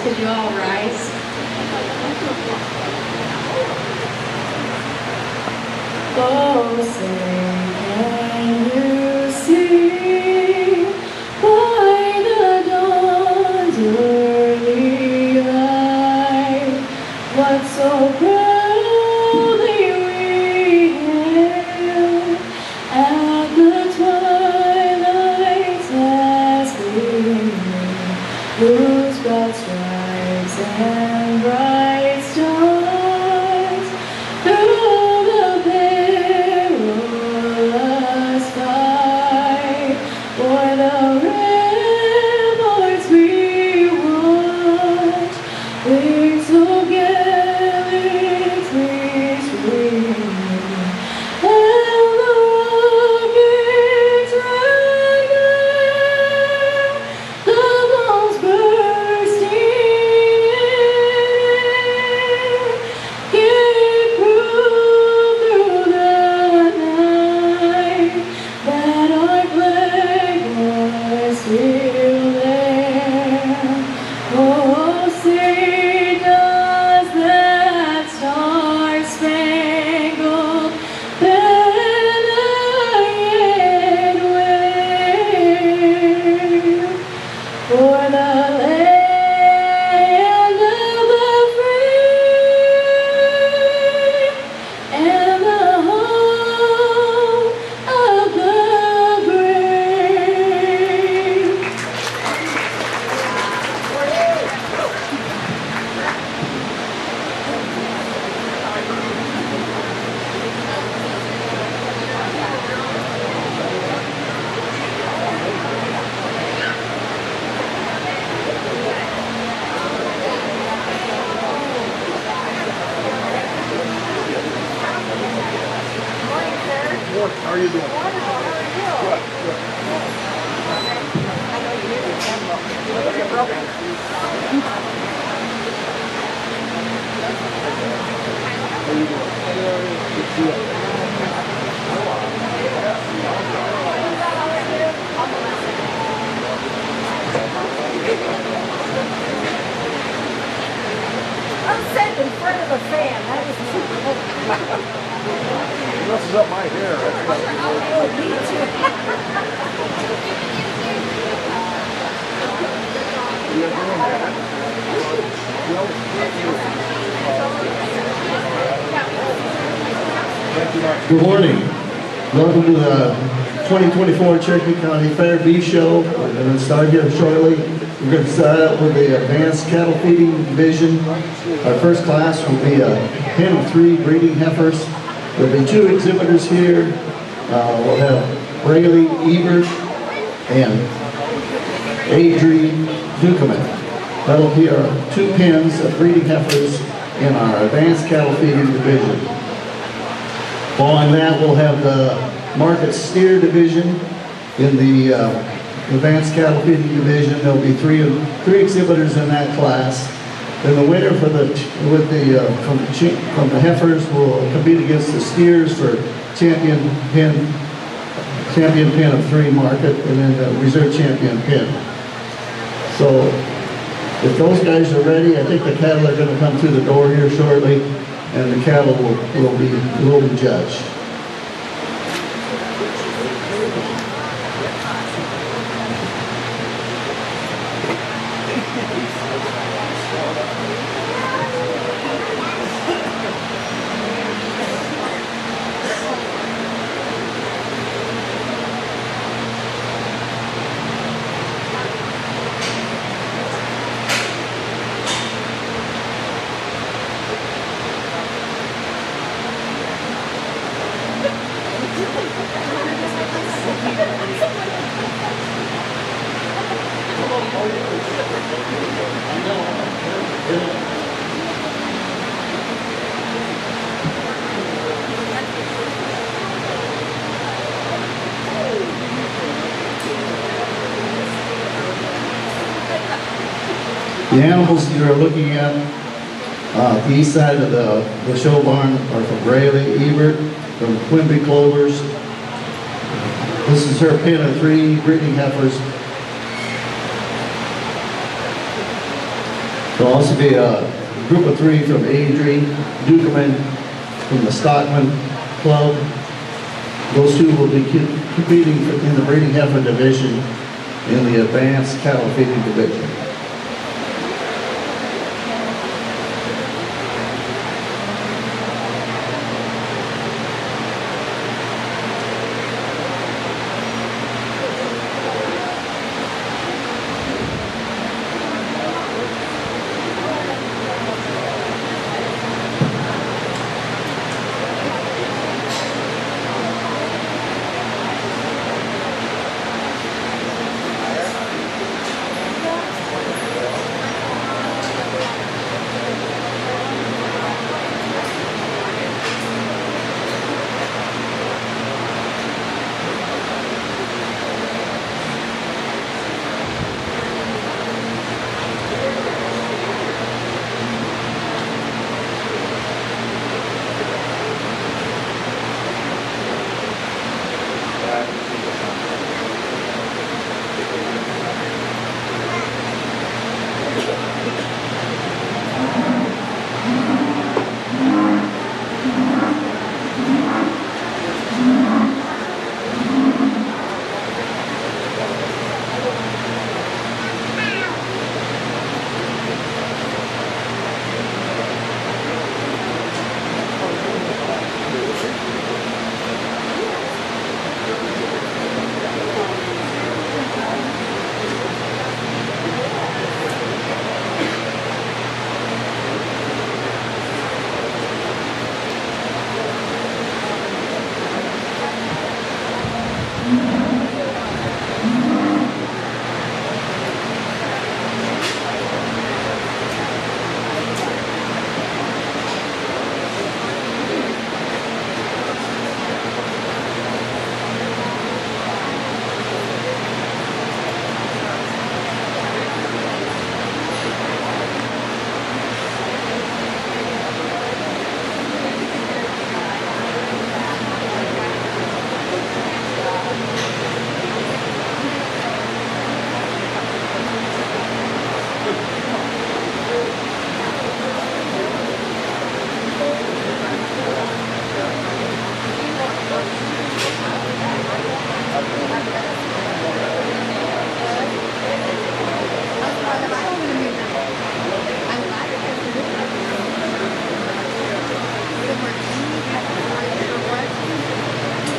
Could you all rise? Oh, say, can you see by the dawn's early light what so proudly we hailed at the twilight's last gleaming, whose broad stripes and bright stars through the perilous fight o'er the ramparts we watched, wings so gallantly streaming, and the rockets rang out, the bombs bursting in, gave proof through the night that our flag was still there. Oh, say does that star-spangled banner yet wave for the land of the free and the home of the brave? How are you doing? Good, good. How you doing? Good deal. I'm sitting in front of the fan. That is too cold. It messes up my hair. Oh, me too. You're doing that. Thank you much. Good morning. Welcome to the 2024 Cherokee County Fair Beef Show. We're going to start here shortly. We're going to start out with the Advanced Cattle Feeding Division. Our first class will be a pen of 3 breeding heifers. There'll be 2 exhibitors here. We'll have Rayleigh Ebert and Adrian Dukeman. That'll be our 2 pens of breeding heifers in our Advanced Cattle Feeding Division. Following that, we'll have the Market Steer Division in the Advanced Cattle Feeding Division. There'll be three exhibitors in that class. Then the winner from the heifers will compete against the steers for champion pen of 3 market, and then the reserve champion pen. So if those guys are ready, I think the cattle are going to come through the door here shortly, and the cattle will be judged. The animals you are looking at the east side of the show barn are from Rayleigh Ebert, from Quimby Clovers. This is her pen of 3 breeding heifers. There'll also be a group of 3 from Adri Dukeman from the Stockman Club. Those 2 will be competing in the breeding heifer division in the advanced cattle feeding division.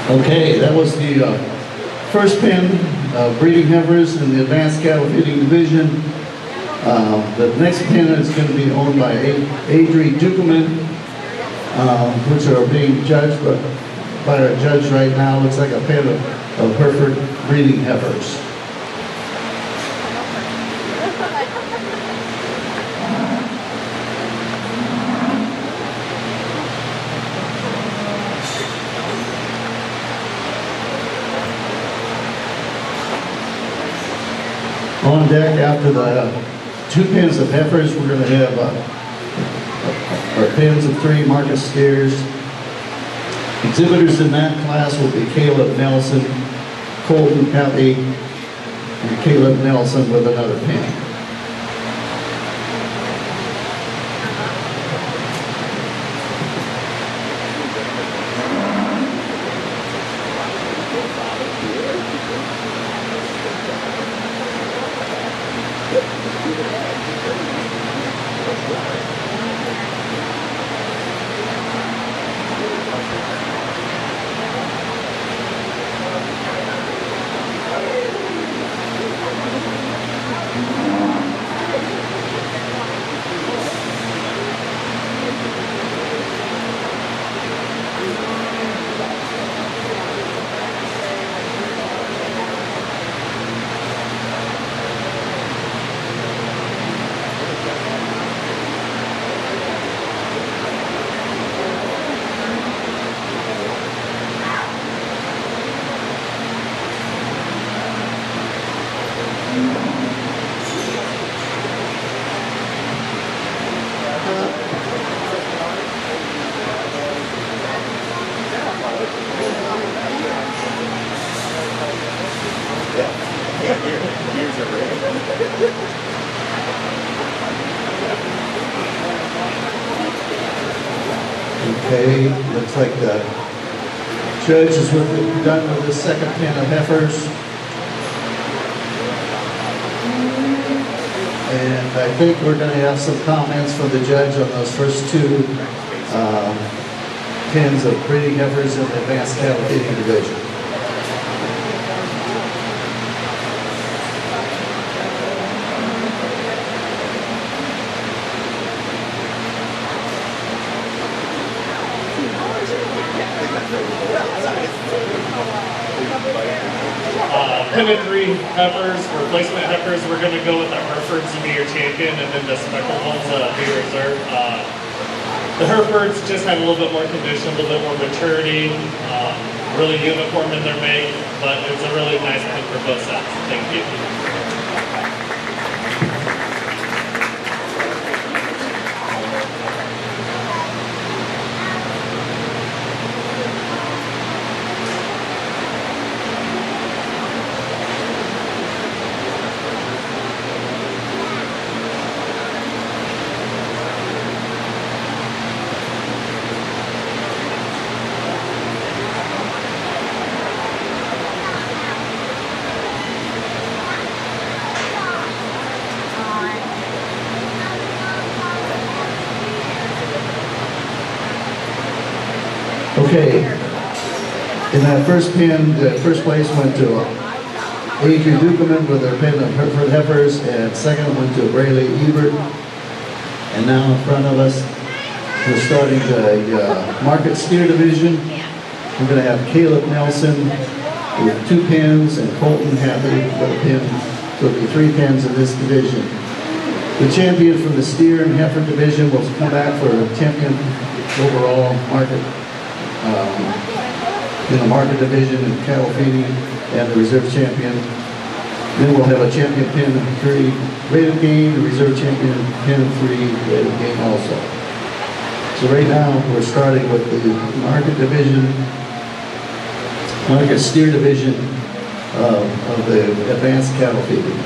Okay, that was the first pen, breeding heifers in the advanced cattle feeding division. The next pen is going to be owned by Adri Dukeman, which are being judged by our judge right now. Looks like a pen of Hereford breeding heifers. On deck after the 2 pens of heifers, we're going to have our pens of 3 Marcus steers. Exhibitors in that class will be Caleb Nelson, Colton Pepe, and Caleb Nelson with another pen. Okay, looks like the judge is done with the second pen of heifers. And I think we're going to have some comments from the judge on those first two pens of breeding heifers in the advanced cattle feeding division. Pen of 3 heifers, replacement heifers, we're going to go with the Herefords to be your champion, and then the speckled ones be reserved. The Herefords just have a little bit more condition, a little bit more maturity, really uniform in their make, but it's a really nice pen for both sets. Thank you. Okay, in that first pen, the first place went to Adrian Dukeman with their pen of Hereford heifers, and second went to Brayley Ebert. And now in front of us, we're starting the market steer division. We're going to have Caleb Nelson with 2 pens and Colton Happy with a pen. So it'll be 3 pens in this division. The champion from the steer and heifer division will come back for a champion overall market. In the market division and cattle feeding, and the reserve champion. Then we'll have a champion pen of 3 rate of gain, the reserve champion pen of 3 rate of gain also. So right now we're starting with the market division, market steer division of the advanced cattle feeding.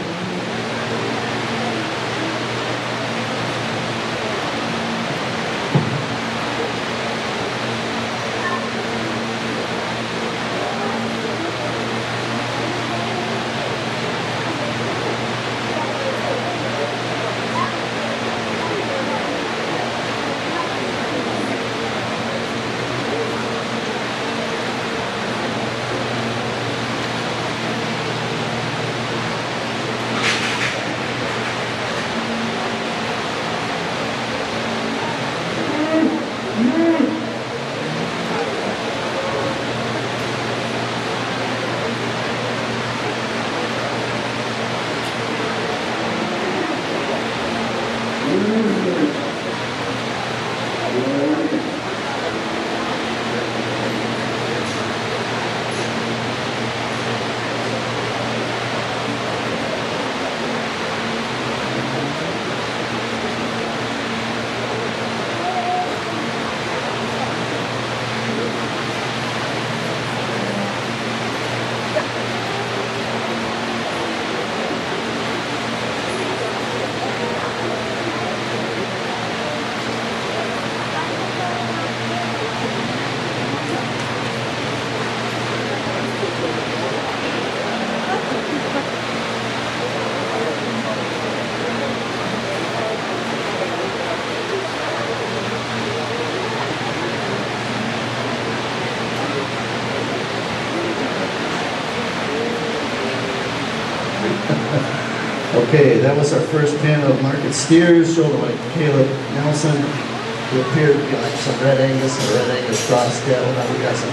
Okay, that was our first pen of market steers, shoulder by Caleb Nelson. It appeared to be like some red Angus and red Angus cross cattle. Now we got some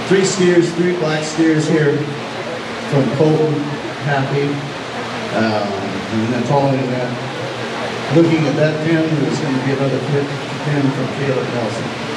3 steers, 3 black steers here from Colton Happy. And then following that, looking at that pen, there's going to be another pen from Caleb Nelson.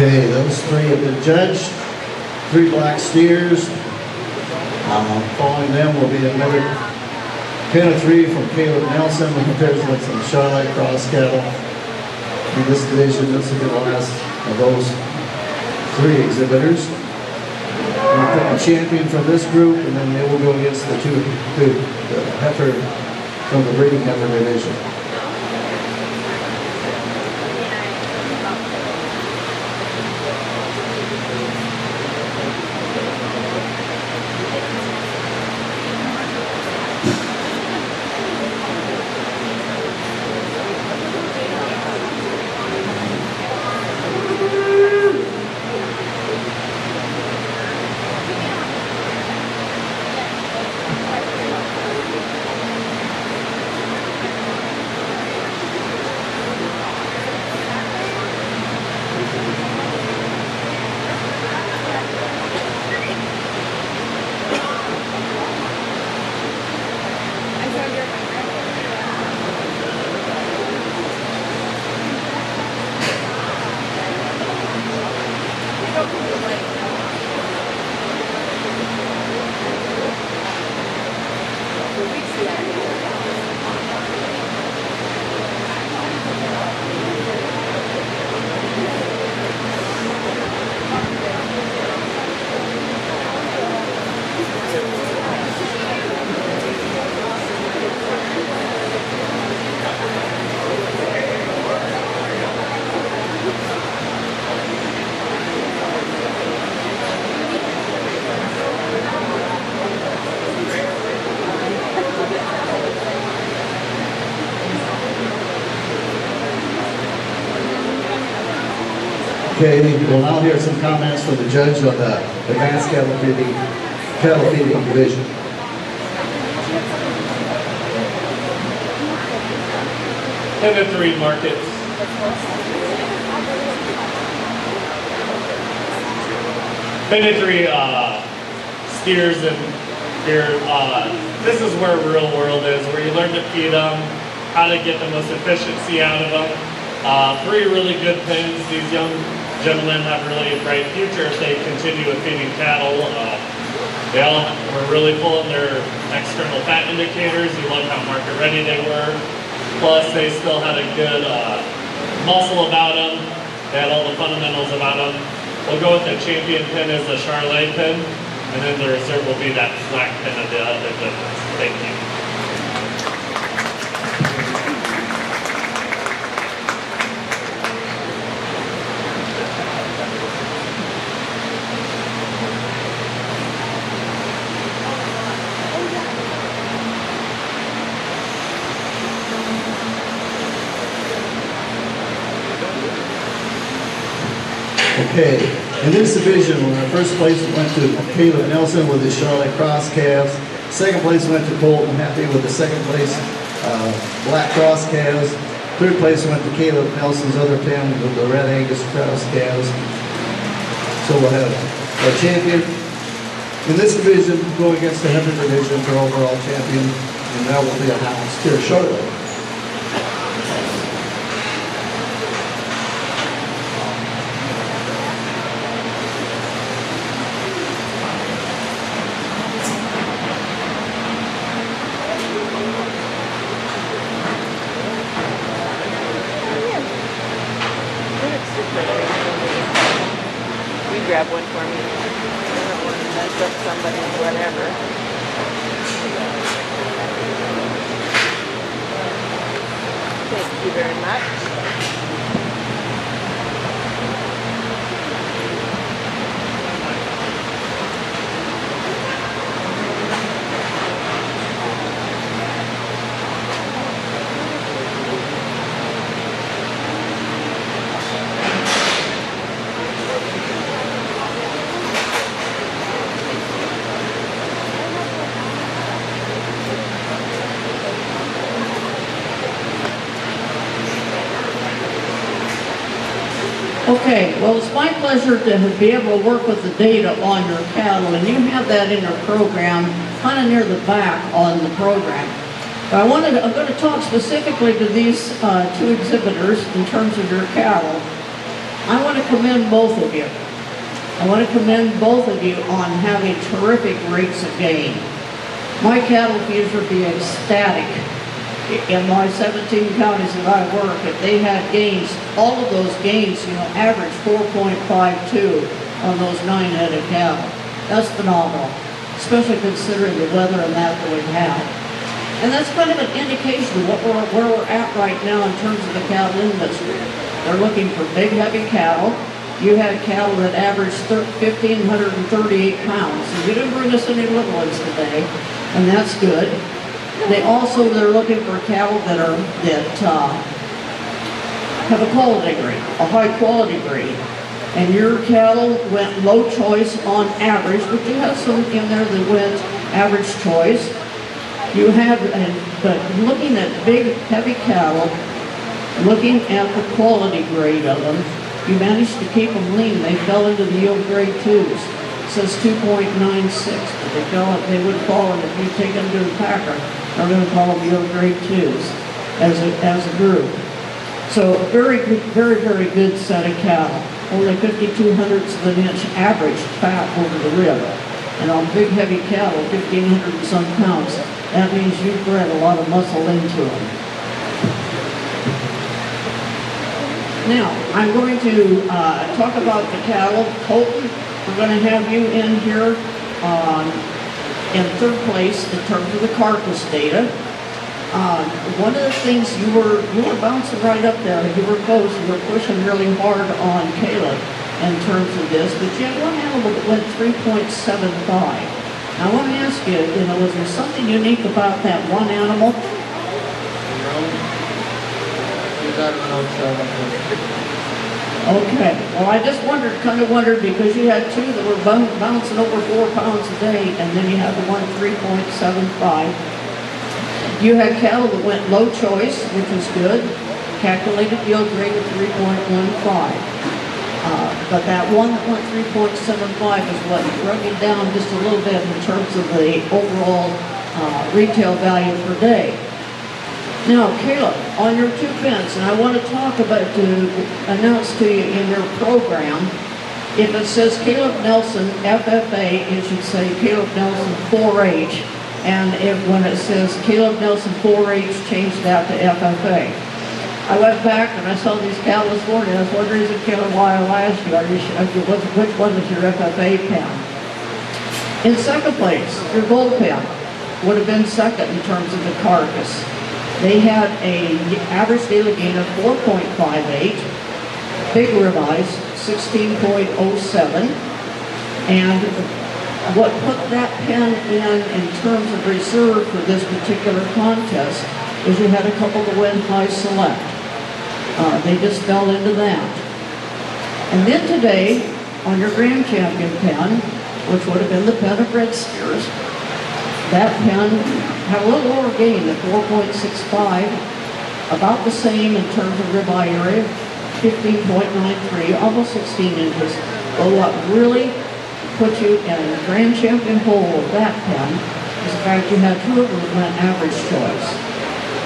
Okay, those three have been judged. 3 black steers. Following them will be another pen of 3 from Caleb Nelson, who compares with some Charlotte Cross cattle. In this division, this will be the last of those 3 exhibitors. We'll pick a champion from this group, and then they will go against the two heifer from the breeding heifer division. Okay, we'll now hear some comments from the judge on the advanced cattle feeding division. Pen of 3 markets. Pen of 3 steers and deer. This is where real world is, where you learn to feed them, how to get the most efficiency out of them. 3 really good pens. These young gentlemen have really a bright future if they continue with feeding cattle. They all were really pulling their external fat indicators. You love how market ready they were. Plus, they still had a good muscle about them. They had all the fundamentals about them. We'll go with the champion pin as the Charlotte pin, and then the reserve will be that black pin of the other difference. Thank you. Okay, in this division, our first place went to Caleb Nelson with his Charlotte Cross calves. Second place went to Colton Happy with the second place Black Cross calves. Third place went to Caleb Nelson's other pen with the Red Angus Cross calves. So we'll have our champion in this division go against the heifer division for overall champion, and that will be announced here shortly. Grab one for me. I don't want to mess up somebody or whatever. Thank you very much. Okay, well, it's my pleasure to be able to work with the data on your cattle, and you have that in your program, kind of near the back on the program. But I'm going to talk specifically to these 2 exhibitors in terms of your cattle. I want to commend both of you. I want to commend both of you on having terrific rates of gain. My cattle feeders would be ecstatic in my 17 counties that I work if they had gains. All of those gains, average 4.52 on those 9-headed cattle. That's phenomenal, especially considering the weather and that we've had. And that's kind of an indication of where we're at right now in terms of the cattle industry. They're looking for big, heavy cattle. You had cattle that averaged 1,538 pounds. So you didn't bring us any little ones today, and that's good. They're looking for cattle that have a quality breed, a high quality breed. And your cattle went low choice on average, but you have some in there that went average choice. You have, but looking at big, heavy cattle, looking at the quality grade of them, you managed to keep them lean. They fell into the yield grade 2s. It says 2.96, but they would fall, and if you take them to a packer, they're going to call them yield grade 2s as a group. So very good, very, very good set of cattle. Only 52/100ths of an inch average fat over the rib. And on big, heavy cattle, 1,500 and some pounds. That means you've bred a lot of muscle into them. Now, I'm going to talk about the cattle. Colton, we're going to have you in here in third place in terms of the carcass data. One of the things you were bouncing right up there. You were close. You were pushing really hard on Caleb in terms of this, but you had one animal that went 3.75. Now, I want to ask you, was there something unique about that one animal? Okay, well, I just kind of wondered, because you had two that were bouncing over 4 pounds a day, and then you had the one 3.75. You had cattle that went low choice, which was good, calculated yield grade of 3.15. But that one that went 3.75 is what drug it down just a little bit in terms of the overall retail value per day. Now, Caleb, on your 2 pence, and I want to talk about, to announce to you in your program, if it says Caleb Nelson FFA, it should say Caleb Nelson 4-H, and when it says Caleb Nelson 4-H, change that to FFA. I went back and I saw these cattle this morning. That's one reason, Caleb, why I asked you, which one is your FFA pen? In second place, your gold pen would have been second in terms of the carcass. They had an average daily gain of 4.58, big ribeyes 16.07, and what put that pen in terms of reserve for this particular contest is you had a couple that went high select. They just fell into that. And then today, on your Grand Champion pen, which would have been the pen of Red Spears, that pen had a little lower gain at 4.65, about the same in terms of ribeye area, 15.93, almost 16 inches. But what really put you in a Grand Champion hole of that pen is the fact you had two of them that went average choice.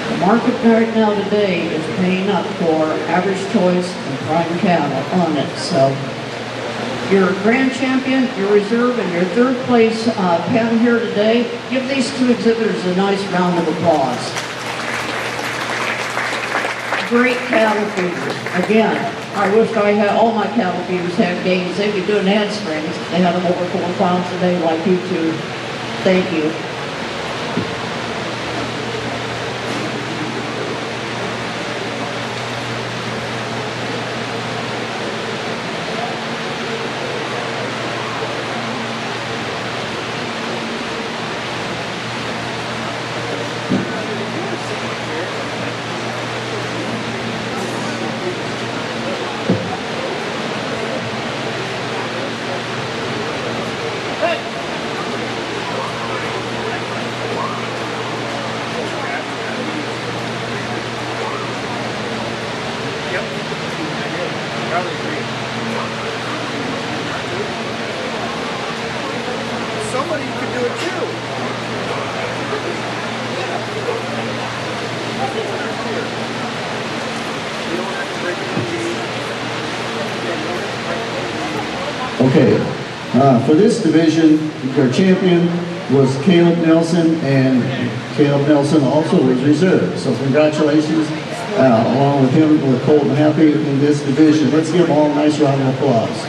The market right now today is paying up for average choice and prime cattle on it. So your Grand Champion, your reserve, and your third place pen here today, give these two exhibitors a nice round of applause. Great cattle feeders. Again, I wish all my cattle feeders had gains. They'd be doing handsprings. They had them over 4 pounds a day like you two. Thank you. Okay, for this division, our champion was Caleb Nelson, and Caleb Nelson also was reserved. So congratulations, along with him, with Colton Happy in this division. Let's give them all a nice round of applause.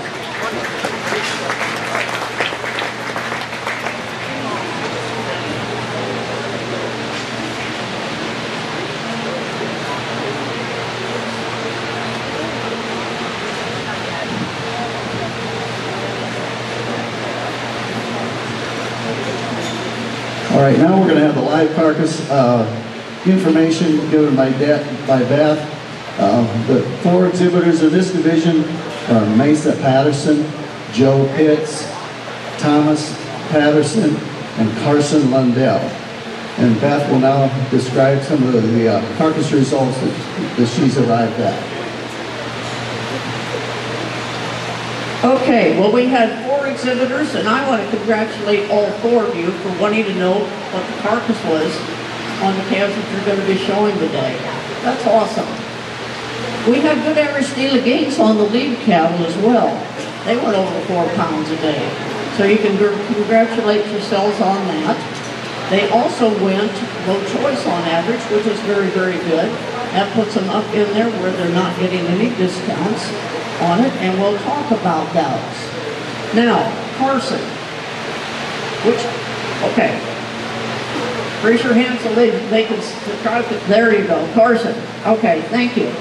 All right, now we're going to have the live carcass information given by Beth. The 4 exhibitors of this division are Mesa Patterson, Joe Pitts, Thomas Patterson, and Carson Lundell. And Beth will now describe some of the carcass results that she's arrived at. Okay, well, we had 4 exhibitors, and I want to congratulate all 4 of you for wanting to know what the carcass was on the calves that you're going to be showing today. That's awesome. We had good average daily gains on the lead cattle as well. They went over 4 pounds a day. So you can congratulate yourselves on that. They also went low choice on average, which is very, very good. That puts them up in there where they're not getting any discounts on it, and we'll talk about those. Now, Carson, okay. Raise your hand so they can try to, there you go, Carson. Okay, thank you.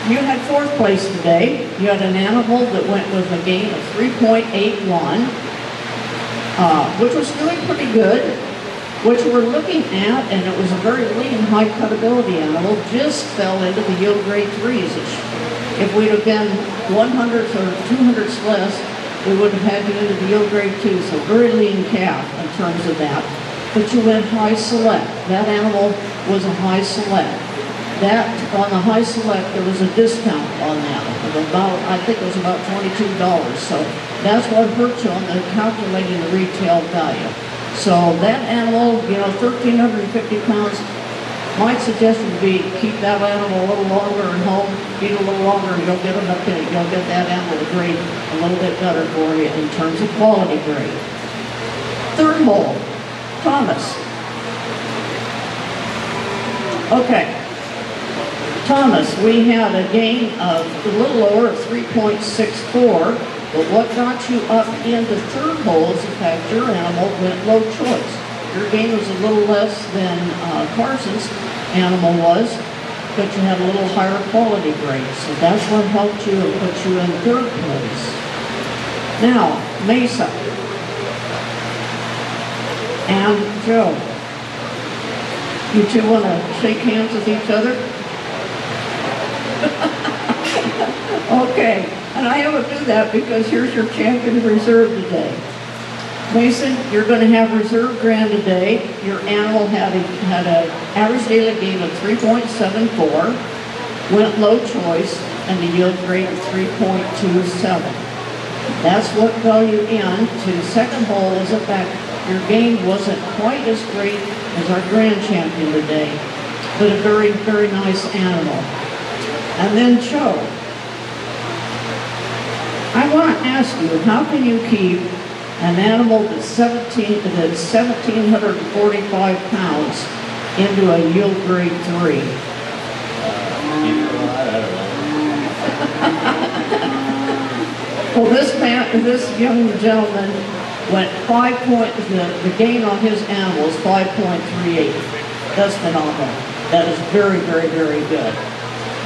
You had 4th place today. You had an animal that went with a gain of 3.81, which was doing pretty good. What you were looking at, and it was a very lean, high cutability animal, just fell into the yield grade 3s. If we'd have been 100s or 200s less, we would have had you into the yield grade 2, so very lean calf in terms of that. But you went high select. That animal was a high select. That, on the high select, there was a discount on that of about, I think it was about $22. So that's what hurt you on the calculating the retail value. So that animal, 1,350 pounds, my suggestion would be keep that animal a little longer at home, feed a little longer, and you'll get enough, you'll get that animal to grade a little bit better for you in terms of quality grade. 3rd hole, Thomas. Okay. Thomas, we had a gain of a little lower of 3.64, but what got you up into 3rd hole is the fact your animal went low choice. Your gain was a little less than Carson's animal was, but you had a little higher quality grade. So that's what helped you and put you in 3rd place. Now, Mesa and Joe. You 2 want to shake hands with each other? Okay, and I have to do that because here's your champion reserve today. Mason, you're going to have reserve grand today. Your animal had an average daily gain of 3.74, went low choice, and the yield grade of 3.27. That's what got you in to 2nd hole is the fact your gain wasn't quite as great as our grand champion today, but a very, very nice animal. And then Joe, I want to ask you, how can you keep an animal that's 1,745 pounds into a yield grade 3? Well, this young gentleman went the gain on his animal is 5.38. That's phenomenal. That is very, very, very good.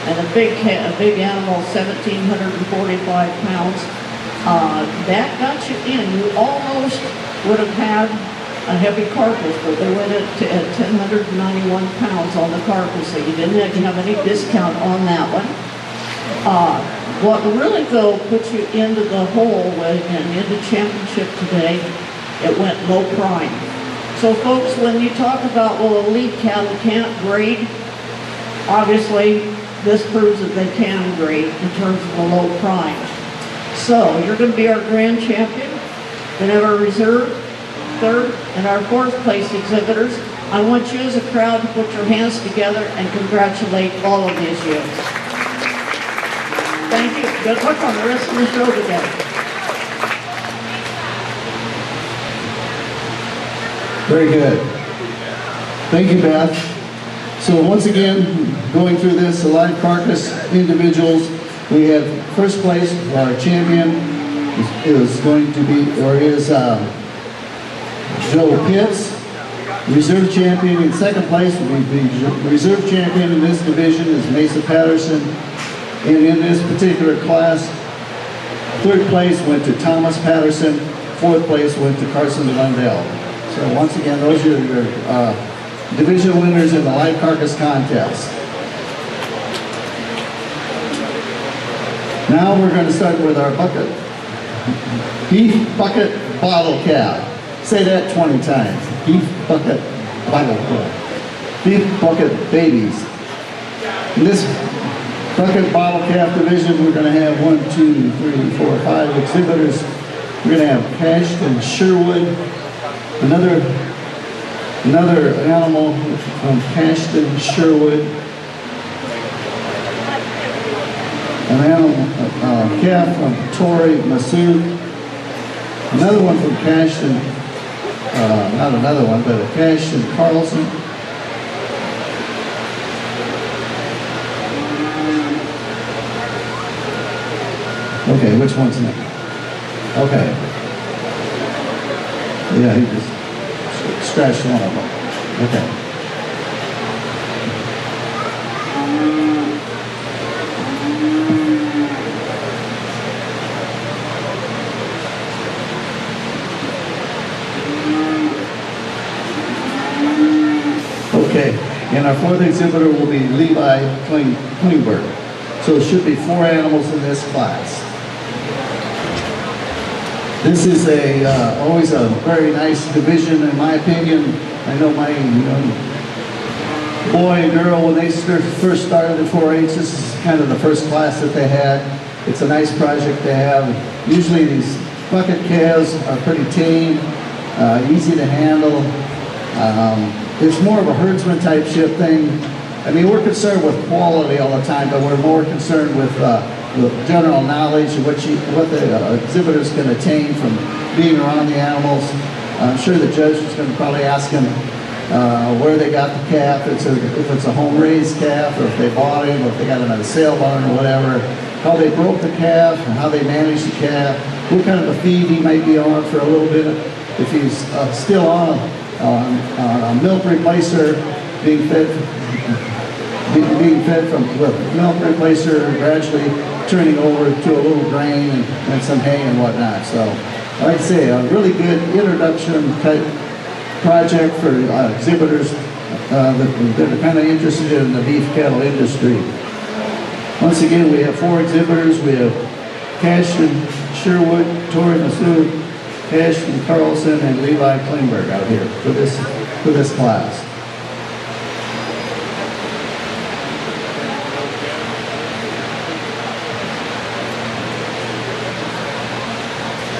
And a big animal, 1,745 pounds, that got you in. You almost would have had a heavy carcass, but they went at 1,091 pounds on the carcass, so you didn't have any discount on that one. What really, though, put you into the hole and into championship today, it went low prime. So, folks, when you talk about, well, elite cattle can't grade, obviously, this proves that they can grade in terms of the low prime. So, you're going to be our grand champion. Going to have our reserve, 3rd, and our 4th place exhibitors. I want you as a crowd to put your hands together and congratulate all of these youths. Thank you. Good luck on the rest of the show today. Very good. Thank you, Beth. So once again, going through this, the live carcass individuals, we have first place, our champion is going to be, or is Joe Pitts. Reserve champion in second place, the reserve champion in this division is Mesa Patterson. And in this particular class, third place went to Thomas Patterson, fourth place went to Carson Lundell. So once again, those are your division winners in the live carcass contest. Now we're going to start with our bucket. Beef bucket bottle cap. Say that 20 times. Beef bucket bottle cap. Beef bucket babies. In this bucket bottle cap division, we're going to have 1, 2, 3, 4, 5 exhibitors. We're going to have Cashton Sherwood, another animal from Cashton Sherwood, an animal calf from Torrey Masood, another one from Cashton, not another one, but a Cashton Carlson. Okay, which one's next? Okay. Yeah, he just scratched one of them. Okay. Okay, and our fourth exhibitor will be Levi Klingberg. So it should be 4 animals in this class. This is always a very nice division, in my opinion. I know my boy and girl, when they first started at 4-H, this is kind of the first class that they had. It's a nice project to have. Usually these bucket calves are pretty tame, easy to handle. It's more of a herdsman type ship thing. I mean, we're concerned with quality all the time, but we're more concerned with general knowledge of what the exhibitors can attain from being around the animals. I'm sure the judge is going to probably ask them where they got the calf, if it's a home-raised calf, or if they bought him, or if they got him at a sale barn or whatever, how they broke the calf, and how they managed the calf, what kind of a feed he might be on for a little bit, if he's still on a milk replacer, being fed from with milk replacer, gradually turning over to a little grain and some hay and whatnot. So, like I say, a really good introduction type project for exhibitors that are kind of interested in the beef cattle industry. Once again, we have 4 exhibitors. We have Cashton Sherwood, Torrey Masood, Cashton Carlson, and Levi Klingberg out here for this class.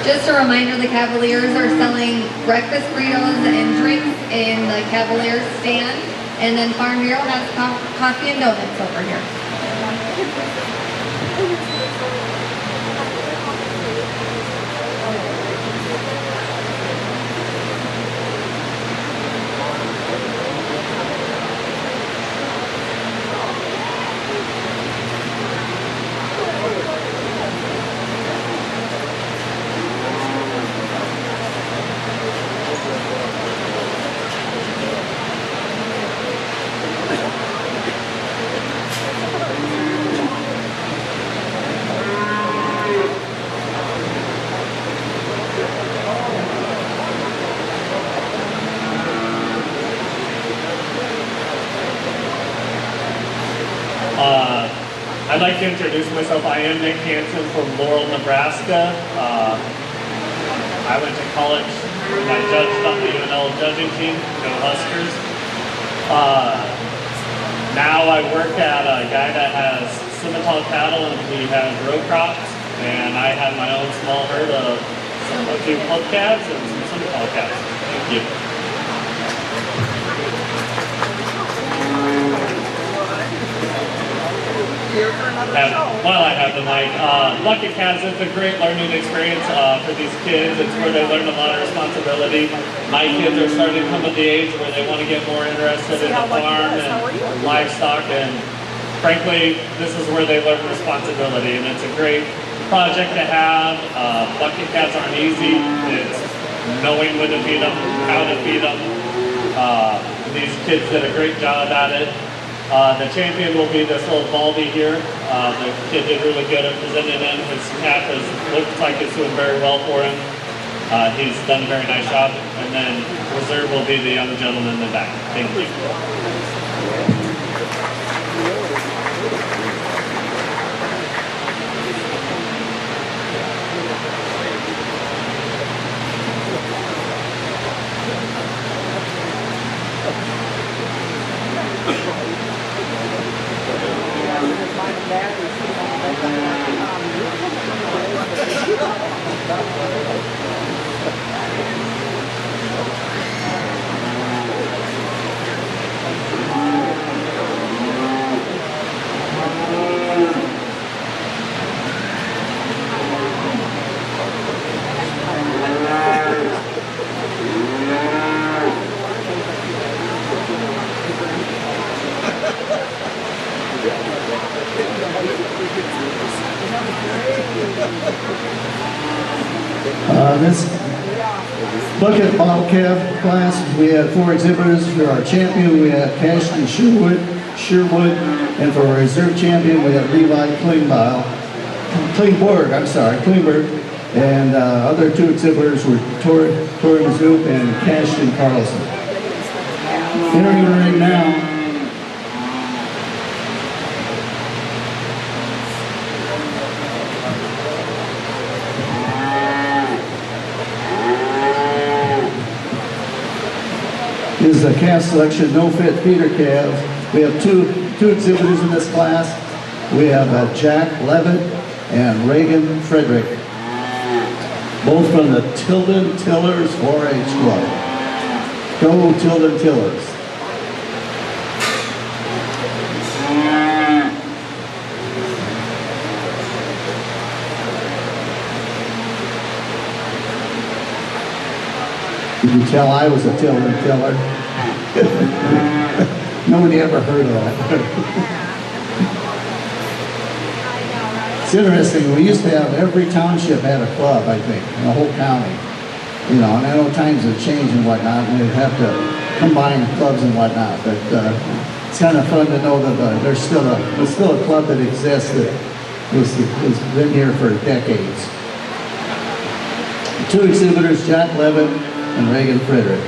Just a reminder, the Cavaliers are selling breakfast burritos and drinks in the Cavaliers stand, and then Farm Bureau has coffee and donuts over here. I'd like to introduce myself. I am Nick Hansen from Laurel, Nebraska. I went to college and I judged on the UNL judging team, go Huskers. Now I work at a guy that has Simmental cattle and he has row crops, and I have my own small herd of a few club calves and some Simmental calves. Thank you. Here for another I have show. while I have the mic, Bucket Calves is a great learning experience for these kids. It's where they learn a lot of responsibility. My kids are starting to come at the age where they want to get more interested in the farm and livestock, and frankly, this is where they learn responsibility, and it's a great project to have. Bucket calves aren't easy. It's knowing when to feed them, how to feed them. These kids did a great job at it. The champion will be this little Baldy here. The kid did really good at presenting him. His calf looks like it's doing very well for him. He's done a very nice job. And then reserve will be the young gentleman in the back. Thank you. This bucket bottle calf class, we had 4 exhibitors. For our champion, we had Cashton Sherwood, and for our reserve champion, we had Levi Klingberg, and other 2 exhibitors were Tori Zoop and Cashton Carlson. Entering the ring now is the calf selection no-fit feeder calves. We have two exhibitors in this class. We have Jack Levitt and Reagan Frederick, both from the Tilden Tillers 4-H Club. Go Tilden Tillers. Did you tell I was a Tilden Tiller? Nobody ever heard of that. It's interesting, we used to have, every township had a club, I think, in the whole county. You know, and I know times have changed and whatnot, and they'd have to combine clubs and whatnot, but it's kind of fun to know that there's still a club that exists that has been here for decades. 2 exhibitors, Jack Levitt and Reagan Frederick.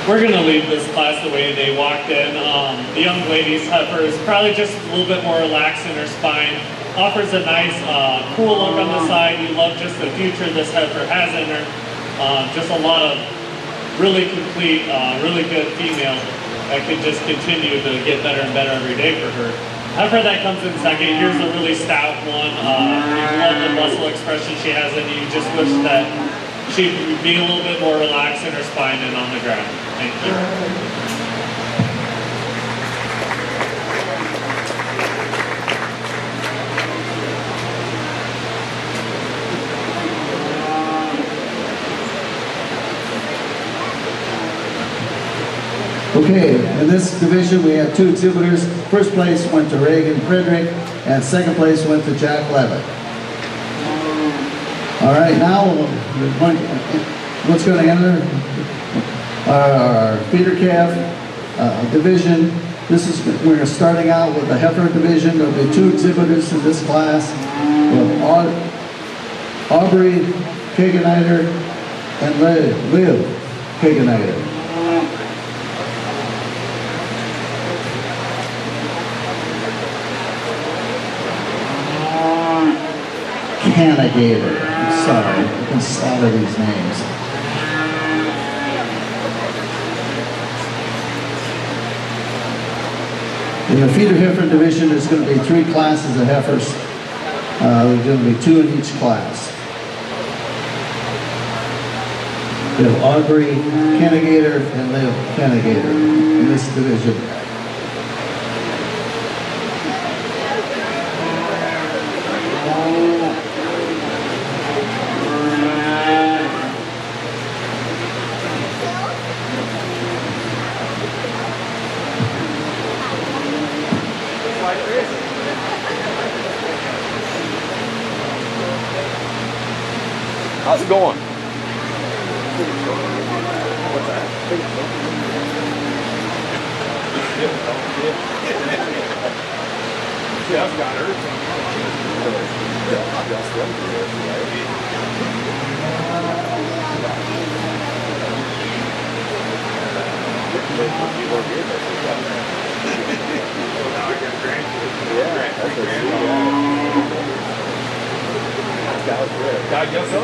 We're going to leave this class the way they walked in. The young lady's heifer is probably just a little bit more relaxed in her spine. Offers a nice, cool look on the side. You love just the future this heifer has in her. Just a lot of really complete, really good female that could just continue to get better and better every day for her. Heifer that comes in second, here's a really stout one. You love the muscle expression she has, and you just wish that she'd be a little bit more relaxed in her spine and on the ground. Thank you. Okay, in this division we have 2 exhibitors. First place went to Reagan Frederick, and second place went to Jack Levitt. All right, now what's going to enter our feeder calf division. We're starting out with the heifer division. There'll be 2 exhibitors in this class. Aubrey Kaganiter and Liv Kaganiter. Canagator. I'm sorry, I can slaughter these names. In the feeder heifer division, there's going to be 3 classes of heifers. There's going to be 2 in each class. We have Aubrey Canagator and Liv Canagator in this division. How's it going? Yeah, I've got her. I guess so.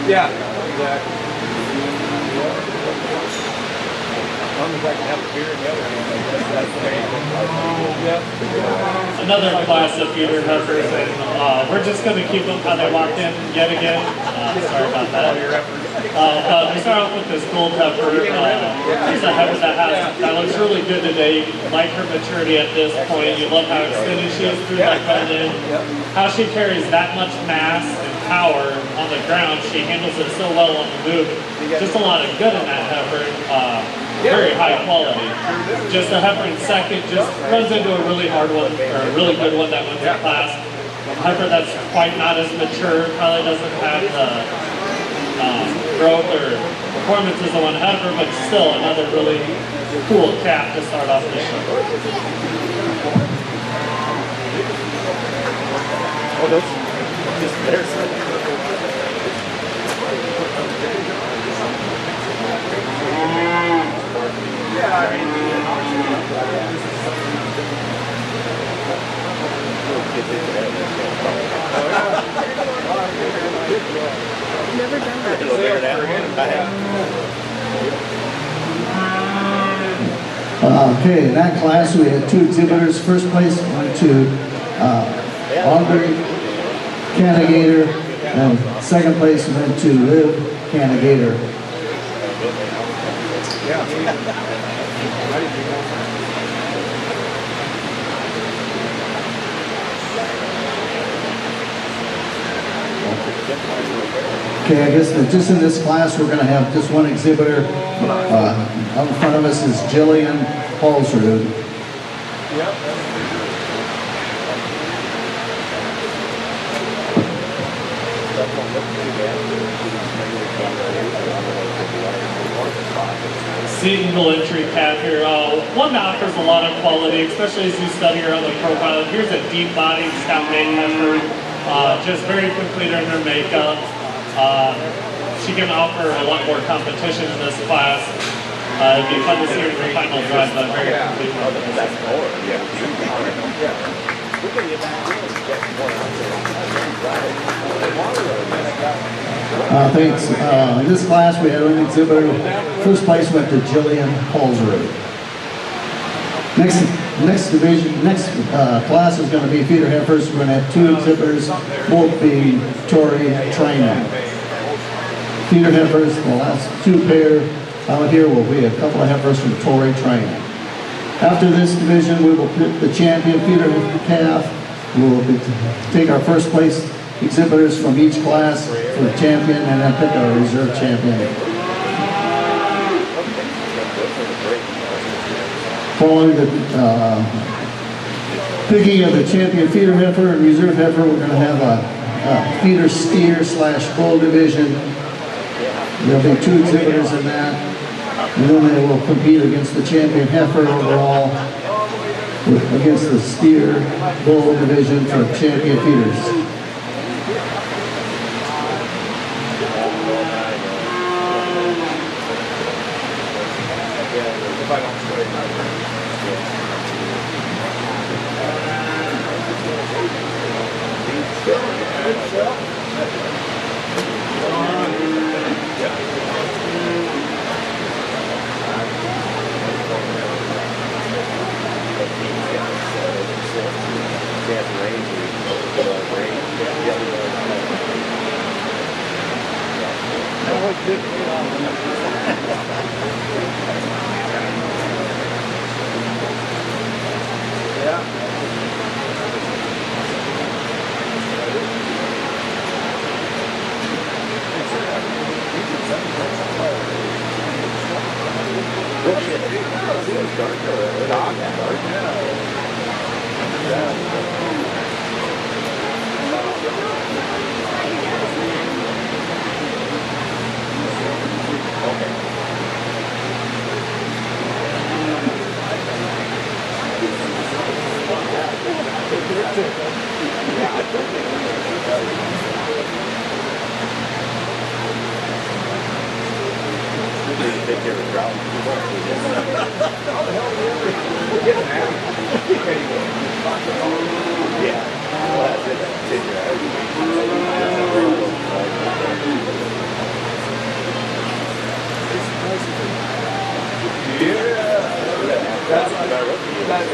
Yeah, exactly. As long as I can have a beer in the other hand, that's the main thing. Another class of feeder heifers, and we're just going to keep them how they walked in yet again. Sorry about that. But we start off with this gold heifer. She's a heifer that looks really good today. You like her maturity at this point. You love how extended she is through that front end. How she carries that much mass and power on the ground. She handles it so well on the move. Just a lot of good in that heifer. Very high quality. Just a heifer in second just runs into a really hard one, or a really good one that wins the class. A heifer that's quite not as mature, probably doesn't have the growth or performance as the one heifer, but still another really cool calf to start off the show. Oh, that's just there's Never done that. Okay, in that class we had 2 exhibitors. First place went to Aubrey Canagator, and second place went to Liv Canagator. Okay, I guess that just in this class we're going to have just one exhibitor. Out in front of us is Jillian Halsrud. Single entry calf here. One that offers a lot of quality, especially as you study her on the profile. Here's a deep bodied stout maiden heifer. Just very complete in her makeup. She can offer a lot more competition in this class. It'd be fun to see her in the final drive, but very complete competition. Thanks. In this class we had an exhibitor. First place went to Jillian Halsrud. Next class is going to be feeder heifers. We're going to have 2 exhibitors, both being Tory training. Feeder heifers, the last 2 pair out here will be a couple of heifers from Tory training. After this division, we will pick the champion feeder calf. We will take our first place exhibitors from each class for the champion, and then pick our reserve champion. Following the picking of the champion feeder heifer and reserve heifer, we're going to have a feeder steer / bull division. There'll be 2 exhibitors in that, and then they will compete against the champion heifer overall, against the steer bull division for champion feeders.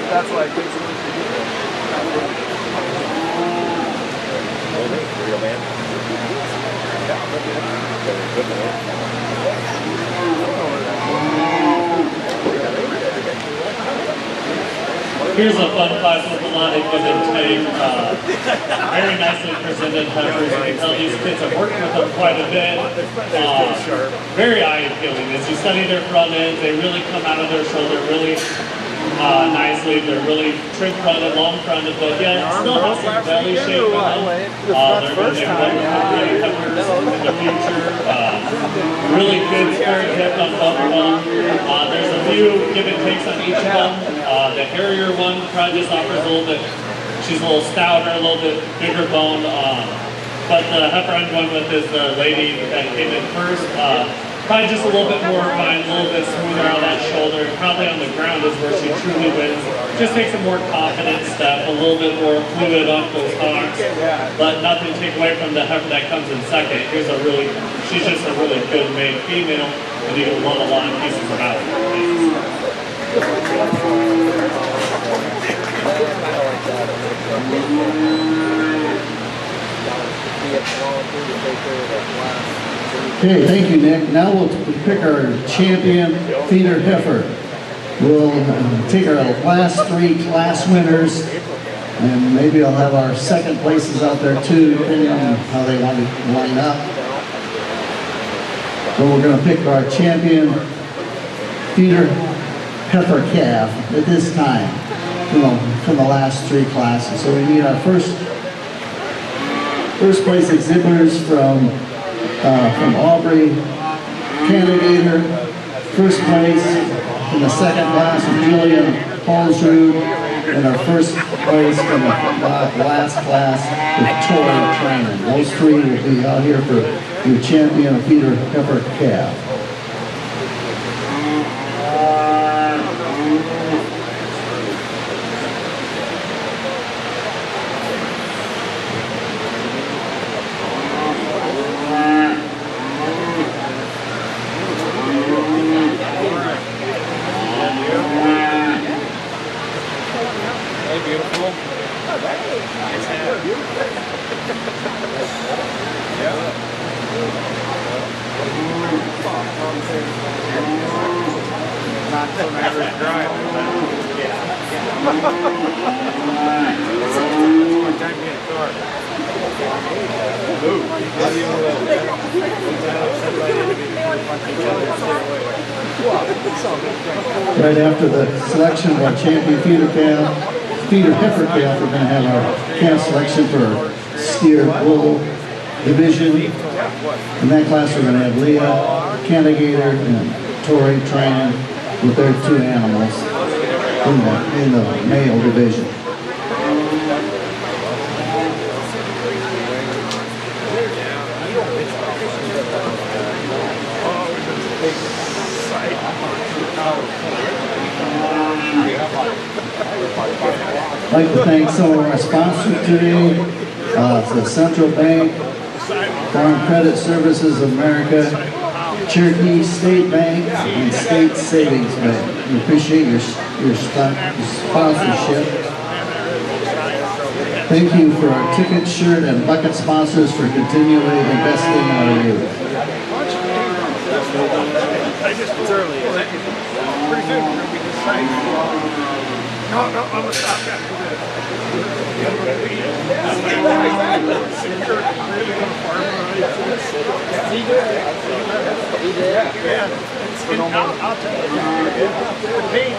That's like real man. Here's a fun class with a lot of give and take. Very nicely presented heifers. You can tell these kids have worked with them quite a bit. Very eye-appealing. As you study their front ends, they really come out of their shoulder really nicely. They're really trim-fronted, long-fronted, but yet still have some belly shape on them. They're going to be great heifers in the future. Really good square hip on both of them. There's a few give and takes on each of them. The Harrier one probably just offers a little bit, she's a little stouter, a little bit bigger bone. But the heifer I'm going with is the lady that came in first. Probably just a little bit more fine, a little bit smoother on that shoulder. Probably on the ground is where she truly wins. Just takes a more confident step, a little bit more fluid off those hocks. But nothing to take away from the heifer that comes in second. She's just a really good made female, and you can love a lot of pieces of out. Okay, thank you, Nick. Now we'll pick our champion feeder heifer. We'll take our last three class winners, and maybe I'll have our second places out there too, depending on how they want to line up. So we're going to pick our champion feeder heifer calf at this time from the last three classes. So we need our first place exhibitors from Aubrey, Candidator, first place in the second class of Julian Paulsrud, and our first place from the last class with Tori Trainer. Those three will be out here for your champion feeder heifer calf. Right after the selection of our champion feeder heifer calf, we're going to have our calf selection for our steer bull division. In that class, we're going to have Leah, Candidator, and Tori training with their two animals in the male division. I'd like to thank some of our sponsors today, the Central Bank, Farm Credit Services of America, Cherokee State Bank, and State Savings Bank. We appreciate your sponsorship. Thank you for our ticket, shirt, and bucket sponsors for continually investing in our youth. It's early. Pretty soon we're gonna be deciding. No, I'm gonna stop after this. Really gonna farm yeah. And I'll tell you, the pain,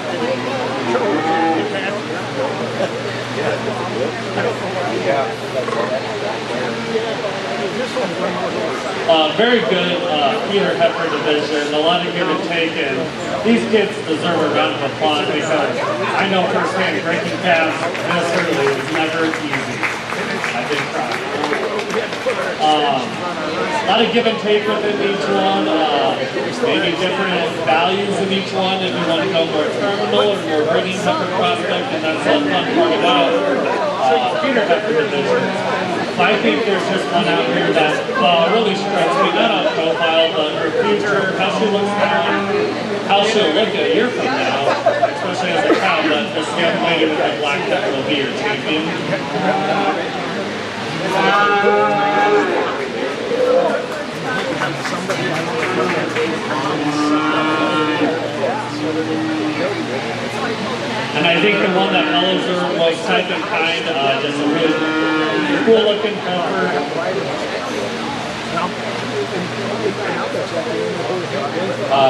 very good feeder heifer division, a lot of give and take, and these kids deserve a round of applause because I know firsthand breaking calves this early is never easy. I've been trying. A lot of give and take within each one, maybe different values in each one if you want to go more terminal or more breeding heifer prospect, and that's the fun part about feeder heifer divisions. I think there's just one out here that really strikes me, not on profile, but her future, how she looks now, how she'll look a year from now, especially as a cow, but this young lady with the black heifer will be your champion. And I think the one that Elliser was type and kind, just a really cool looking heifer.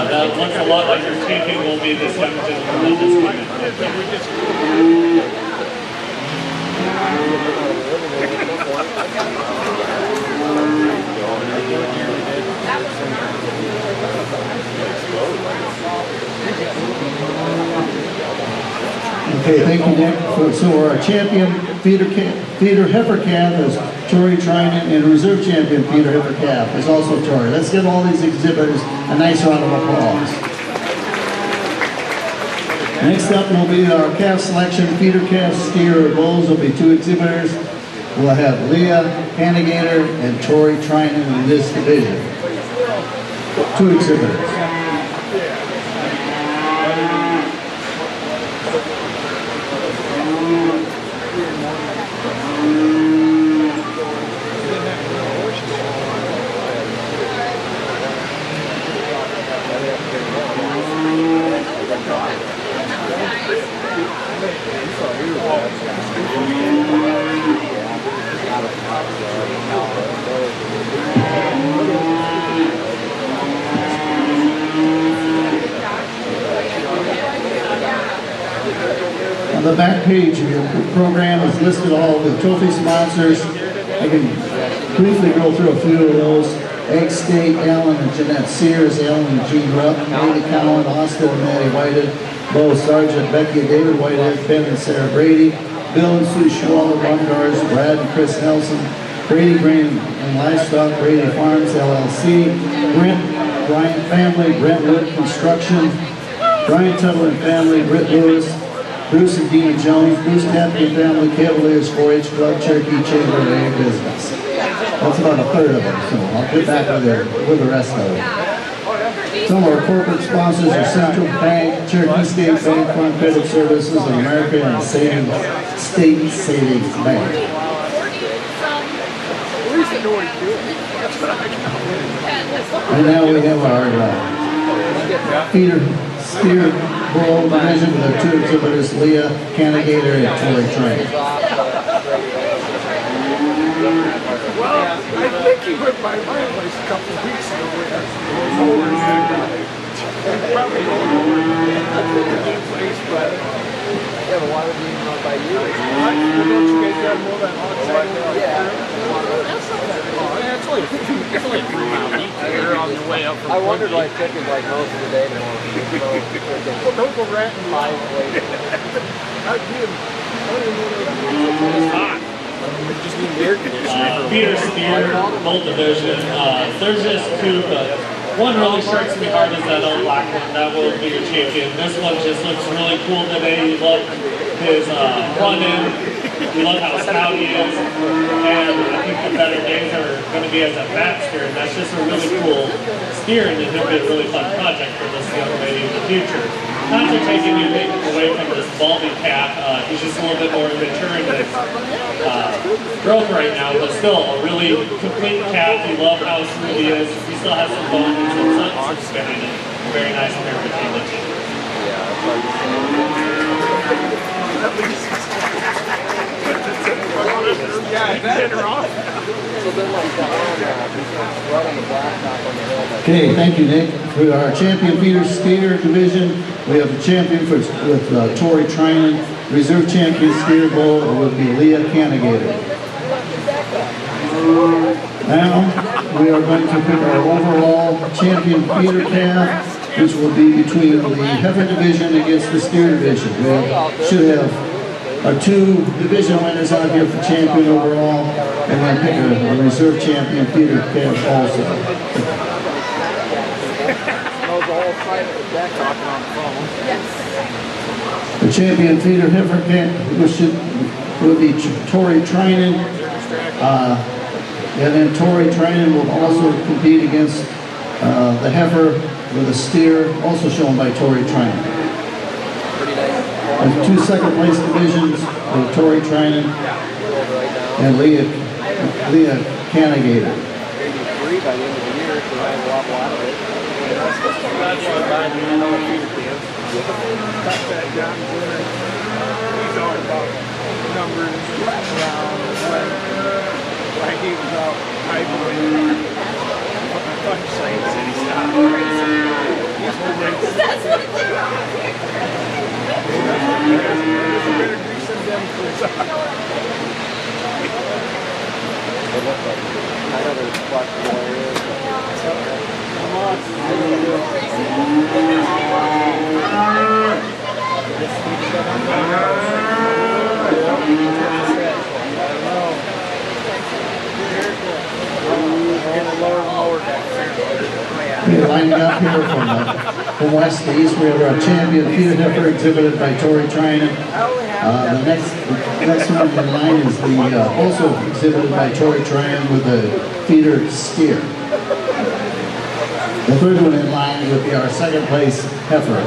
That looks a lot like your champion will be this young gentleman that just came in. Okay, thank you, Nick. So our champion feeder heifer calf is Tori Trinan, and reserve champion feeder heifer calf is also Tori. Let's give all these exhibitors a nice round of applause. Next up will be our calf selection. Feeder calf, steer, or bulls will be two exhibitors. We'll have Leah Hannigator and Tori Trinan in this division. Two exhibitors. On the back page of your program is listed all the trophy sponsors. I can briefly go through a few of those. Egg State, Alan and Jeanette Sears, Alan and Jean Rupp, Lady Cowan, Austin and Maddie Whitehead, Bo Sargent, Becky and David Whitehead, Ben and Sarah Brady, Bill and Sue Schwaller, Bungars, Brad and Chris Nelson, Brady Grain and Livestock, Brady Farms, LLC, Brent, Bryant Family, Brentwood Construction, Brian Tuttle and Family, Britt Lewis, Bruce and Dina Jones, Bruce Tapke Family, Cavaliers 4-H Club, Cherokee Chamber of Ag Business. That's about a third of them, so I'll get back with the rest of it. Some of our corporate sponsors are Central Bank, Cherokee State Bank, Farm Credit Services, and American and State Savings Bank. And now we have our feeder steer bull division with our two exhibitors, Leah Cannigator and Tori Train. Well, I think he went by my place a couple of weeks ago. Probably over a good place, but yeah, but why would he run by you? Don't you guys got more than outside? Yeah. That's not that long. It's only a 3 mile leap here on your way up from I wondered why it took him like most of the day to well, don't go ranting live. I'd give him. It's hot. Just need air conditioning. Feeder steer, bull division. There's just two, but one really strikes me hard is that old black one. That will be your champion. This one just looks really cool today. You love his front end. You love how stout he is. And I think the better days are going to be as a back steer. That's just a really cool steer, and it could be a really fun project for this young lady in the future. not to take anything away from this Baldy calf, he's just a little bit more immature in his growth right now, but still a really complete calf. You love how smooth he is. He still has some bone and some substance behind it. Very nice pair between the two. Okay, thank you, Nick. For our champion feeder steer division, we have a champion with Tori Trinan. Reserve champion steer bull would be Leah Canigator. Now, we are going to pick our overall champion feeder calf, which will be between the heifer division against the steer division. We should have our two division winners out here for champion overall, and then pick a reserve champion feeder calf also. The champion feeder heifer calf, which would be Tori Trinan, and then Tori Trinan will also compete against the heifer with a steer, also shown by Tori Trinan. There's two second place divisions for Tori Trinan and Leah Canigator. Maybe 3 by the end of the year, so I have a lot out of it. That's what I do. I know what feeder camp. Cut that down. He's always about numbers around when like he was out hiking fun sites and he stopped racing. He's holding. That's what he better do some them for I know there's flexible areas. We're lining up here from west to east. We have our champion feeder heifer exhibited by Tori Trinan. The next one in line is the also exhibited by Tori Trinan with the feeder steer. The third one in line would be our second place heifer,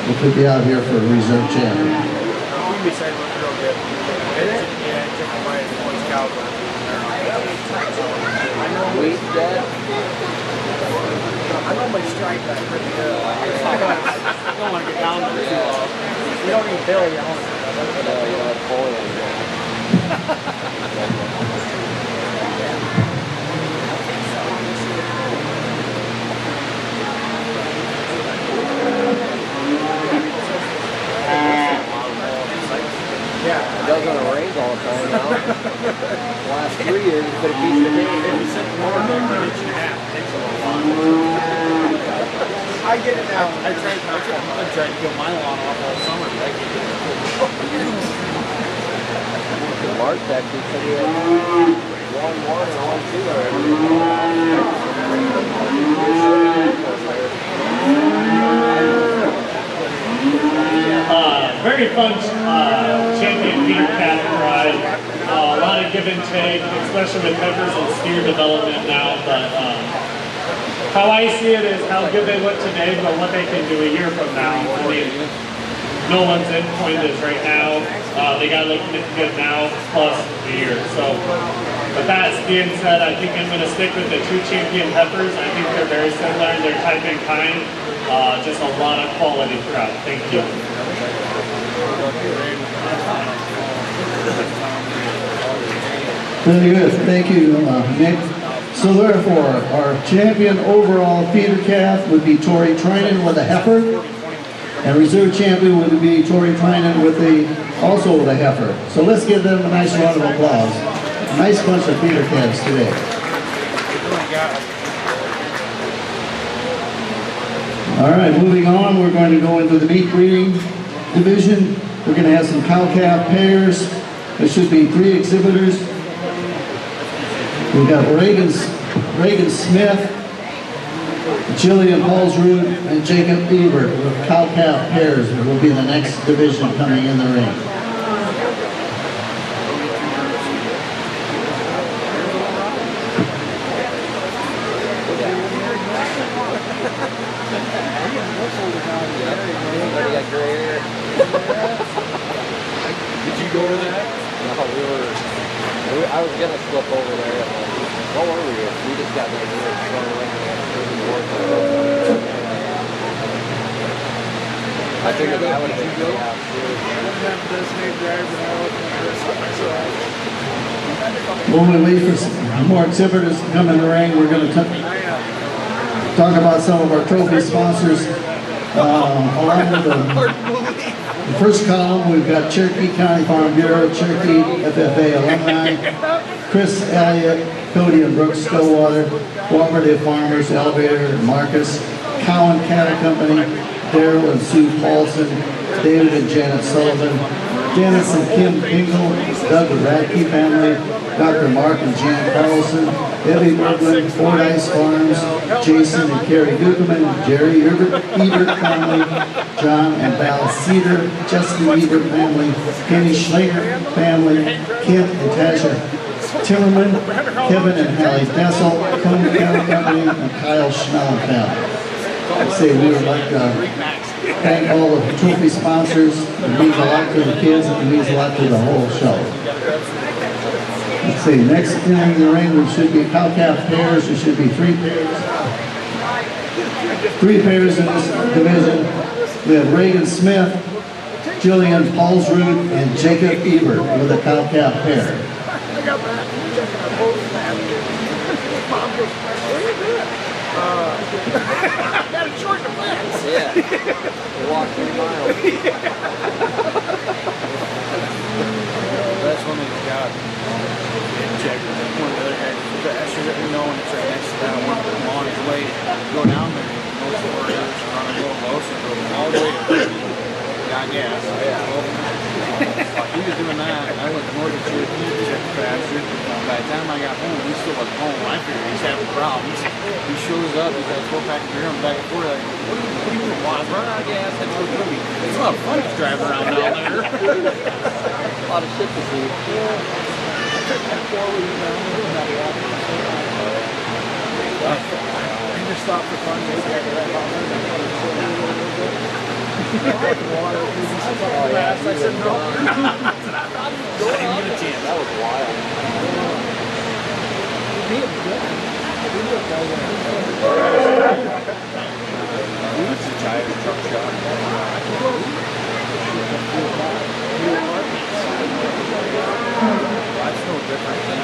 which would be out here for reserve champion. I normally strike that pretty good. I don't want to get down there too long. You don't need Billy on it. No, you don't have Foley. Yeah. It does when it rains all the time now. The last 3 years, it's been a piece of cake. We sent the water back an inch and a half. It takes a little while. I get it now. I tried to kill my lawn off all summer, but I can't get it. Mark actually said he had 1-1 and 1-2 Very fun champion feeder calf ride. A lot of give and take, especially with heifers and steer development now. But how I see it is how good they look today, but what they can do a year from now. I mean, no one's endpoint is right now. They got to look good now plus a year. So, with that being said, I think I'm going to stick with the two champion heifers. I think they're very similar in their type and kind. Just a lot of quality throughout. Thank you. Very good. Thank you, Nick. So therefore, our champion overall feeder calf would be Tori Trinan with a heifer, and reserve champion would be Tori Trinan with also with a heifer. So let's give them a nice round of applause. A nice bunch of feeder calves today. All right, moving on, we're going to go into the meat breeding division. We're going to have some cow-calf pairs. There should be 3 exhibitors. We've got Reagan Smith, Jillian Halsrud, and Jacob Ebert with cow-calf pairs will be the next division coming in the ring. Yep. flip over there. I'm like, what were we? We just got there. We were going away and I figured that would have been good. That designated driver and I looked at this. When we wait for some more exhibitors to come in the ring, we're going to talk about some of our trophy sponsors. Along with the first column, we've got Cherokee County Farm Bureau, Cherokee FFA alumni, Chris Elliott, Cody and Brooks Stillwater, Cooperative Farmers, Elevator, Marcus, Cowan Cattle Company, Daryl and Sue Paulson, David and Janet Sullivan, Dennis and Kim Pingle, Doug and Radke family, Dr. Mark and Jan Carlson, Debbie Berglund, Fordyce Farms, Jason and Carrie Gugelman, Jerry Ebert family, John and Val Cedar, Justin Ebert family, Kenny Schlager family, Kent and Tasha Timmerman, Kevin and Hallie Dessel, Cone Cattle Company, and Kyle Schnell family. I'd say we would like to thank all the trophy sponsors. It means a lot to the kids and it means a lot to the whole show. Let's see, next in the ring there should be cow-calf pairs. There should be 3 pairs. 3 pairs in this division. We have Reagan Smith, Jillian Paulsrud, and Jacob Ebert with a cow-calf pair. Got a short defense. Yeah. We walked 3 miles. That's one that you got to check. One of the other guys is faster that we know, and it's right next to that one on his way. Go down there, most of our guys are on a little closer, go all the way to got gas. While he was doing that, I went north of Cherokee to check faster. By the time I got home, he still wasn't home. I figured he's having problems. He shows up, he's got a 4-pack of beer on the back and forth. Like, what are you doing? Well, I was running out of gas. That's what it's be. It's a lot of fun to drive around down there. A lot of shit to see. I just stopped for fun. Water. I said no. That was wild. That's a giant truck shot. That's no different than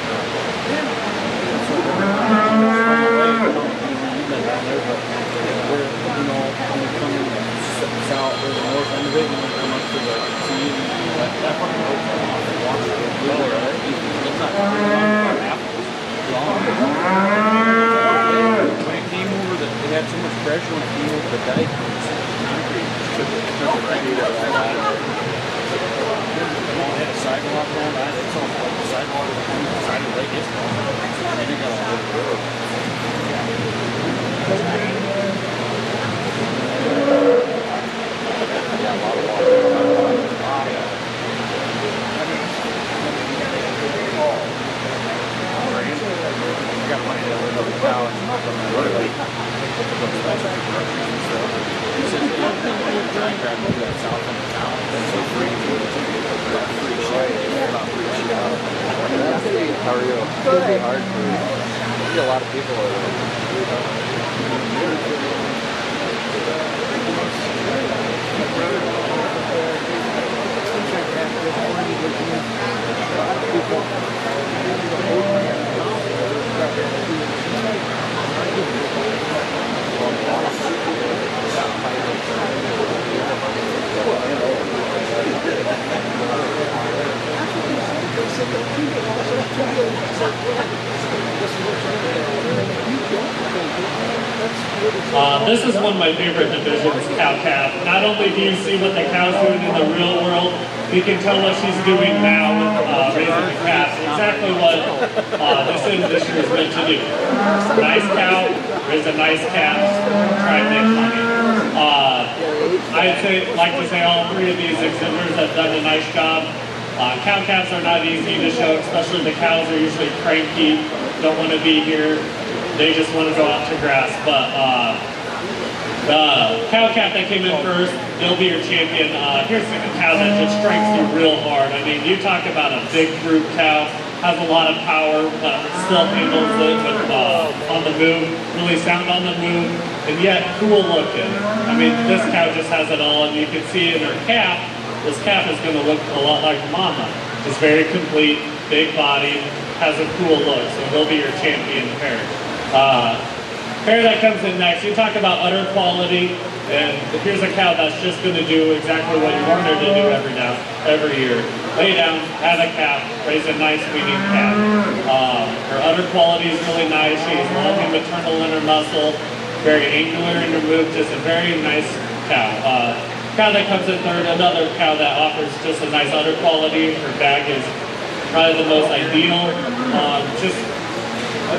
south or the north end of it, and then come up to the sea, and that fucking road's off the water. It's not long. When it came over, it had so much pressure when it came over the dike. Had a sidewalk going by, it's all like the sidewalk is on the side of the lake, it's gone. And it got all over the road. Yeah, a lot of water. I got money to live up in town from the road. He said, try and grab me that south end of town. That's so free. About free shit. About free shit. How are you? Good. Hard. I see a lot of people over there. This is one of my favorite divisions, cow-calf. Not only do you see what the cow's doing in the real world, you can tell what she's doing now with raising the calves. Exactly what this industry is meant to do. Nice cow, raise a nice calf, try and make money. I'd like to say all 3 of these exhibitors have done a nice job. Cow-calves are not easy to show, especially the cows are usually cranky, don't want to be here. They just want to go out to grass. But the cow-calf that came in first, they'll be your champion. Here's the cow that just strikes you real hard. I mean, you talk about a big group cow. has a lot of power, but still handles it with, on the move, really sound on the move, and yet cool looking. I mean, this cow just has it all, and you can see in her calf, this calf is going to look a lot like Mama. It's very complete, big body, has a cool look, so he'll be your champion pair. Pair that comes in next, you talk about udder quality, and here's a cow that's just going to do exactly what you want her to do every year. Lay down, have a calf, raise a nice weaning calf. Her udder quality is really nice. She's long and maternal in her muscle, very angular in her move, just a very nice cow. Cow that comes in third, another cow that offers just a nice udder quality. Her bag is probably the most ideal.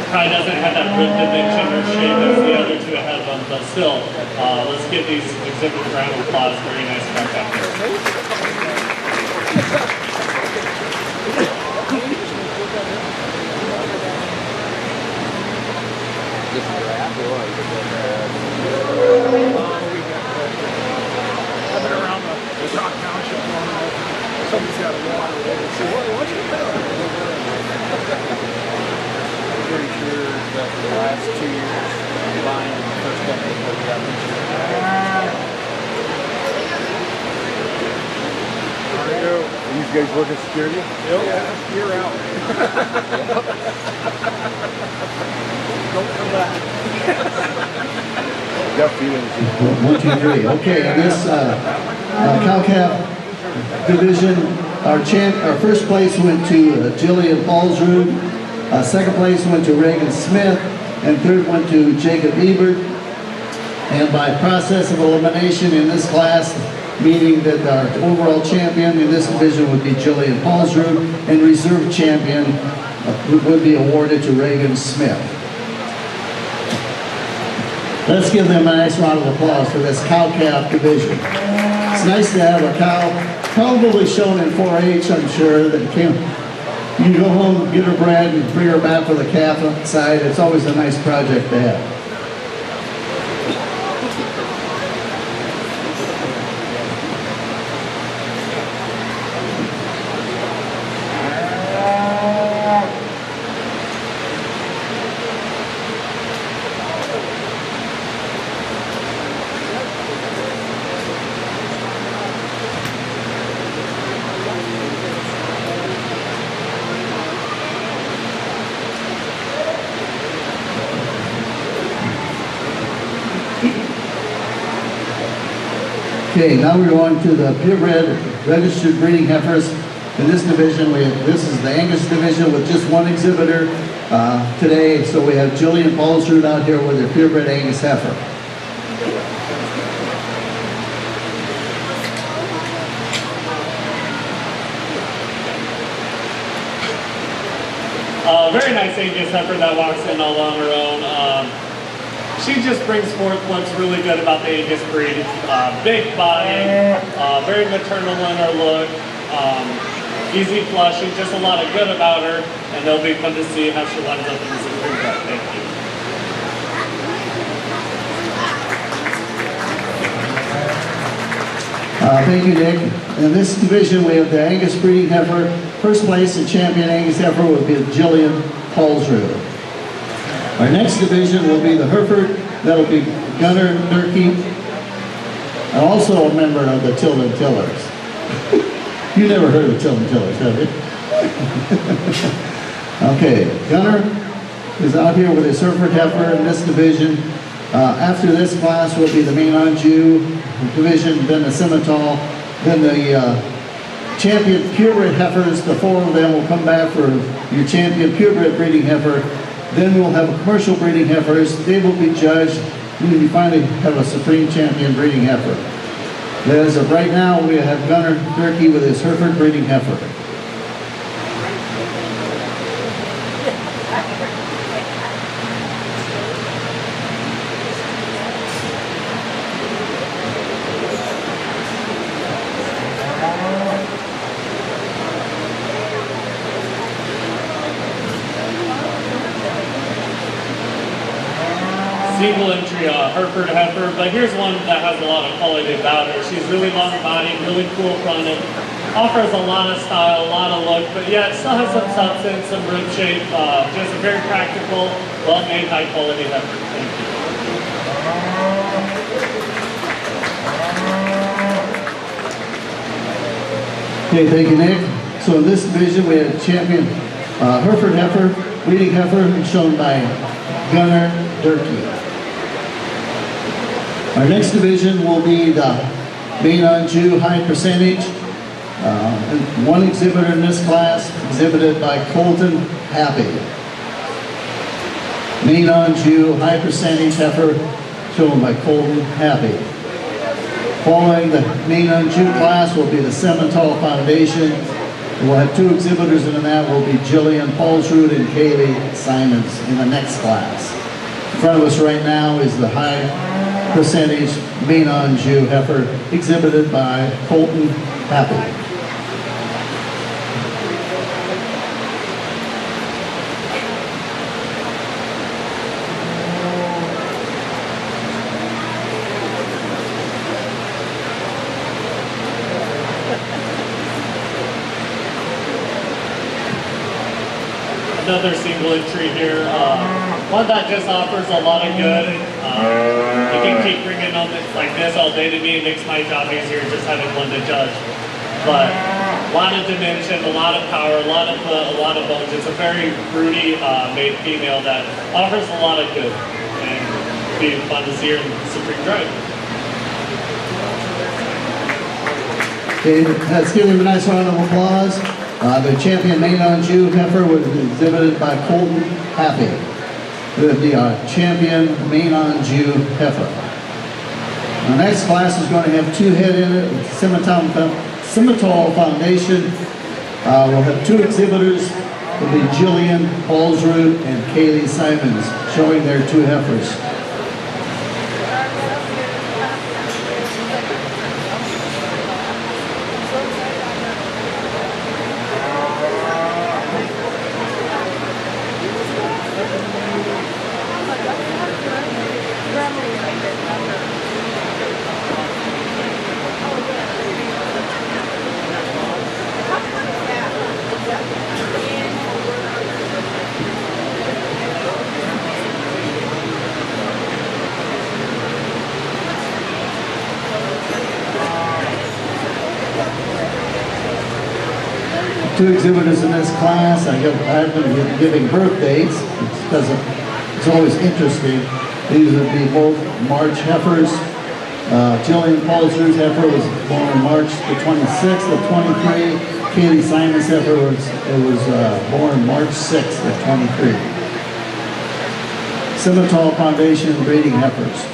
Probably doesn't have that rib dimension or shape as the other two ahead of them, but still, let's give these exhibitors a round of applause. Very nice cow out there. This is your apple, or you I've been around the Rock Township long enough. Somebody's got a water there. So what's your I'm pretty sure that the last 2 years combined in the first decade that we got this year. Are you guys working security? Yeah, you're out. Don't come back. Got feelings. 1, 2, 3. Okay, in this cow-calf division, our first place went to Jillian Paulsrud, second place went to Reagan Smith, and third went to Jacob Ebert. And by process of elimination in this class, meaning that our overall champion in this division would be Jillian Paulsrud, and reserve champion would be awarded to Reagan Smith. Let's give them a nice round of applause for this cow-calf division. It's nice to have a cow, probably shown in 4-H, I'm sure, that came. You go home, get her bred, and bring her back for the calf side. It's always a nice project to have. Okay, now we're on to the purebred registered breeding heifers. In this division, this is the Angus division with just one exhibitor today. So we have Jillian Paulsrud out here with her purebred Angus heifer. Very nice Angus heifer that walks in all on her own. She just brings forth what's really good about the Angus breed. Big body, very maternal in her look, easy flushing, just a lot of good about her, and it'll be fun to see how she lines up in the Supreme Court. Thank you. Thank you, Nick. In this division, we have the Angus breeding heifer. First place and champion Angus heifer will be Jillian Paulsrud. Our next division will be the Hereford. That'll be Gunnar Durkee, also a member of the Tilden Tillers. You never heard of the Tilden Tillers, have you? Okay, Gunnar is out here with his Hereford heifer in this division. After this class will be the main Anjou division, then the Simmental, then the champion purebred heifers. The 4 of them will come back for your champion purebred breeding heifer. Then we'll have a commercial breeding heifers. They will be judged. And we finally have a supreme champion breeding heifer. As of right now, we have Gunnar Durkee with his Hereford breeding heifer. Single entry Hereford heifer, but here's one that has a lot of quality about her. She's really long body, really cool fronted, offers a lot of style, a lot of look, but yet still has some substance, some rib shape, just a very practical, well-made, high-quality heifer. Thank you. Okay, thank you, Nick. So in this division, we had champion Hereford heifer, breeding heifer, shown by Gunnar Durkee. Our next division will be the main on Jew high percentage. And one exhibitor in this class, exhibited by Colton Happy. Main on Jew high percentage heifer, shown by Colton Happy. Following the main on Jew class will be the Simmental Foundation. We'll have two exhibitors in that will be Jillian Paulsrud and Kaylee Simons in the next class. In front of us right now is the high percentage main on Jew heifer exhibited by Colton Happy. Another single entry here, one that just offers a lot of good. You can keep bringing them like this all day to me. It makes my job easier just having one to judge. But a lot of dimension, a lot of power, a lot of bones. It's a very broody made female that offers a lot of good, and it'll be fun to see her in Supreme Drive. Okay, let's give him a nice round of applause. The champion main on Jew heifer was exhibited by Colton Happy. With the champion main on Jew heifer. The next class is going to have two head in it, Simmental Foundation. We'll have two exhibitors. It'll be Jillian Paulsrud and Kaylee Simons showing their two heifers. Two exhibitors in this class. I've been giving birth dates because it's always interesting. These would be both March heifers. Jillian Paulsrud's heifer was born March the 26th of 23. Kaylee Simon's heifer was born March 6th of 23. Simmental Foundation breeding heifers.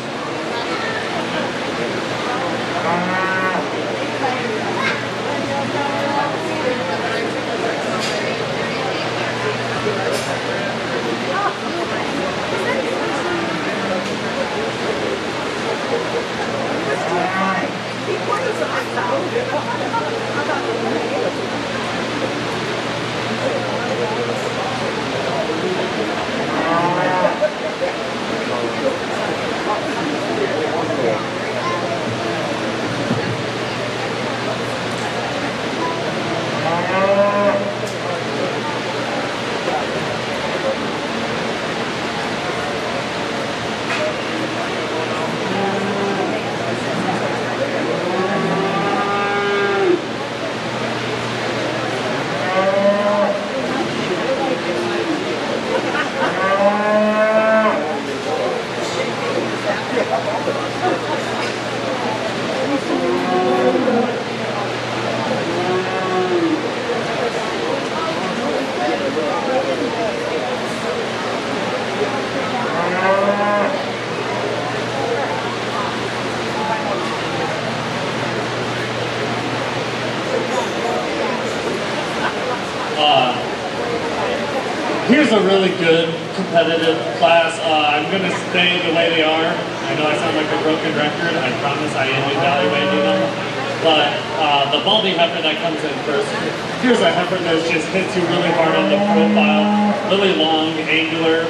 Here's a really good competitive class. I'm going to stay the way they are. I know I sound like a broken record. I promise I am evaluating them. But the baldy heifer that comes in first, here's a heifer that just hits you really hard on the profile. Really long, angular,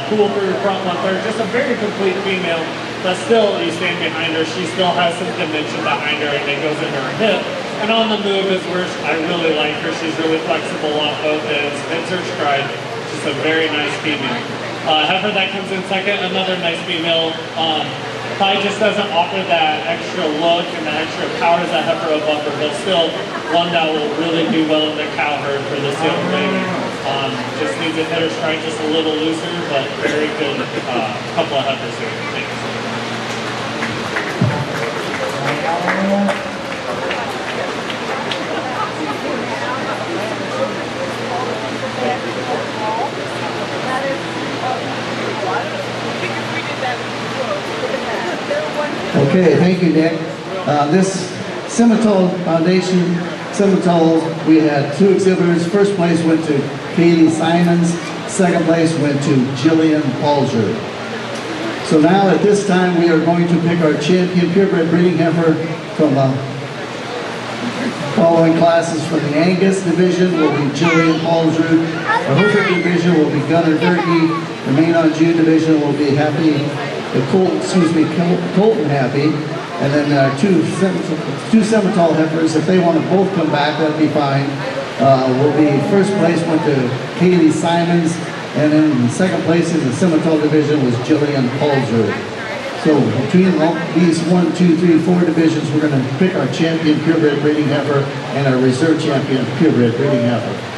cool for your front one third. Just a very complete female. But still, you stand behind her. She still has some dimension behind her, and it goes into her hip. And on the move is where I really like her. She's really flexible on both ends. Hits her stride. She's a very nice female. Heifer that comes in second, another nice female. Probably just doesn't offer that extra look and that extra power as a heifer above her, but still one that will really do well in the cow herd for this young lady. Just needs to hit her stride just a little looser, but very good couple of heifers here. Thanks. Okay, thank you, Nick. This Simmental Foundation, Simmental, we had 2 exhibitors. First place went to Katie Simons. Second place went to Jillian Palger. So now at this time we are going to pick our champion purebred breeding heifer from following classes. For the Angus division will be Jillian Palger. The Hereford division will be Gunnar Durkee. The Maine on June division will be Colton Happy. And then two Simmental heifers, if they want to both come back, that'd be fine. Will be first place went to Katie Simons, and then the second place in the Simmental division was Jillian Palger. So between all these 1, 2, 3, 4 divisions, we're going to pick our champion purebred breeding heifer and our reserve champion purebred breeding heifer.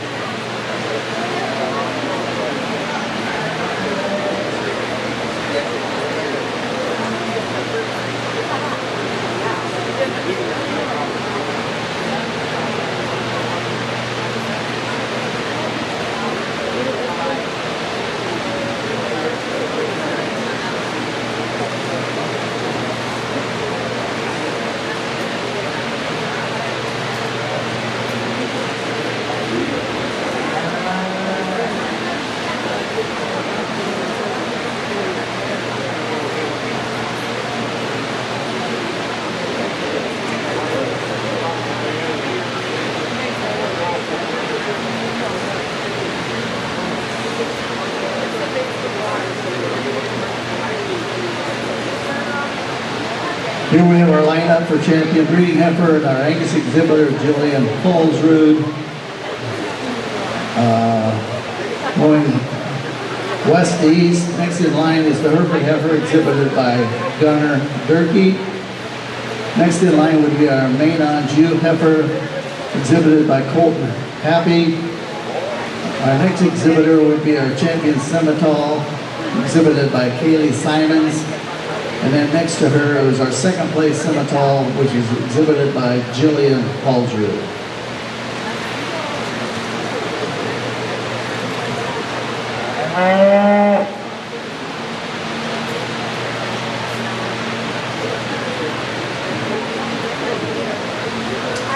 Here we have our lineup for champion breeding heifer and our Angus exhibitor, Jillian Palsrud. Going west to east, next in line is the Hereford heifer exhibited by Gunnar Durkee. Next in line would be our Maine on June heifer exhibited by Colton Happy. Our next exhibitor would be our champion Simmental exhibited by Kaylee Simons. And then next to her is our second place Simmental, which is exhibited by Jillian Palsrud.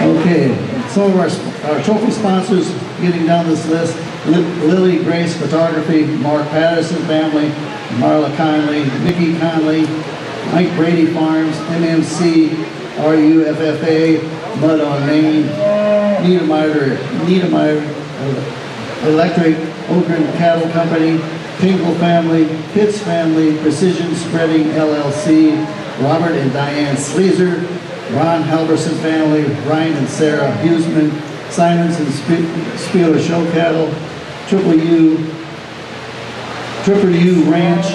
Okay, some of our trophy sponsors getting down this list: Lily Grace Photography, Mark Patterson Family, Marla Conley, Nikki Conley, Mike Brady Farms, MMC, RUFFA, Mud on Maine, Niedermeyer Electric, Ogren Cattle Company, Tinkle Family, Pitts Family, Precision Spreading LLC, Robert and Diane Sleazer, Ron Halverson Family, Ryan and Sarah Huseman, Simons and Spieler Show Cattle, Triple U Ranch,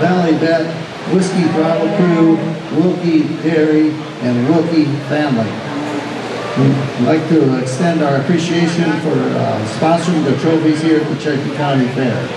Valley Vet, Whiskey Throttle Crew, Wilkie Dairy, and Wilkie Family. We'd like to extend our appreciation for sponsoring the trophies here at the Cherokee County Fair.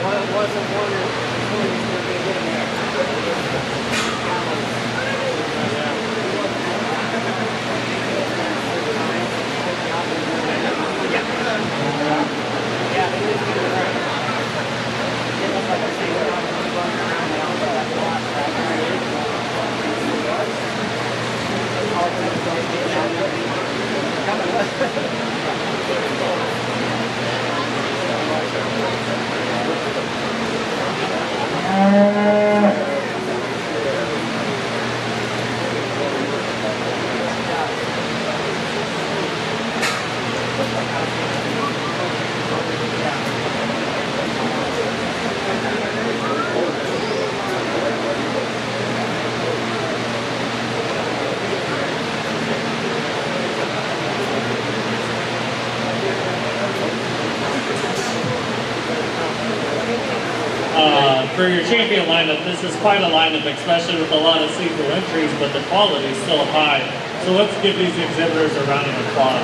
for your champion lineup, this is quite a lineup, especially with a lot of sequel entries, but the quality is still high. So let's give these exhibitors a round of applause.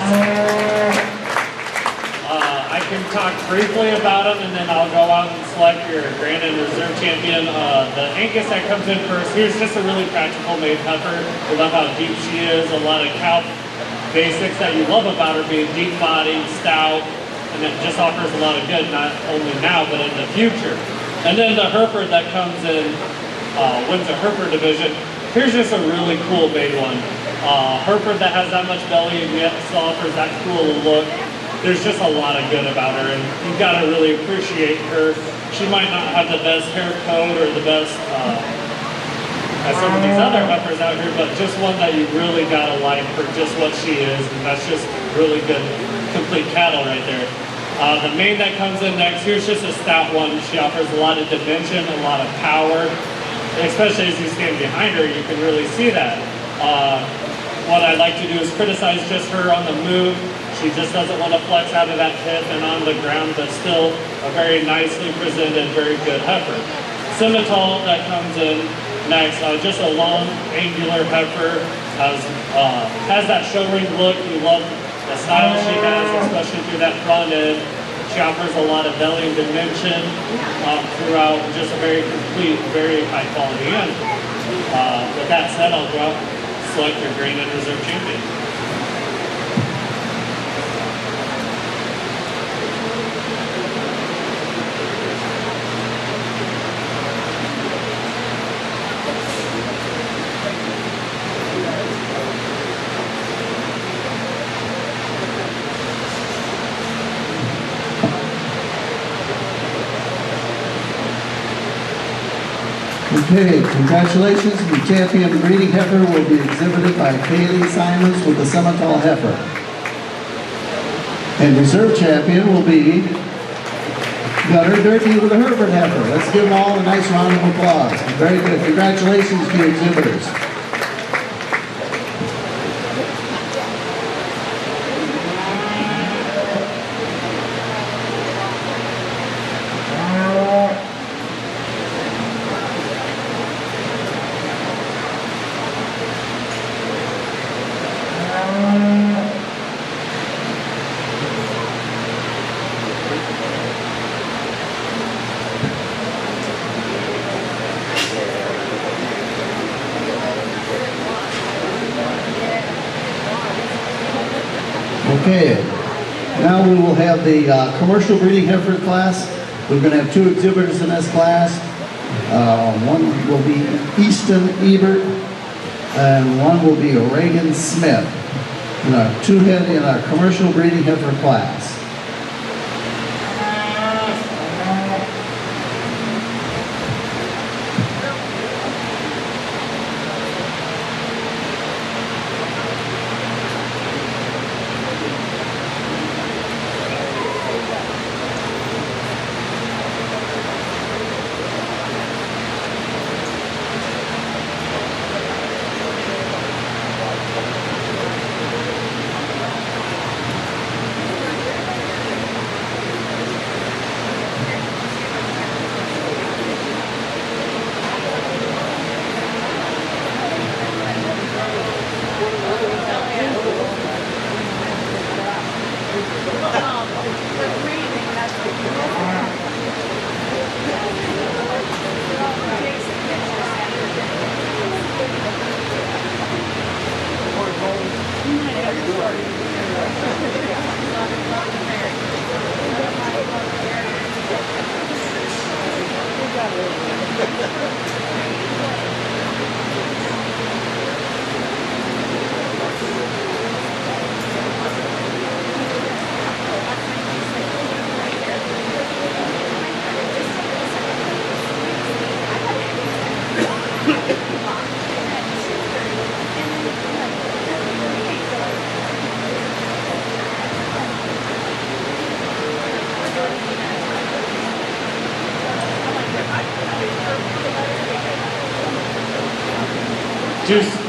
I can talk briefly about them, and then I'll go out and select your Grand and Reserve champion. The Angus that comes in first, here's just a really practical made heifer. We love how deep she is, a lot of cow basics that you love about her being deep bodied, stout, and it just offers a lot of good, not only now, but in the future. And then the Hereford that comes in, wins the Hereford division. Here's just a really cool big one. Hereford that has that much belly and yet still offers that cool look. There's just a lot of good about her, and you've got to really appreciate her. She might not have the best hair coat or the best, as some of these other heifers out here, but just one that you really got to like for just what she is, and that's just really good, complete cattle right there. The mane that comes in next, here's just a stout one. She offers a lot of dimension, a lot of power, especially as you stand behind her, you can really see that. What I like to do is criticize just her on the move. She just doesn't want to flex out of that hip and on the ground, but still a very nicely presented, very good heifer. Simmental that comes in next, just a long, angular heifer, has that show ring look. You love the style she has, especially through that front end. She offers a lot of belly and dimension throughout, just a very complete, very high quality end. With that said, I'll go out and select your Grand and Reserve champion. Okay, congratulations. The champion breeding heifer will be exhibited by Kaylee Simons with the Simmental heifer. And reserve champion will be Gunnar Durkee with the Hereford heifer. Let's give them all a nice round of applause. Very good. Congratulations to the exhibitors. Okay, now we will have the commercial breeding heifer class. We're going to have two exhibitors in this class. One will be Easton Ebert, and one will be Reagan Smith. In our two-head in our commercial breeding heifer class.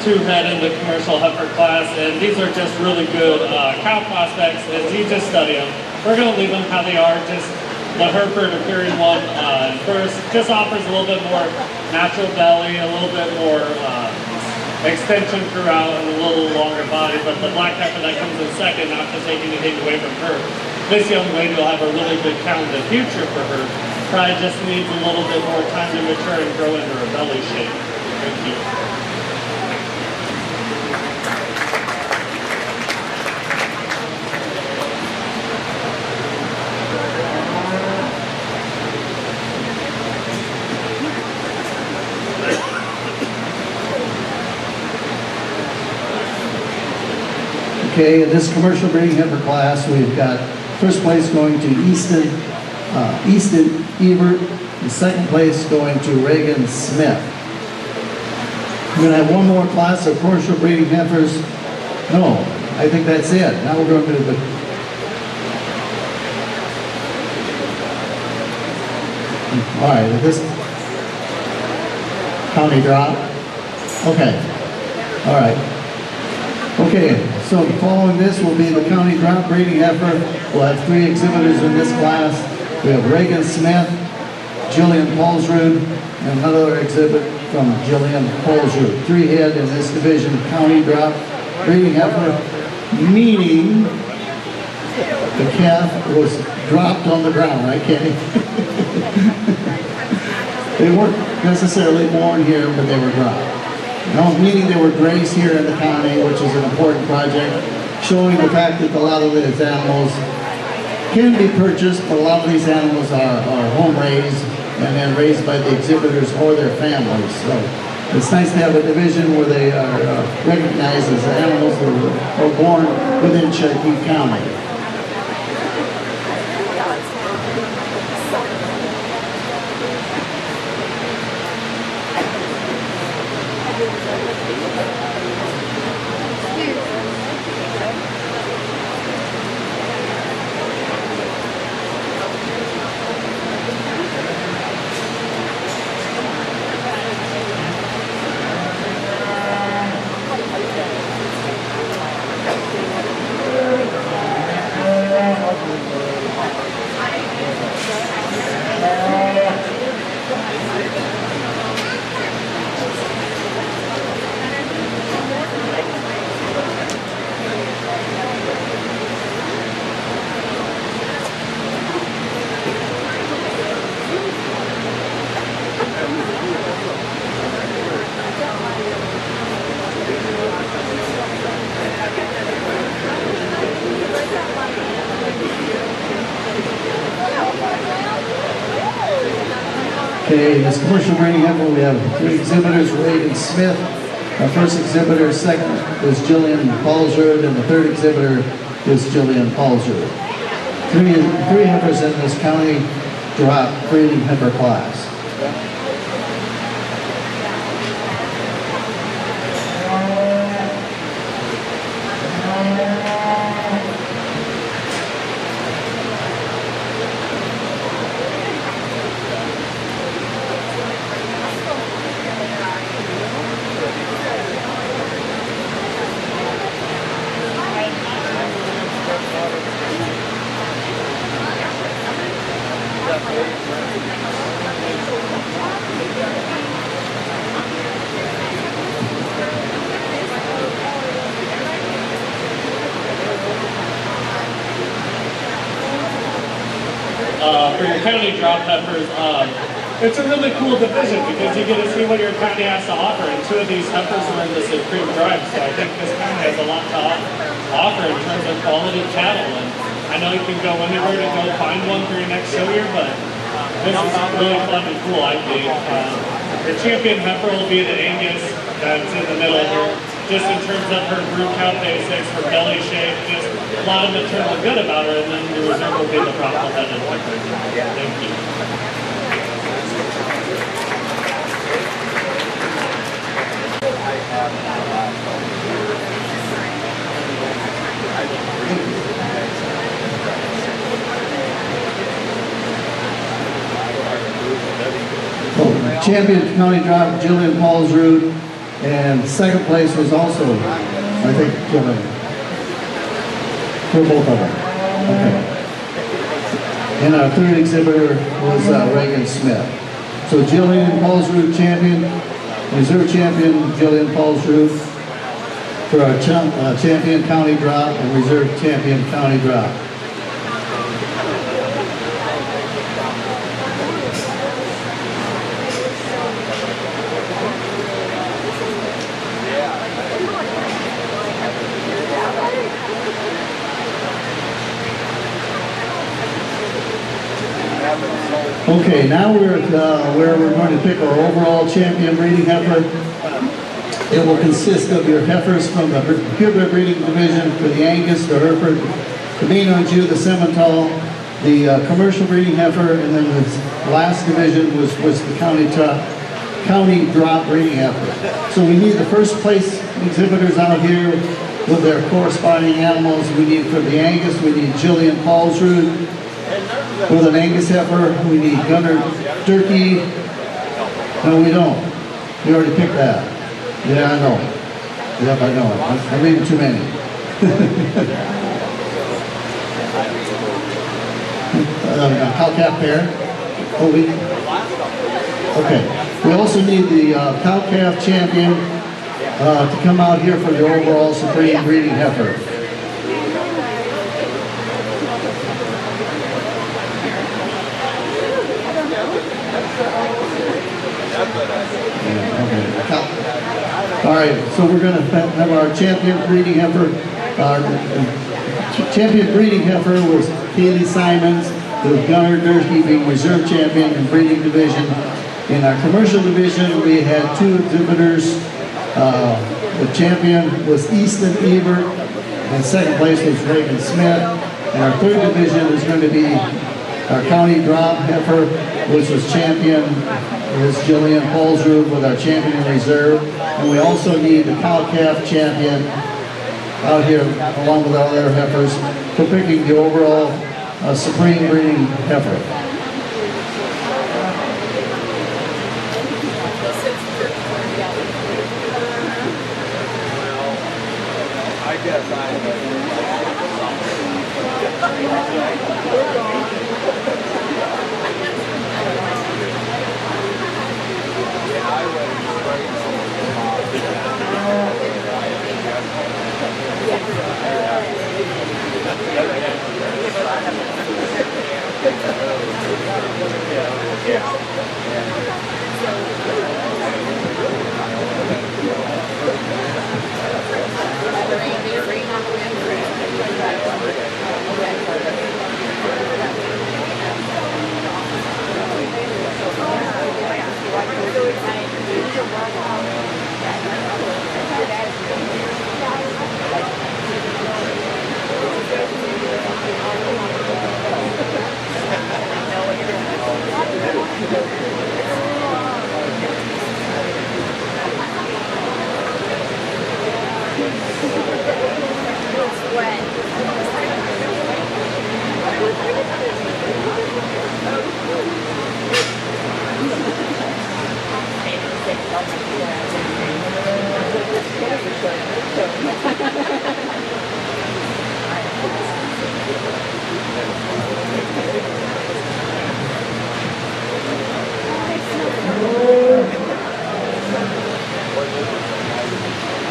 To head in the commercial heifer class, and these are just really good cow prospects as you just study them. We're going to leave them how they are, just The Hereford appearing one first just offers a little bit more natural belly, a little bit more extension throughout, and a little longer body. But the black heifer that comes in second, not to take anything away from her, this young lady will have a really good count in the future for her. Probably just needs a little bit more time to mature and grow into her belly shape. Thank you. Okay, in this commercial breeding heifer class, we've got first place going to Easton Ebert, and second place going to Reagan Smith. We're going to have one more class of commercial breeding heifers. No, I think that's it. Now we're going to do the all right, this county drop. Okay, all right. Okay, so following this will be the county drop breeding heifer. We'll have 3 exhibitors in this class. We have Reagan Smith, Jillian Paulsrud, and another exhibit from Jillian Paulsrud. 3 head in this division, county drop breeding heifer, meaning the calf was dropped on the ground, right, Kenny? They weren't necessarily born here, but they were dropped. No, meaning they were raised here in the county, which is an important project, showing the fact that a lot of these animals can be purchased, but a lot of these animals are home raised and then raised by the exhibitors or their families. So it's nice to have a division where they are recognized as animals that were born within Cherokee County. Okay, this commercial breeding heifer, we have 3 exhibitors, Reagan Smith. Our first exhibitor, second is Jillian Paulsrud, and the third exhibitor is Jillian Paulsrud. 3 heifers in this county drop breeding heifer class. For your county drop heifers, it's a really cool division because you get to see what your county has to offer, and 2 of these heifers are in the Supreme Drive, so I think this county has a lot to offer in terms of quality cattle. And I know you can go anywhere to go find one for your next show year, but this is really fun and cool, I think. Your champion heifer will be the Angus that's in the middle here, just in terms of her brood count basics, her belly shape, just a lot of material good about her, and then the reserve will be the profile-headed heifer. Thank you. Champion county drop, Jillian Paulsrud, and second place was also, I think, Jillian. For both of them. Okay. And our third exhibitor was Reagan Smith. So Jillian Paulsrud champion, reserve champion Jillian Paulsrud for our champion county drop and reserve champion county drop. Okay, now we're at where we're going to pick our overall champion breeding heifer. It will consist of your heifers from the purebred breeding division for the Angus, the Hereford, the Beano and Jew, the Simmental, the commercial breeding heifer, and then the last division was the county drop breeding heifer. So we need the first place exhibitors out here with their corresponding animals. We need for the Angus, we need Jillian Paulsrud. With an Angus heifer, we need Gunner Turkey. No, we don't. We already picked that. Yeah, I know. Yep, I know. I'm reading too many. Cow-calf pair. Oh, okay. We also need the cow-calf champion to come out here for the overall supreme breeding heifer. All right, so we're going to have our champion breeding heifer. Our champion breeding heifer was Kaylee Simons, with Gunnar Durkee being reserve champion in breeding division. In our commercial division, we had two exhibitors. The champion was Easton Ebert, and second place was Reagan Smith. And our third division is going to be our county drop heifer, which was champion is Jillian Paulsrud with our champion in reserve. And we also need the cow-calf champion out here along with our other heifers for picking the overall supreme breeding heifer. I guess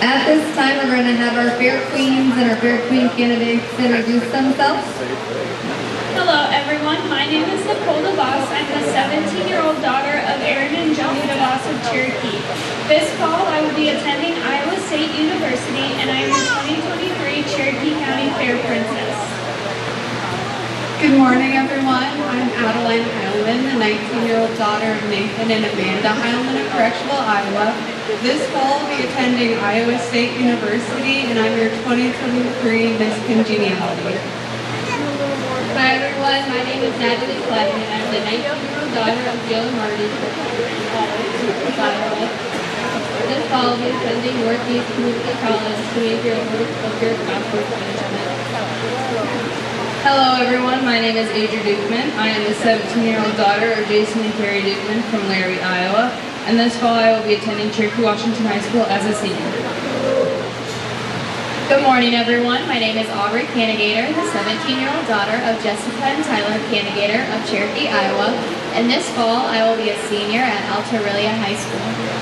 At this time, we're going to have our Fair Queens and our Fair Queen candidates introduce themselves. Hello everyone, my name is Nicole DeVos. I'm the 17-year-old daughter of Aaron and Joni DeVos of Cherokee. This fall I will be attending Iowa State University and I am the 2023 Cherokee County Fair Princess. Good morning everyone, I'm Adeline Heilman, the 19-year-old daughter of Nathan and Amanda Heilman of Correctional, Iowa. This fall I'll be attending Iowa State University and I'm your 2023 Miss Congeniality. Hi everyone, my name is Natalie Clegg and I'm the 19-year-old daughter of Jill and Marty of Iowa. This fall I'll be attending Northeast Community College to major in horticulture and outdoor management. Hello everyone, my name is Adria Dukeman. I am the 17-year-old daughter of Jason and Carrie Dukeman from Larry, Iowa. And this fall I will be attending Cherokee Washington High School as a senior. Good morning, everyone. My name is Aubrey Canigator, the 17-year-old daughter of Jessica and Tyler Canigator of Cherokee, Iowa. And this fall, I will be a senior at Altarillia High School.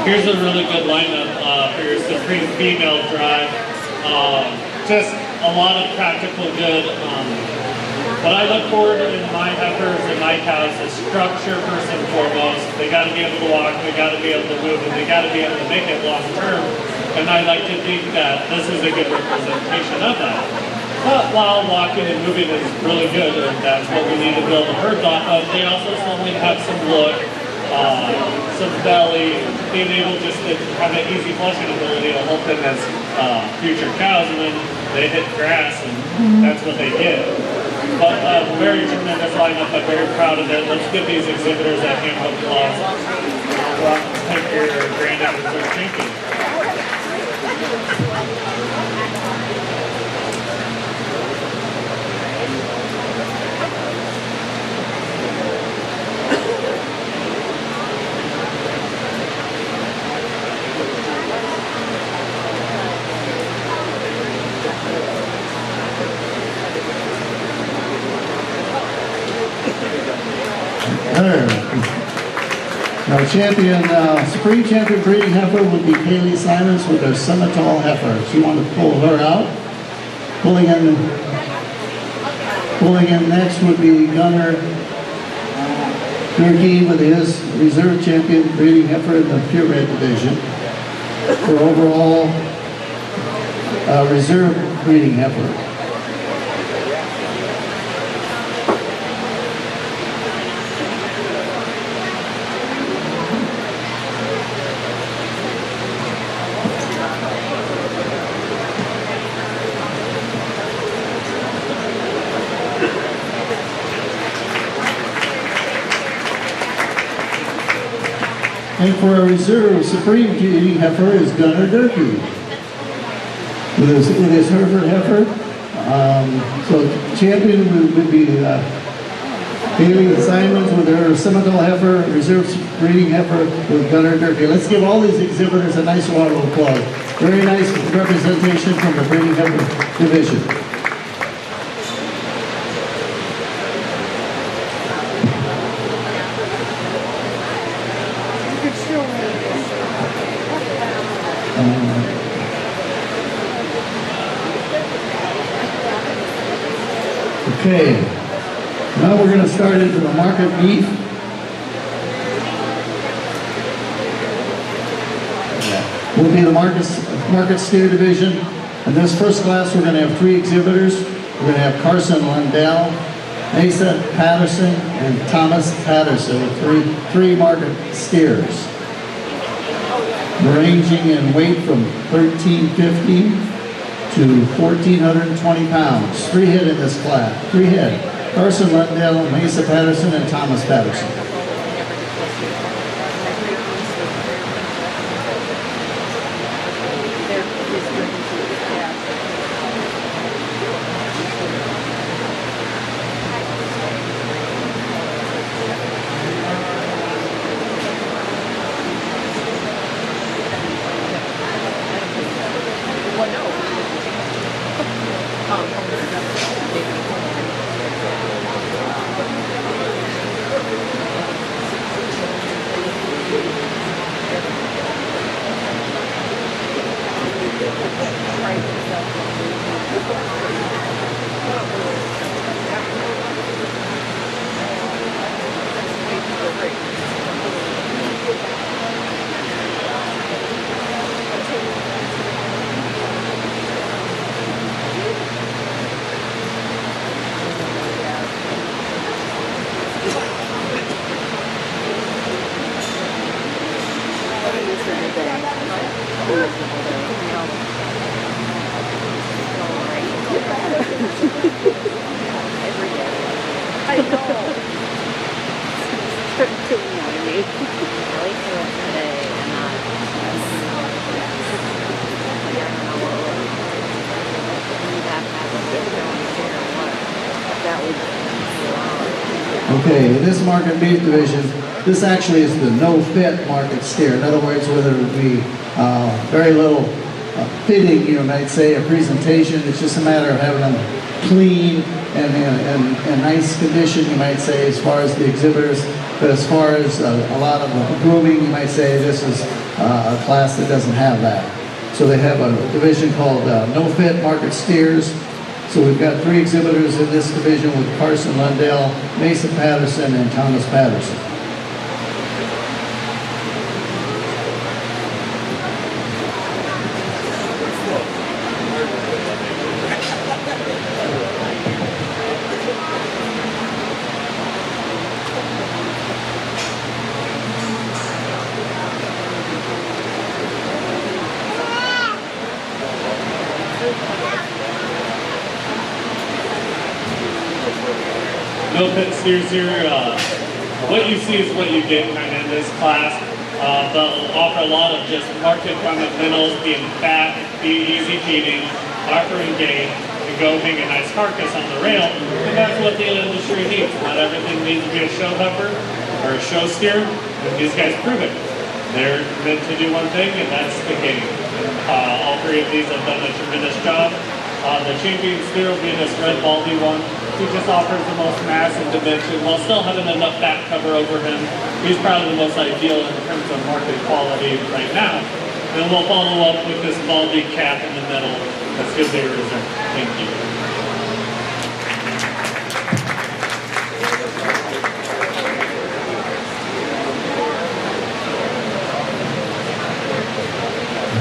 Here's a really good lineup for your Supreme Female Drive. Just a lot of practical good. What I look forward to in my heifers and my cows is structure first and foremost. They got to be able to walk, they got to be able to move, and they got to be able to make it long term. And I like to think that this is a good representation of that. But while walking and moving is really good, and that's what we need to build the herds off of, they also slowly have some look, some belly, being able just to have an easy flushing ability will help them as future cows, and then they hit grass, and that's what they get. But very tremendous lineup. I'm very proud of it. Let's give these exhibitors a hand of applause. Thank your Grand Reserve champion. Our champion, Supreme Champion breeding heifer would be Kaylee Simons with her Semitol heifer. She wanted to pull her out. Pulling in next would be Gunner Cherokee with his reserve champion breeding heifer in the purebred division. For overall reserve breeding heifer. And for our reserve Supreme breeding heifer is Gunner Durkee with his Hereford heifer. So champion would be Kaylee Simons with her Semitol heifer, reserve breeding heifer with Gunner Durkee. Let's give all these exhibitors a nice round of applause. Very nice representation from the breeding heifer division. Okay, now we're going to start into the market beef. Will be the market steer division. In this first class, we're going to have 3 exhibitors. We're going to have Carson Lundell, Mesa Patterson, and Thomas Patterson with three market steers, ranging in weight from 1,350 to 1,420 pounds. 3 head in this class. 3 head. Carson Lundell, Mesa Patterson, and Thomas Patterson. I know. Too whiny. I like to today and not. You'd have to have a big chair or what. That would. Okay, in this market beef division, this actually is the no-fit market steer. In other words, whether it would be very little fitting, you might say, a presentation. It's just a matter of having them clean and nice condition, you might say, as far as the exhibitors. But as far as a lot of grooming, you might say this is a class that doesn't have that. So they have a division called no-fit market steers. So we've got 3 exhibitors in this division with Carson Lundell, Mason Patterson, and Thomas Patterson. No pit steers here. What you see is what you get kind of in this class. They'll offer a lot of just market fundamentals, being fat, being easy feeding, offering gain, and go hang a nice carcass on the rail. And that's what the industry needs. Not everything needs to be a show heifer or a show steer. And these guys prove it. They're meant to do one thing, and that's the gain. All 3 of these have done a tremendous job. The champion steer will be this red baldy one. He just offers the most mass and dimension while still having enough fat cover over him. He's probably the most ideal in terms of market quality right now. And we'll follow up with this baldy cap in the middle. That's good bigger reserve. Thank you.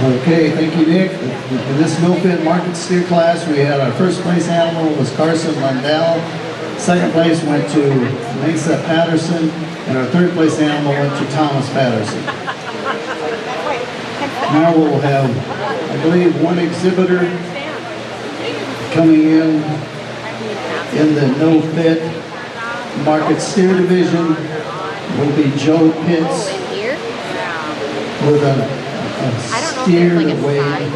Okay, thank you, Nick. In this no-fit market steer class, we had our first place animal was Carson Lundell. Second place went to Mesa Patterson, and our third place animal went to Thomas Patterson. Now we'll have, I believe, 1 exhibitor coming in the no-fit market steer division will be Joe Pitts with a steer that weighed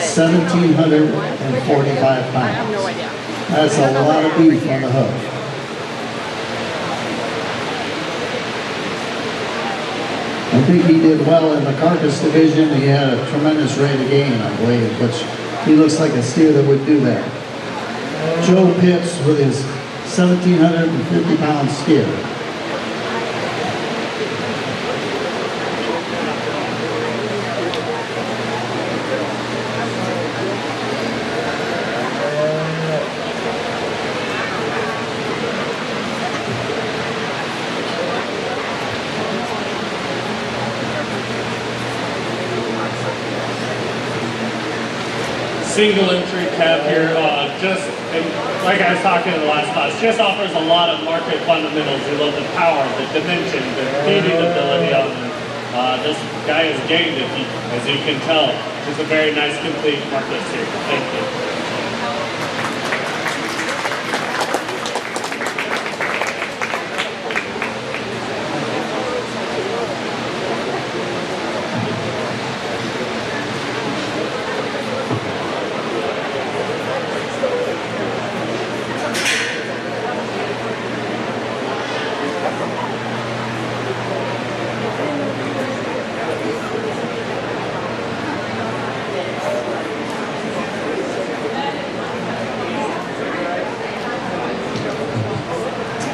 1,745 pounds. That's a lot of beef on the hoof. I think he did well in the carcass division. He had a tremendous rate of gain, I believe, which he looks like a steer that would do that. Joe Pitts with his 1,750 pound steer. Single entry cab here, just like I was talking in the last class, just offers a lot of market fundamentals. We love the power, the dimension, the feeding ability on them. This guy is gained, as you can tell. Just a very nice, complete market here. Thank you.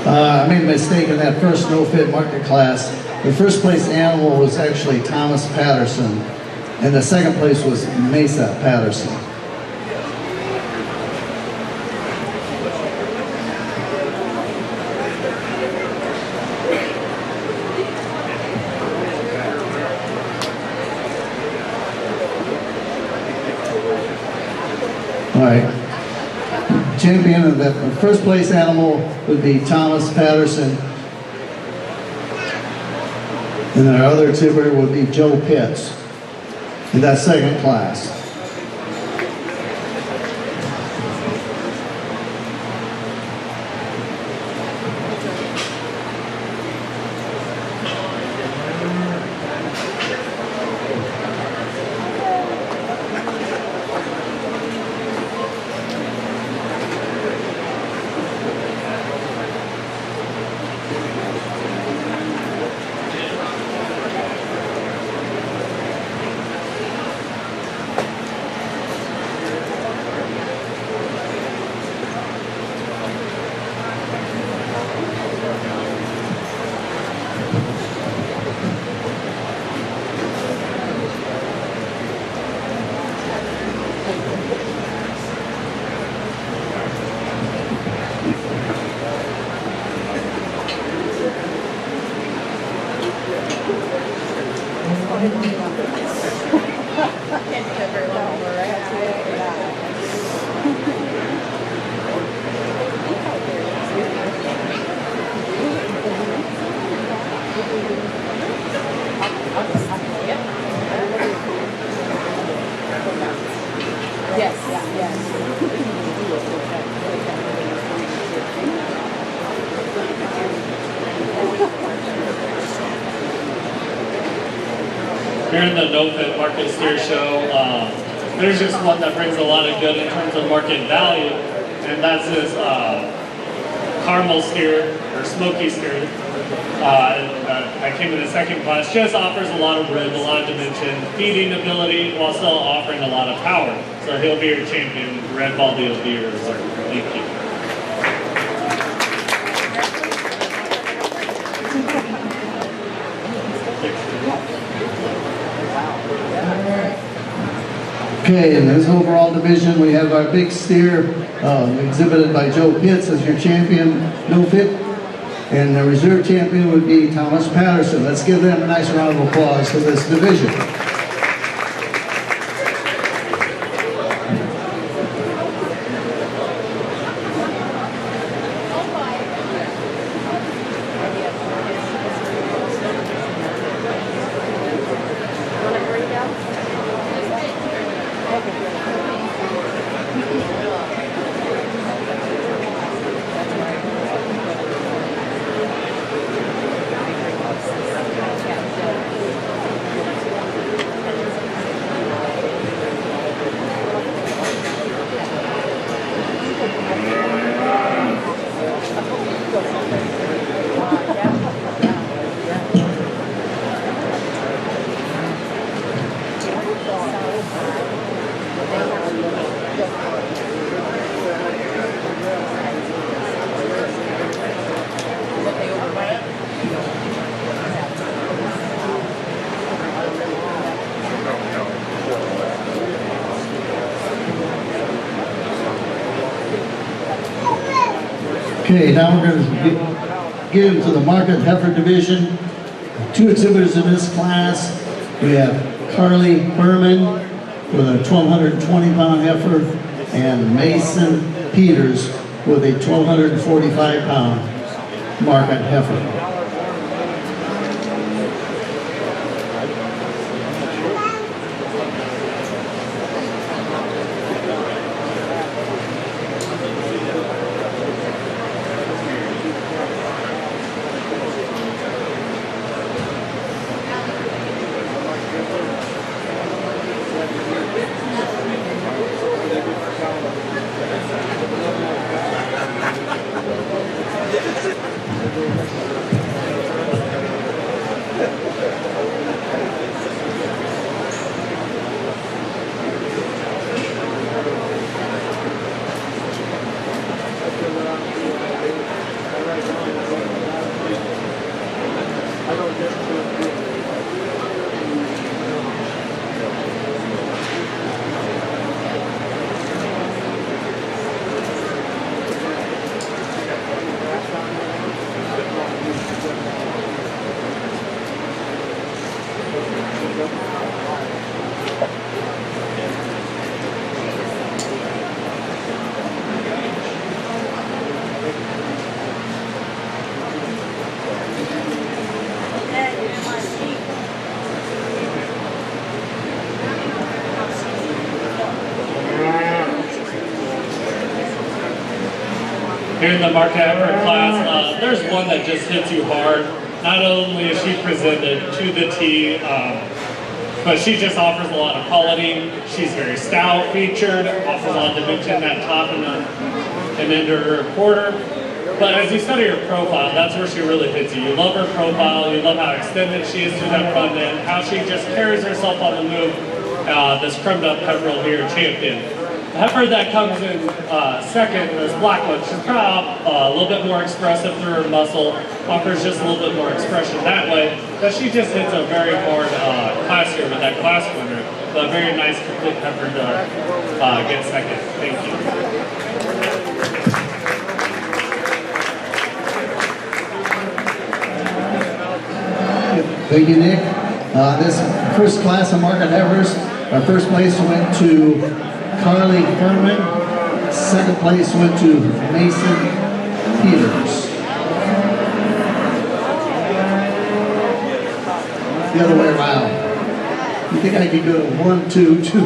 I made a mistake in that first no-fit market class. The first place animal was actually Thomas Patterson, and the second place was Mesa Patterson. All right. Champion of the first place animal would be Thomas Patterson. And our other exhibitor would be Joe Pitts. in that second class. Here in the no-fit market steer show, there's just one that brings a lot of good in terms of market value, and that's this caramel steer, or smoky steer. I came in the second class, just offers a lot of rib, a lot of dimension, feeding ability, while still offering a lot of power. So he'll be your champion, Red Ball Deal Beer Reserve. Thank you. Okay, in this overall division, we have our big steer exhibited by Joe Pitts as your champion, no fit. And the reserve champion would be Thomas Patterson. Let's give them a nice round of applause for this division. Okay, now we're going to get into the market heifer division. Two exhibitors in this class. We have Carly Berman with a 1,220 pound heifer and Mason Peters with a 1,245 pound market heifer. Here in the market heifer class, there's one that just hits you hard. Not only is she presented to the T, but she just offers a lot of quality. She's very stout featured, offers a lot of dimension that top and into her quarter. But as you study her profile, that's where she really hits you. You love her profile, you love how extended she is to that front end, how she just carries herself on the move. This crumbed up heifer here, champion. The heifer that comes in second, this black one, she's probably a little bit more expressive through her muscle, offers just a little bit more expression that way, but she just hits a very hard class here with that class winner. But a very nice complete heifer to get second. Thank you. Thank you, Nick. This first class of market heifers, our first place went to Carly Furman. Second place went to Mason Peters. The other way around. You think I could go to 1, 2, 2?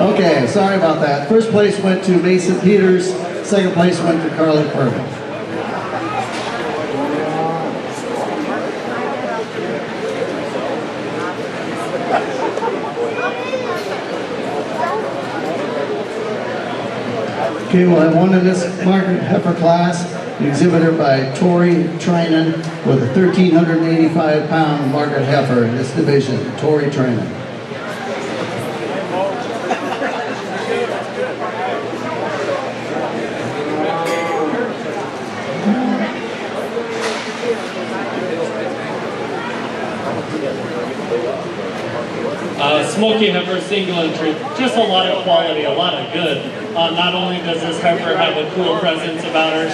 Okay, sorry about that. First place went to Mason Peters. Second place went to Carly Furman. Okay, we'll have one in this market heifer class, exhibited by Tori Trinan with a 1,385-pound market heifer in this division. Tori Trinan. Smoky heifer, single entry, just a lot of quality, a lot of good. Not only does this heifer have a cool presence about her,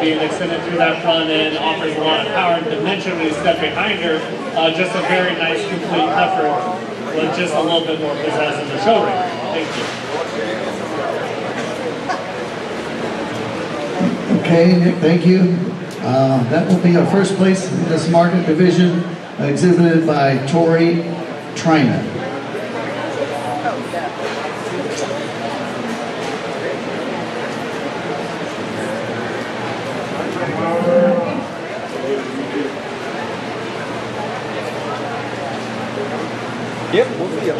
being extended through that front end, offers a lot of power and dimension when you step behind her, just a very nice complete heifer with just a little bit more pizzazz in the show ring. Thank you. Okay, Nick, thank you. That will be our first place in this market division, exhibited by Tori Trinan. Yep, we'll see you.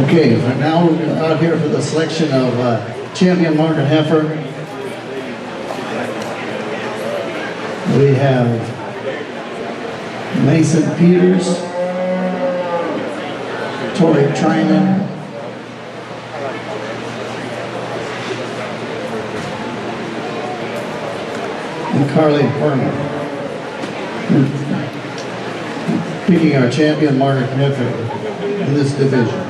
Okay, now we're out here for the selection of champion market heifer. We have Mason Peters, Tori Trinan, and Carly Furman. Picking our champion market heifer in this division.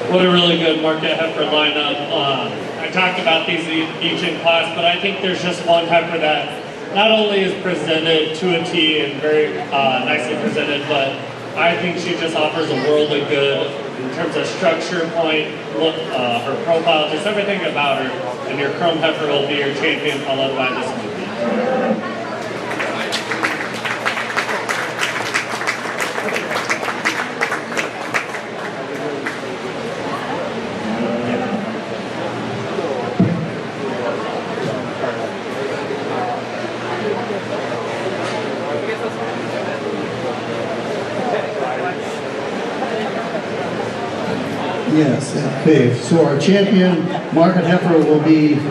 What a really good market heifer lineup. I talked about these each in class, but I think there's just one heifer that not only is presented to a T and very nicely presented, but I think she just offers a world of good in terms of structure, point, look, her profile, just everything about her. And your chrome heifer will be your champion, followed by this movie. Yes, okay, so our champion market heifer will be the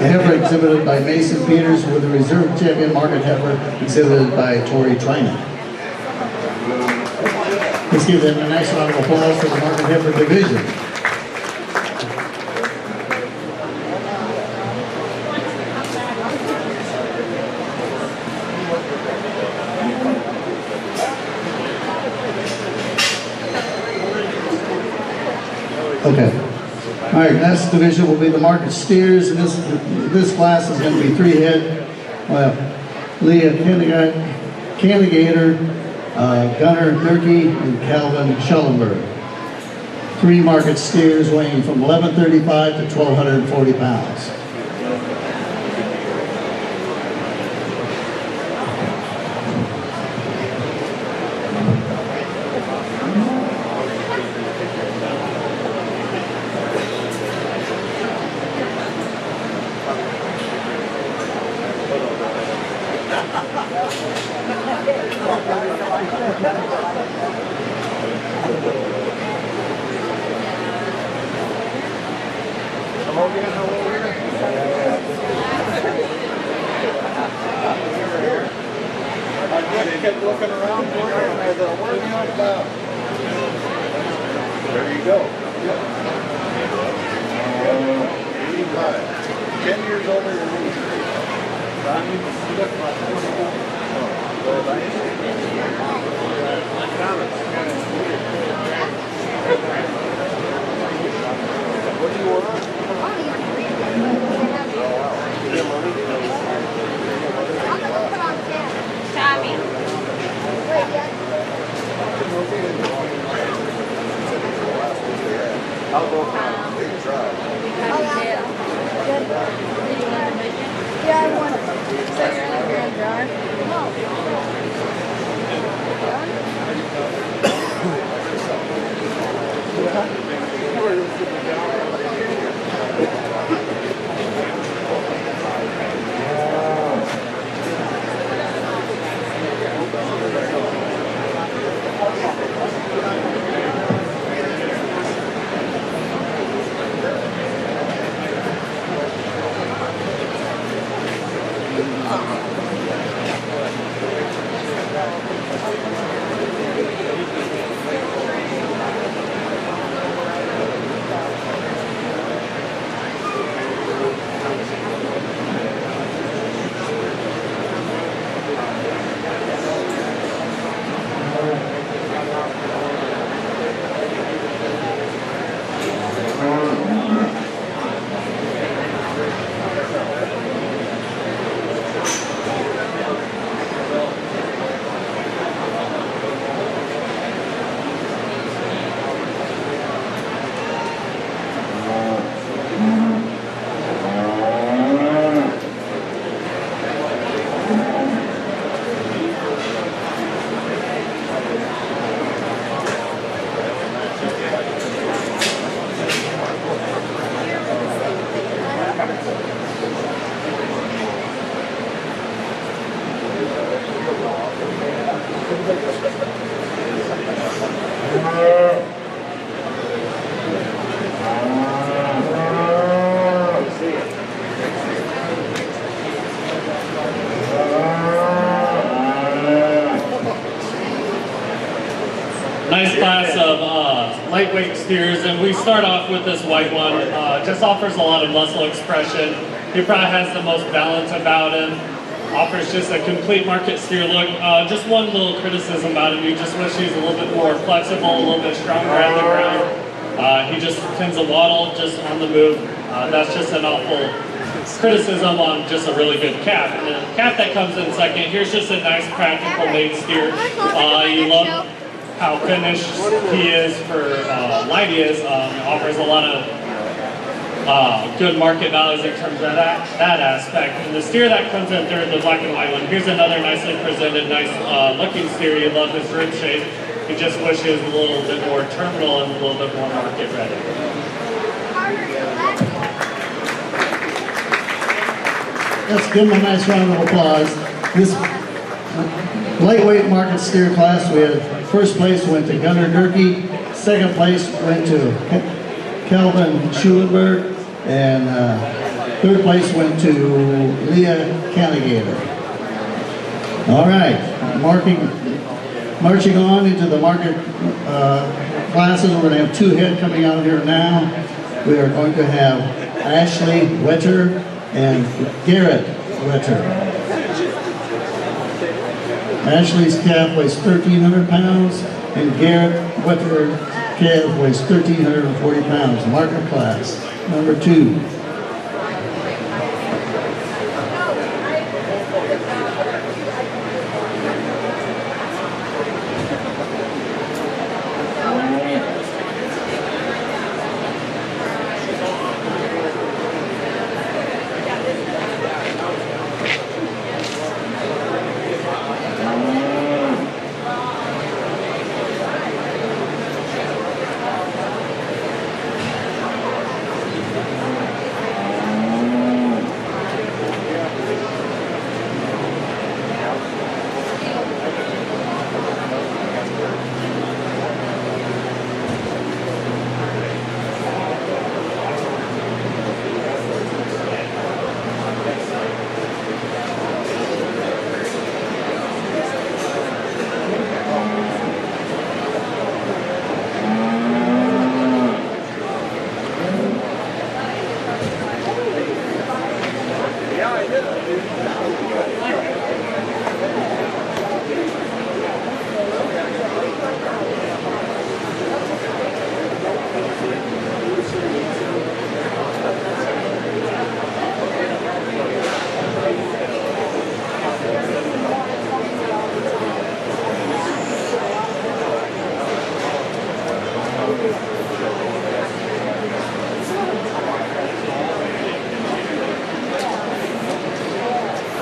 heifer exhibited by Mason Peters, with the reserve champion market heifer exhibited by Tori Trinan. Let's give them a nice round of applause for the market heifer division. Okay. All right, next division will be the market steers, and this class is going to be 3 head. Leah Candigator, Gunnar Durkee, and Calvin Schellenberg. 3 market steers weighing from 1135 to 1,240 pounds. Kept looking around for it, and I thought, what are you on about? There you go. 85. 10 years older than me. What do you order? Tommy. I'll go for big try. Yeah, I want it. So you're not going to drive? No. Nice class of lightweight steers, and we start off with this white one. Just offers a lot of muscle expression. He probably has the most balance about him. Offers just a complete market steer look. Just one little criticism about him. You just wish he was a little bit more flexible, a little bit stronger at the ground. He just tends to waddle just on the move. That's just an awful criticism on just a really good calf. And the calf that comes in second, here's just a nice practical made steer. how finished he is for light he is. Offers a lot of good market values in terms of that aspect. And the steer that comes in third, the black and white one, here's another nicely presented, nice looking steer. You love his rib shape. He just wishes a little bit more terminal and a little bit more market ready. Let's give him a nice round of applause. This lightweight market steer class, we had first place went to Gunnar Durkee, second place went to Calvin Schulenberg, and third place went to Leah Canigator. All right, marching on into the market classes, we're going to have two head coming out here now. We are going to have Ashley Wetter and Garrett Wetter. Ashley's calf weighs 1,300 pounds, and Garrett Wetter's calf weighs 1,340 pounds. Market class number 2.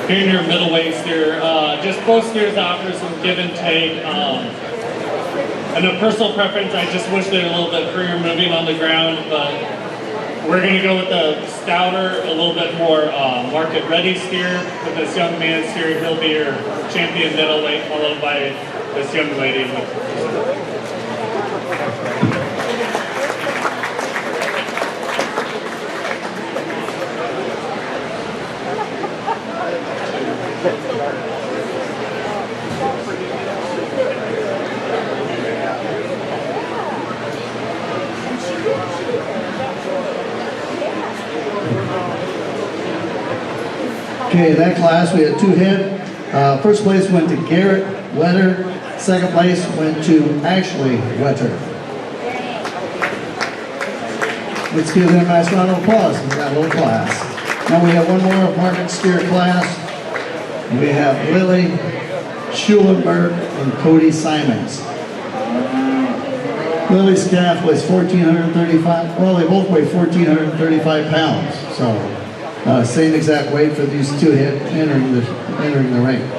Here in your middleweight steer, just both steers offer some give and take. And a personal preference, I just wish they were a little bit freer moving on the ground, but we're going to go with the stouter, a little bit more market ready steer. With this young man steer, he'll be your champion middleweight, followed by this young lady. Okay, that class we had two head. First place went to Garrett Wetter. Second place went to Ashley Wetter. Let's give them a nice round of applause for that little class. Now we have one more market steer class. We have Lily Schulenberg and Cody Simons. Lily's calf was 1,435. Well, they both weigh 1,435 pounds. So. Same exact weight for these two head entering the ring.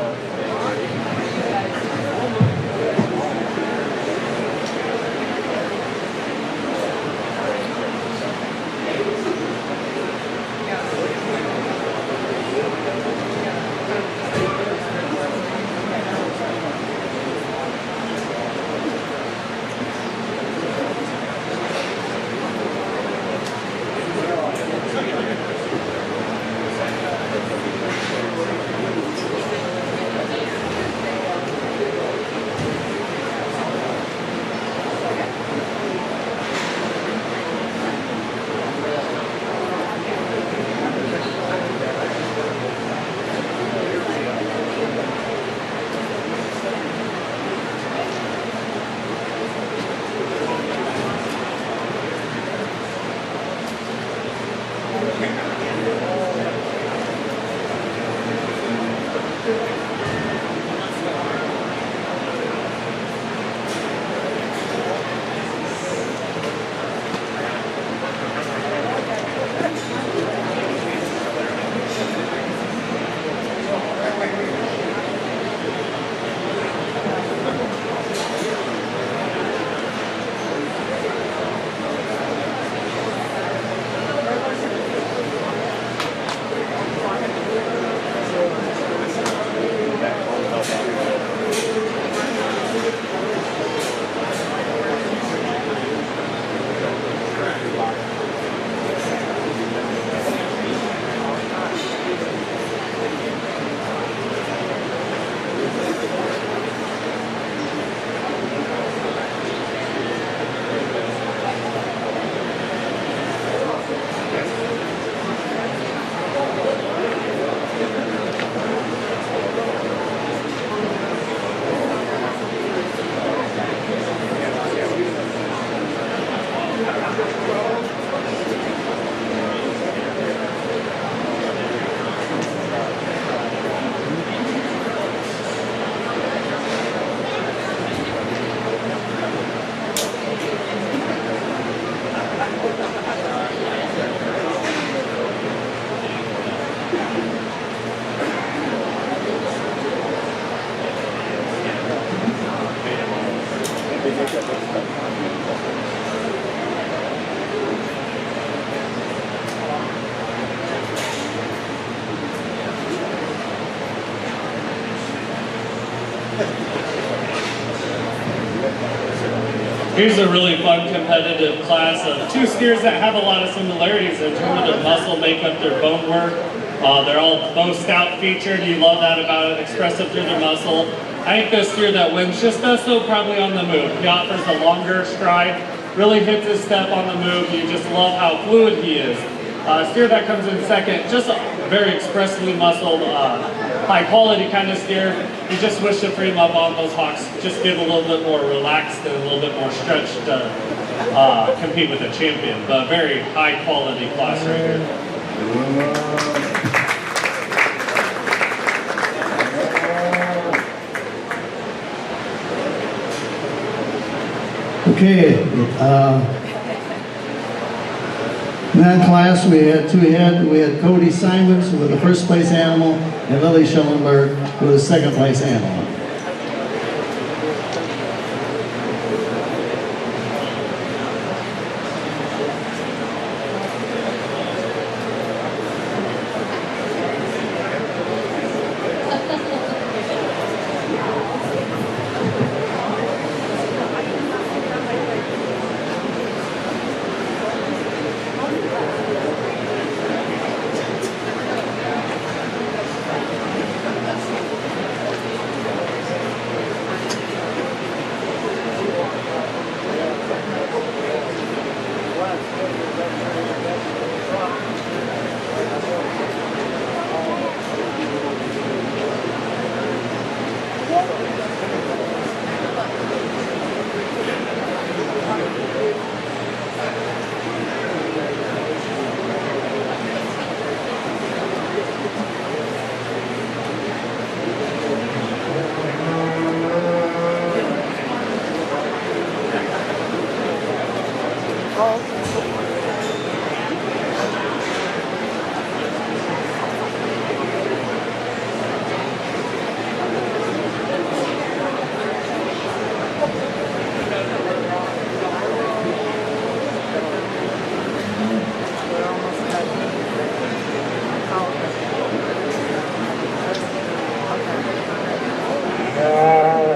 Here's a really fun competitive class of two steers that have a lot of similarities in terms of their muscle makeup, their bone work. They're all both stout featured. You love that about it, expressive through their muscle. I think the steer that wins just does so probably on the move. He offers a longer stride, really hits his step on the move. You just love how fluid he is. Steer that comes in second, just a very expressively muscled, high quality kind of steer. You just wish to free him up on those hocks, just get a little bit more relaxed and a little bit more stretched to compete with a champion. But very high quality class right here. Okay, in that class we had we had Cody Simons with the first place animal and Lily Schellenberg with the second place animal.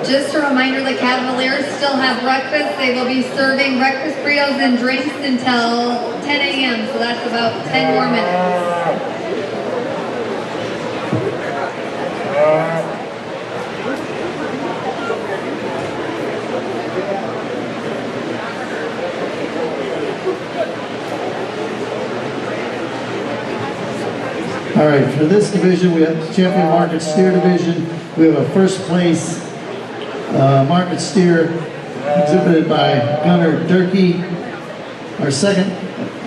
Just a reminder, the Cavaliers still have breakfast. They will be serving breakfast burritos and drinks until 10 a.m., so that's about 10 more minutes. All right, for this division, we have the Champion Market Steer Division. We have a first place market steer exhibited by Gunnar Durkee. Our second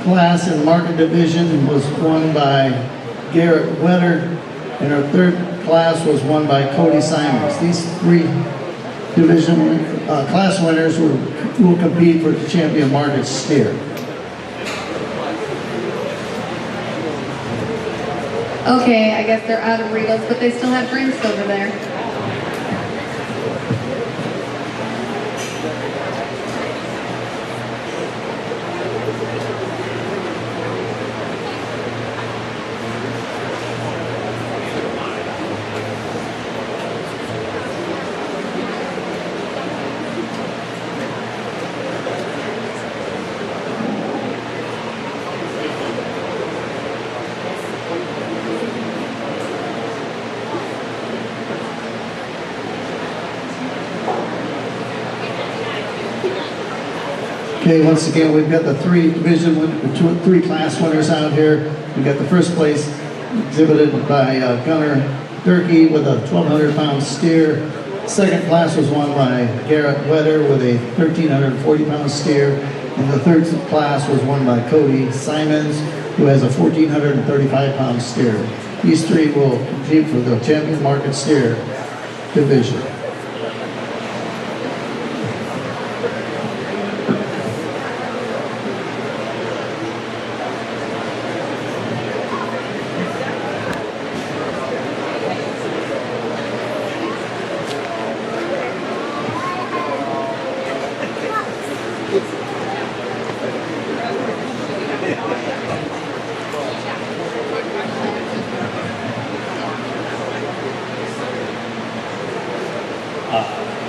class in the market division was won by Garrett Wetter, and our third class was won by Cody Simons. These three division class winners will compete for the Champion Market Steer. Okay, I guess they're out of burritos, but they still have drinks over there. Okay, once again, we've got the three class winners out here. We got the first place exhibited by Gunnar Durkee with a 1,200-pound steer. Second class was won by Garrett Wetter with a 1,340-pound steer. And the third class was won by Cody Simons, who has a 1,435-pound steer. These three will compete for the Champion Market Steer division.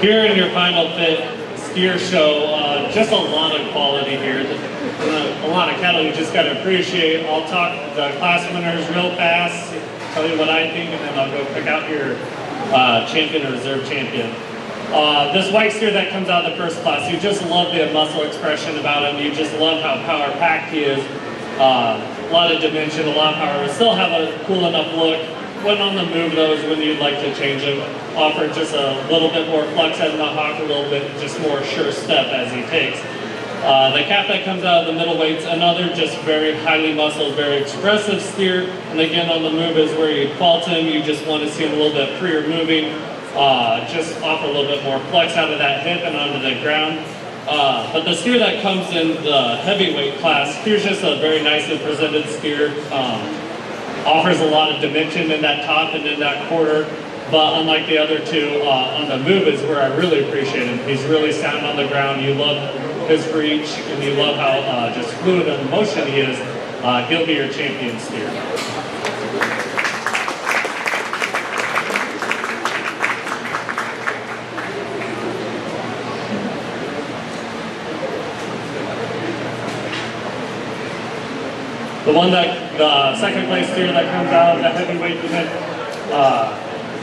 Here in your final fit steer show, just a lot of quality here. A lot of cattle you just got to appreciate. I'll talk the class winners real fast, tell you what I think, and then I'll go pick out your champion or reserve champion. This white steer that comes out of the first class, you just love the muscle expression about him. You just love how power packed he is. A lot of dimension, a lot of power. Still have a cool enough look. When on the move though is when you'd like to change him. Offer just a little bit more flex head in the hock, a little bit just more sure step as he takes. The calf that comes out of the middleweights, another just very highly muscled, very expressive steer. And again, on the move is where you fault him. You just want to see him a little bit freer moving. Just offer a little bit more flex out of that hip and onto the ground. But the steer that comes in the heavyweight class, here's just a very nicely presented steer. Offers a lot of dimension in that top and in that quarter. But unlike the other two, on the move is where I really appreciate him. He's really sound on the ground. You love his reach, and you love how just fluid in motion he is. He'll be your champion steer. The one that, the second place steer that comes out of the heavyweight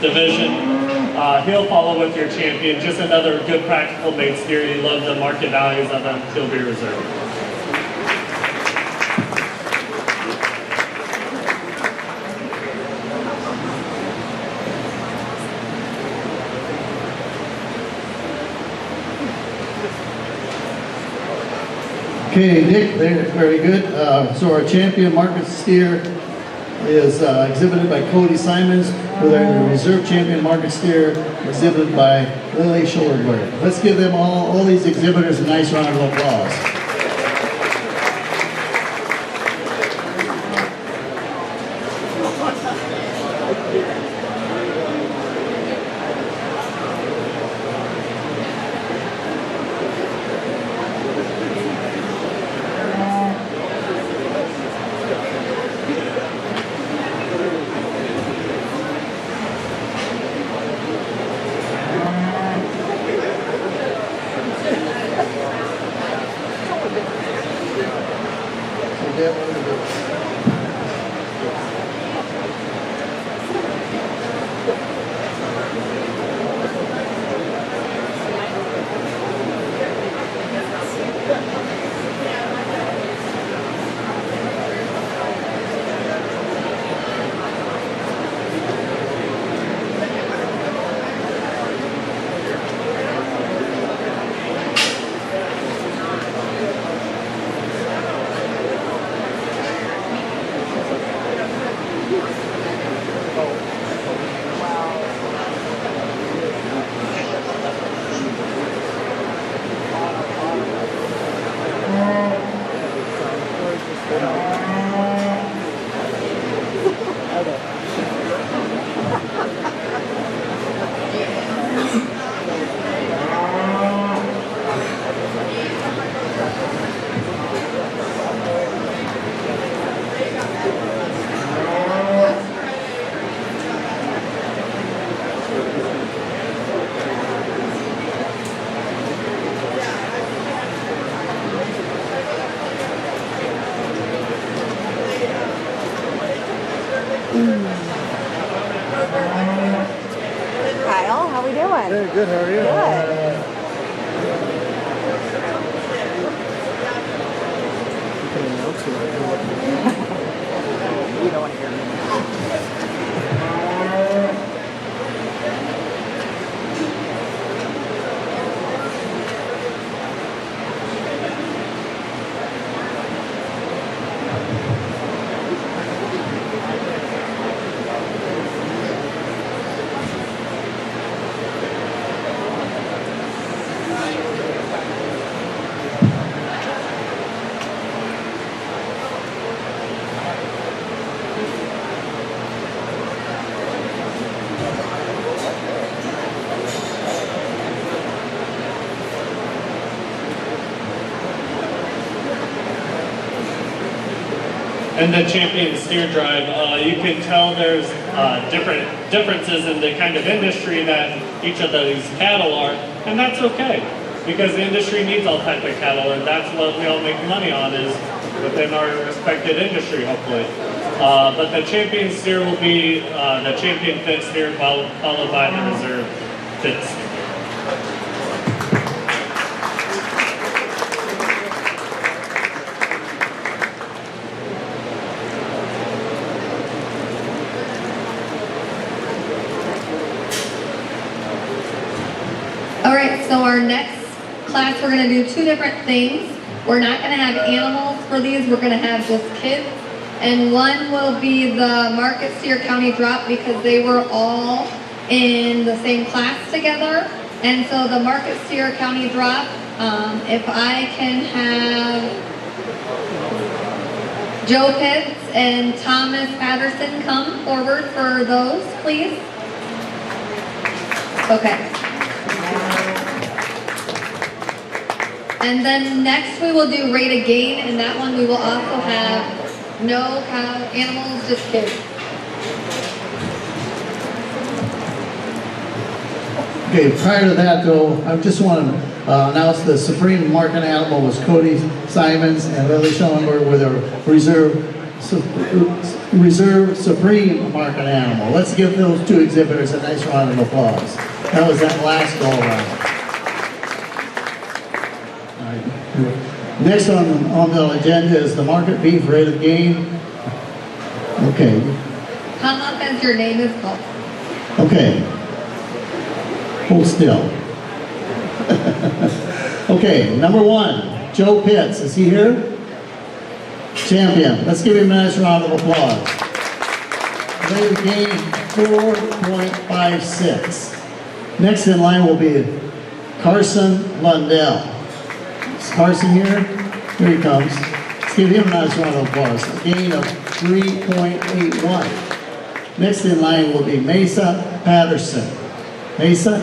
division, he'll follow with your champion. Just another good practical made steer. You love the market values of him. He'll be reserved. Okay, Nick, there, very good. So our champion market steer is exhibited by Cody Simons, with our reserve champion market steer exhibited by Lily Schoenberg. Let's give them all these exhibitors a nice round of applause. Kyle, how we doing? Hey, good, how are you? Good. You don't want to hear me. And the champion steer drive, you can tell there's differences in the kind of industry that each of these cattle are, and that's okay. because the industry needs all types of cattle, and that's what we all make money on, is within our respected industry, hopefully. But the champion steer will be the champion fit steer, followed by the reserve fit steer. All right, so our next class, we're gonna do two different things. We're not gonna have animals for these, we're gonna have just kids. And one will be the Market Steer County Drop, because they were all in the same class together. And so the Market Steer County Drop, if I can have Joe Pitts and Thomas Patterson come forward for those, please. Okay. And then next we will do rate of gain, and that one we will also have no cow animals, just kids. Okay, prior to that though, I just want to announce the Supreme Market Animal was Cody Simons and Lily Schellenberg with a Reserve Supreme Market Animal. Let's give those two exhibitors a nice round of applause. That was that last go around. Next on the agenda is the market beef rate of gain. Okay. Come up as your name is called. Okay. Hold still. Okay, number one, Joe Pitts. Is he here? Champion. Let's give him a nice round of applause. Rate of gain 4.56. Next in line will be Carson Lundell. Is Carson here? Here he comes. Let's give him a nice round of applause. A gain of 3.81. Next in line will be Mesa Patterson. Mesa,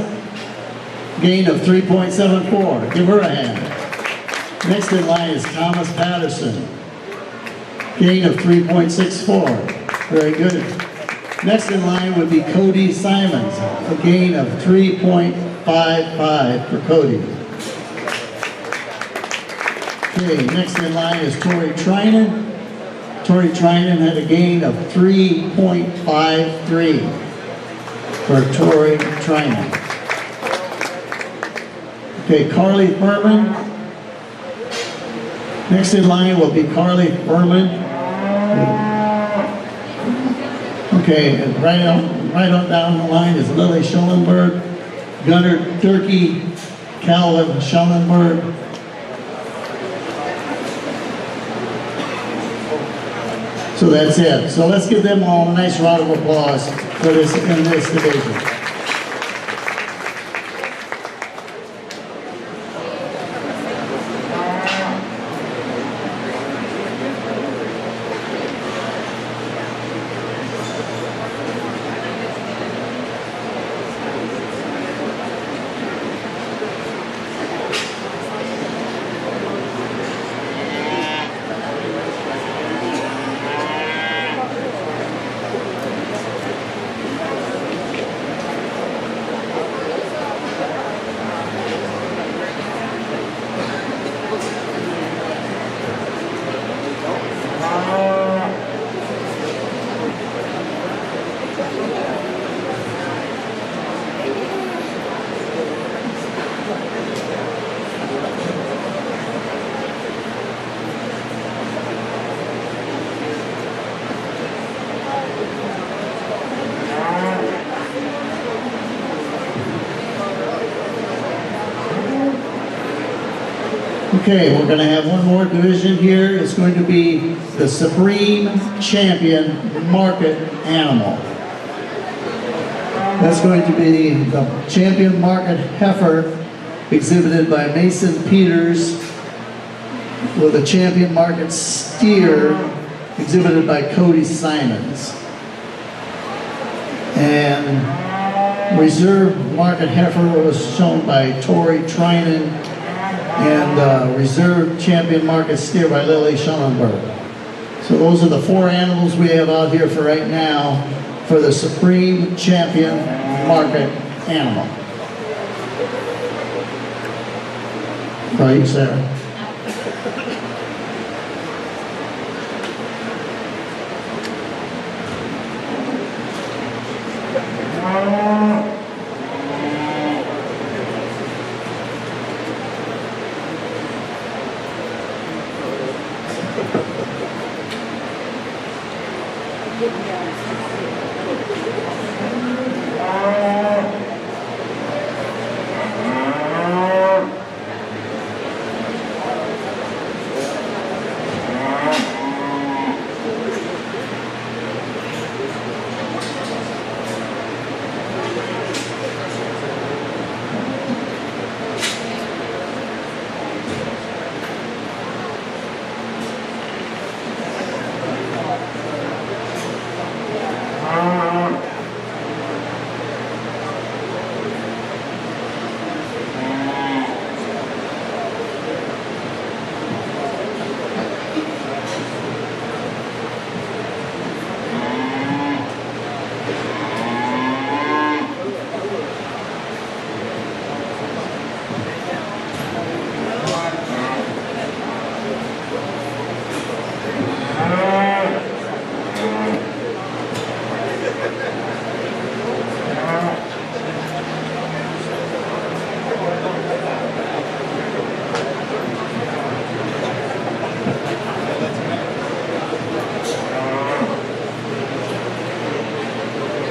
gain of 3.74. Give her a hand. Next in line is Thomas Patterson. Gain of 3.64. Very good. Next in line would be Cody Simons. A gain of 3.55 for Cody. Okay, next in line is Tori Trinan. Tori Trinan had a gain of 3.53 for Tori Trinan. Okay, Carly Furman. Next in line will be Carly Furman. Okay, and right on down the line is Lily Schellenberg, Gunnar Durkee, Calvin Schellenberg. So that's it. So let's give them all a nice round of applause for this in this division. Okay, we're going to have one more division here. It's going to be the Supreme Champion Market Animal. That's going to be the Champion Market Heifer, exhibited by Mason Peters, with a Champion Market Steer, exhibited by Cody Simons. And Reserve Market Heifer was shown by Tori Trinan, and Reserve Champion Market Steer by Lily Schellenberg. So those are the four animals we have out here for right now for the Supreme Champion Market Animal. Right, Sarah.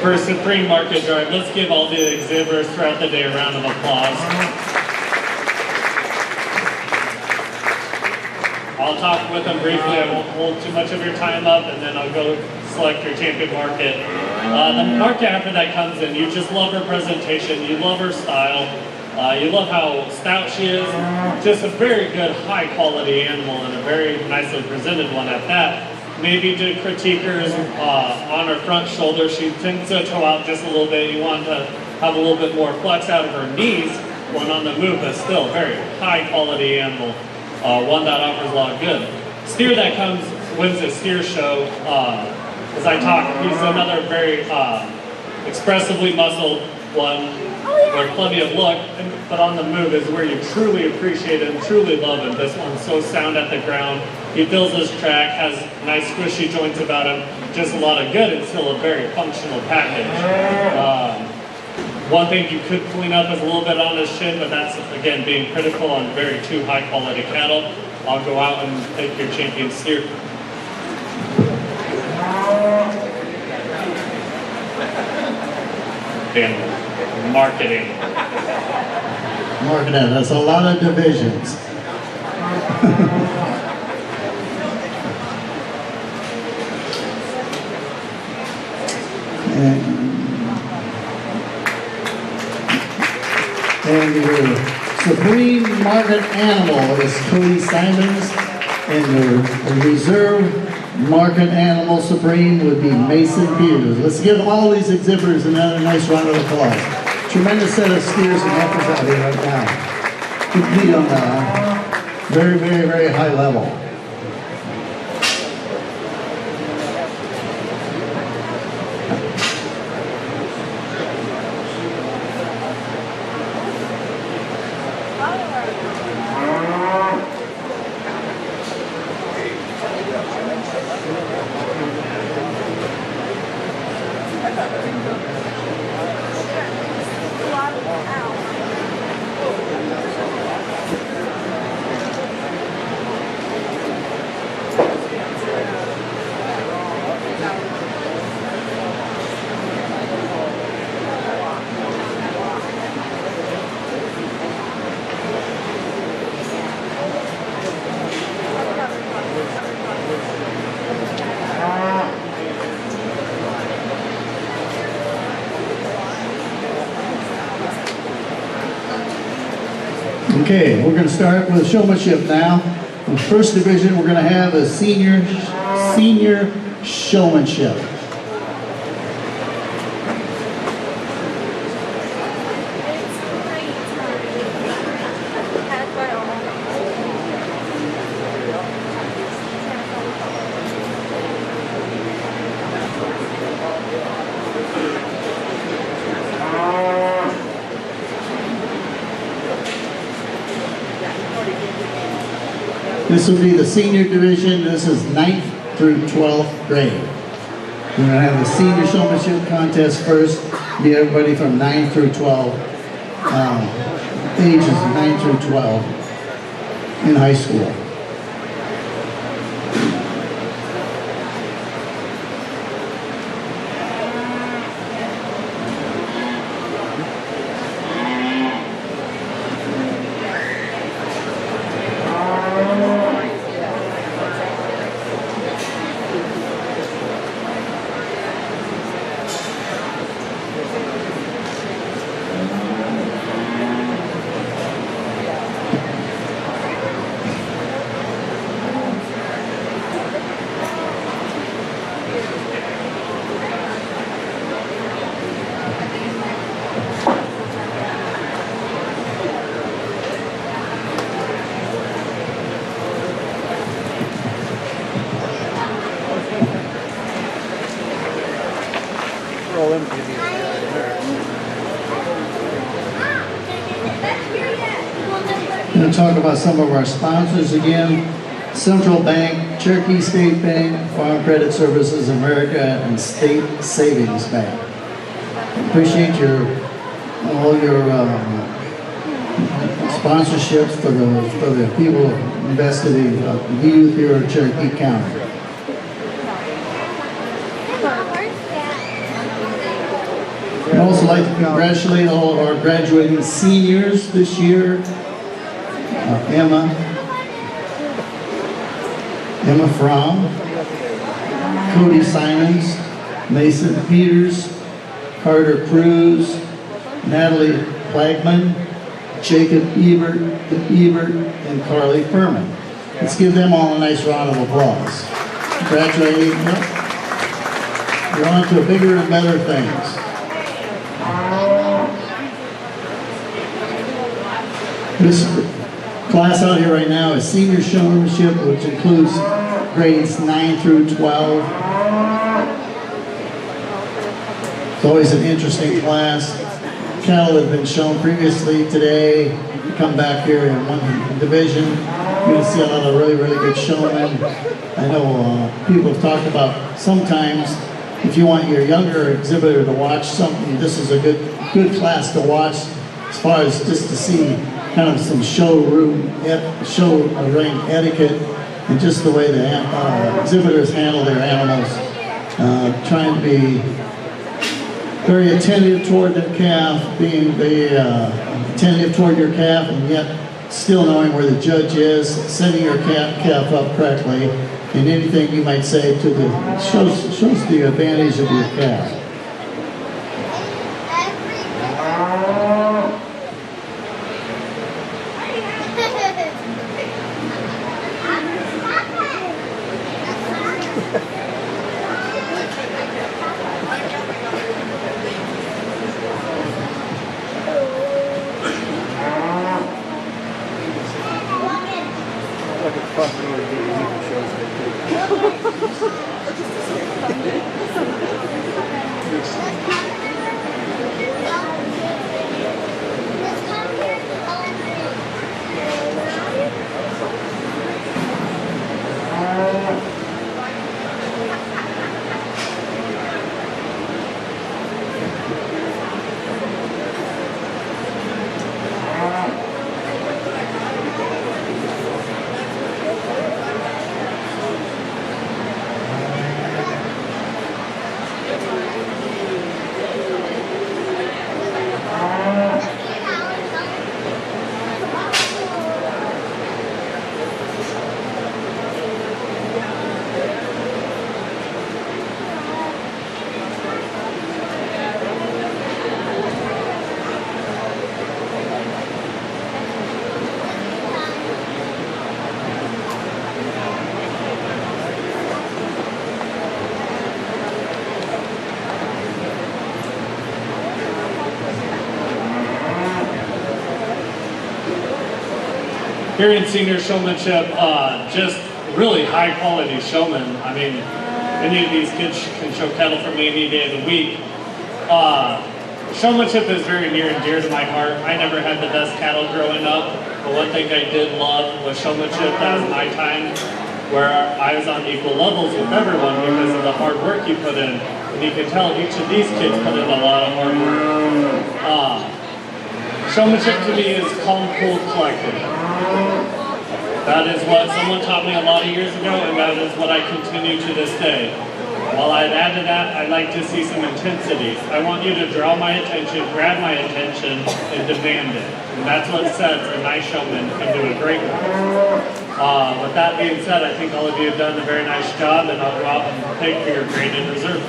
For Supreme Market Drive, let's give all the exhibitors throughout the day a round of applause. I'll talk with them briefly. I won't hold too much of your time up, and then I'll go select your champion market. The market after that comes in, you just love her presentation, you love her style, you love how stout she is. Just a very good, high quality animal, and a very nicely presented one at that. Maybe to critique her on her front shoulder, she tends to toe out just a little bit. You want to have a little bit more flex out of her knees when on the move, but still very high quality animal. One that offers a lot of good. Steer that comes, wins the steer show. As I talk, he's another very expressively muscled one with plenty of look, but on the move is where you truly appreciate him, truly love him. This one's so sound at the ground. He fills his track, has nice squishy joints about him, just a lot of good and still a very functional package. One thing you could clean up is a little bit on his chin, but that's, again, being critical on very two high-quality cattle. I'll go out and take your champion steer. And marketing. Marketing, that's a lot of divisions. And your Supreme Market Animal is Cody Simons, and the Reserve Market Animal Supreme would be Mason Peters. Let's give all these exhibitors another nice round of applause. Tremendous set of steers and heifers out here right now. Compete on a very, very, very high level. Okay, we're going to start with showmanship now. In the first division, we're going to have a senior showmanship. This will be the senior division. This is 9th through 12th grade. We're going to have the senior showmanship contest first. Be everybody from 9 through 12, ages 9 through 12 in high school. Roll in, give you I'm going to talk about some of our sponsors again. Central Bank, Cherokee State Bank, Farm Credit Services America, and State Savings Bank. Appreciate all your sponsorships for the people invested in the youth here in Cherokee County. I'd also like to congratulate all of our graduating seniors this year. Emma Fromm, Cody Simons, Mason Peters, Carter Cruz, Natalie Plagman, Jacob Ebert, and Carly Furman. Let's give them all a nice round of applause. Congratulating them. You're on to bigger and better things. This class out here right now is senior showmanship, which includes grades 9 through 12. It's always an interesting class. Cattle have been shown previously today. You come back here in one division, you're going to see a lot of really, really good showmen. I know people have talked about sometimes if you want your younger exhibitor to watch something, this is a good class to watch as far as just to see kind of some show ring etiquette and just the way the exhibitors handle their animals. Trying to be very attentive toward the calf, being attentive toward your calf, and yet still knowing where the judge is, setting your calf up correctly, and anything you might say to shows the advantage of your calf. Here in senior showmanship, just really high quality showmen. I mean, any of these kids can show cattle for me any day of the week. Showmanship is very near and dear to my heart. I never had the best cattle growing up. But one thing I did love was showmanship. That was my time where I was on equal levels with everyone because of the hard work you put in. And you can tell each of these kids put in a lot of hard work. Showmanship to me is calm, cool, collected. That is what someone taught me a lot of years ago, and that is what I continue to this day. While I'd added that, I'd like to see some intensity. I want you to draw my attention, grab my attention, and demand it. And that's what sets a nice showman into a great one. With that being said, I think all of you have done a very nice job, and I'll drop and thank for your graded reserve.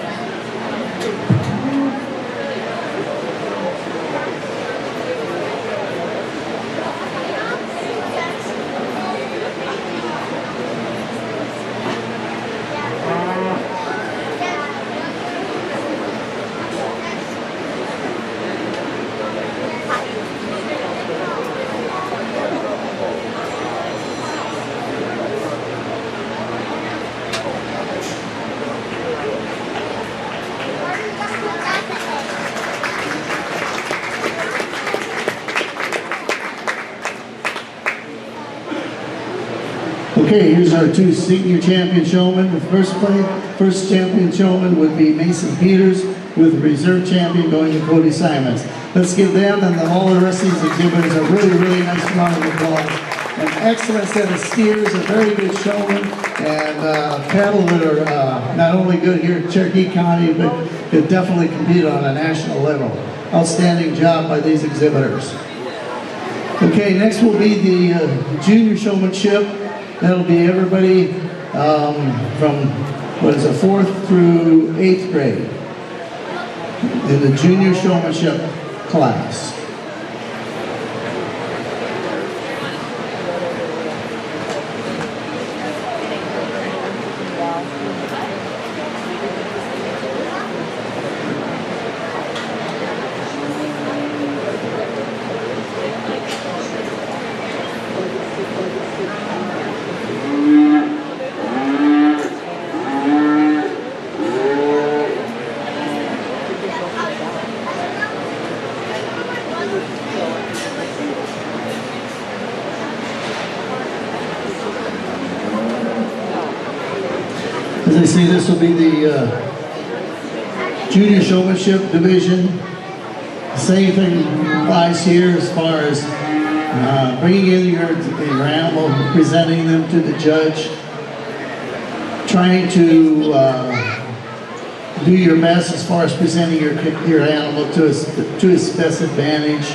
Okay, here's our two senior champion showmen. The first champion showman would be Mason Peters, with the reserve champion going to Cody Simons. Let's give them and all the rest of these exhibitors a really, really nice round of applause. An excellent set of steers, a very good showman, and cattle that are not only good here in Cherokee County, but could definitely compete on a national level. Outstanding job by these exhibitors. Okay, next will be the junior showmanship. That'll be everybody from, what is it, 4th through 8th grade in the junior showmanship class. As I say, this will be the junior showmanship division. Same thing applies here as far as bringing in your animal, presenting them to the judge, trying to do your best as far as presenting your animal to its best advantage.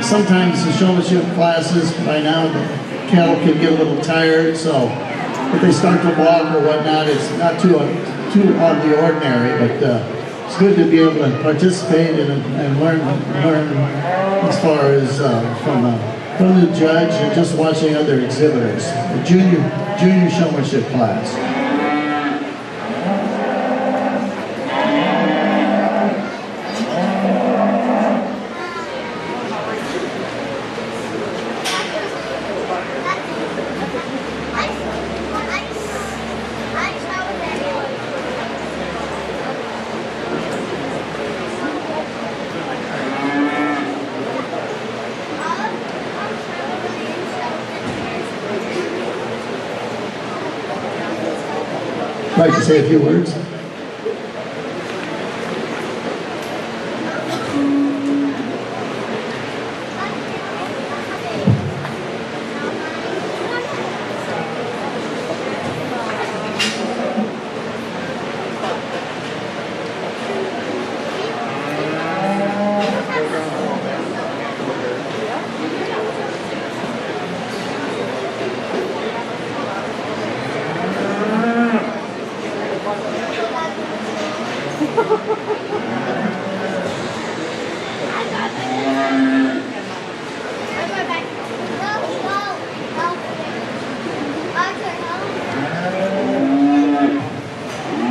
Sometimes the showmanship classes, by now, the cattle can get a little tired, so if they start to walk or whatnot, it's not too out of the ordinary, but it's good to be able to participate and learn as far as from the judge and just watching other exhibitors. The junior showmanship class. I'd like to say a few words.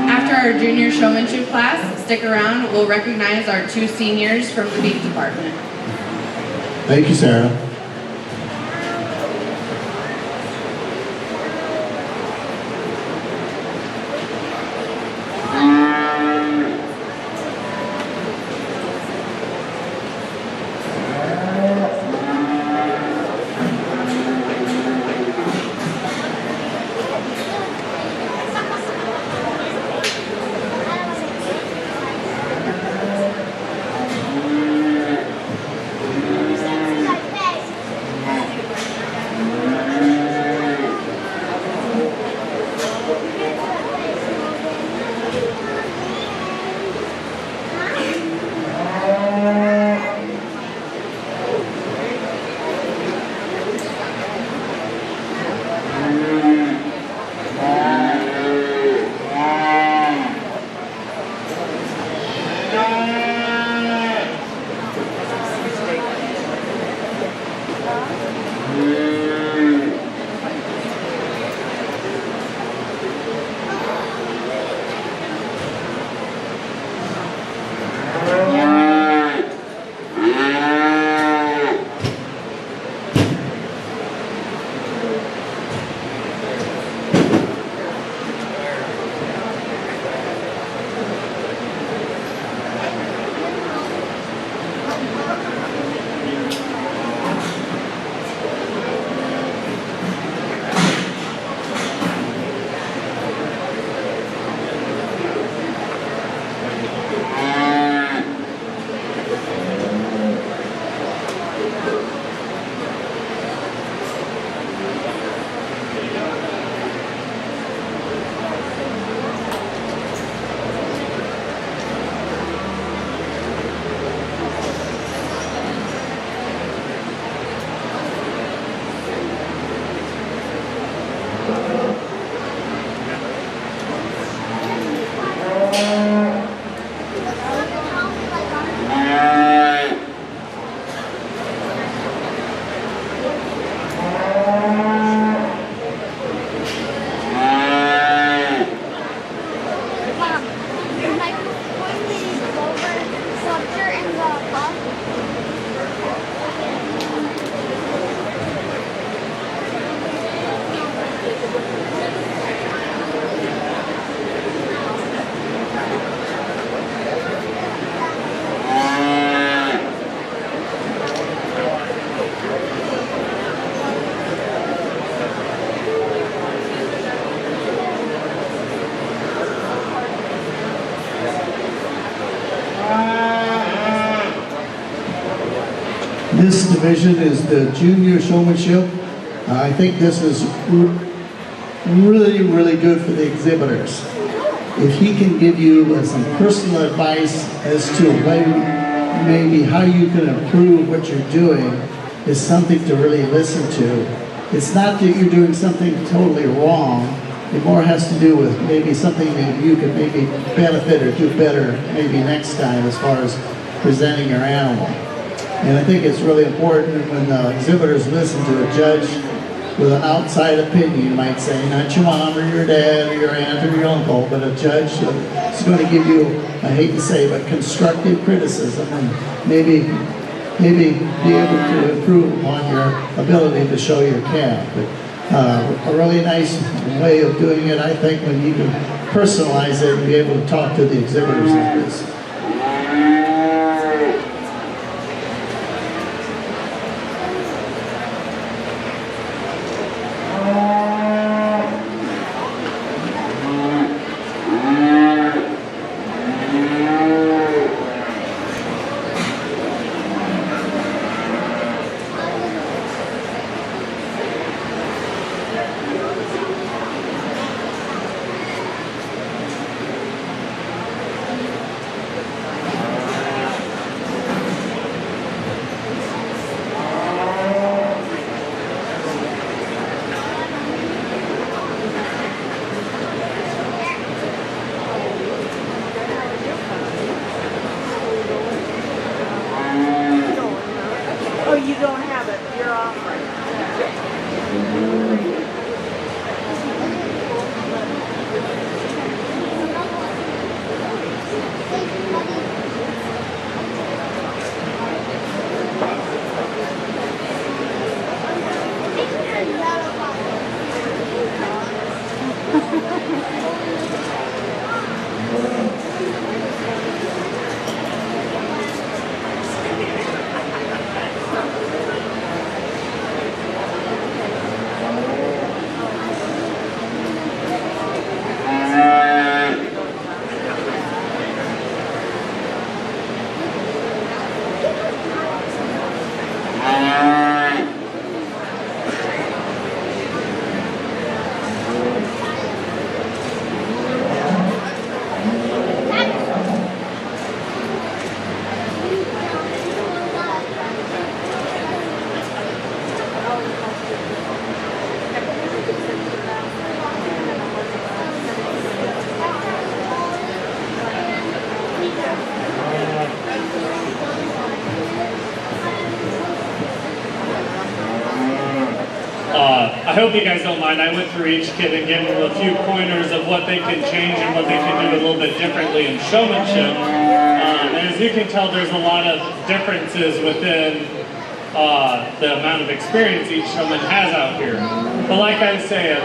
After our junior showmanship class, stick around. We'll recognize our two seniors from the beef department. Thank you, Sarah. This division is the junior showmanship. I think this is really, really good for the exhibitors. If he can give you some personal advice as to maybe how you can improve what you're doing, is something to really listen to. It's not that you're doing something totally wrong. It more has to do with maybe something that you could maybe benefit or do better maybe next time as far as presenting your animal. And I think it's really important when the exhibitors listen to a judge with an outside opinion, you might say, not your mom or your dad or your aunt or your uncle, but a judge is going to give you, I hate to say, but constructive criticism and maybe be able to improve upon your ability to show your calf. But a really nice way of doing it, I think, when you can personalize it and be able to talk to the exhibitors like this. I hope you guys don't mind. I went through each kid and gave them a few pointers of what they can change and what they can do a little bit differently in showmanship. And as you can tell, there's a lot of differences within the amount of experience each showman has out here. But like I was saying,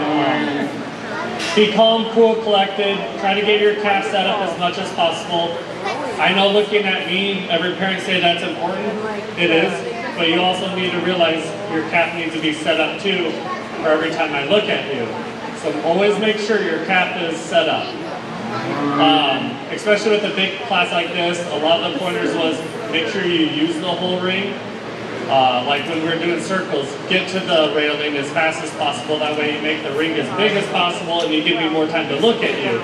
be calm, cool, collected. Try to get your calf set up as much as possible. I know looking at me, every parent say that's important. It is. But you also need to realize your calf needs to be set up too for every time I look at you. So always make sure your calf is set up. Especially with a big class like this, a lot of the pointers was make sure you use the whole ring. Like when we're doing circles, get to the railing as fast as possible. That way you make the ring as big as possible and you give me more time to look at you.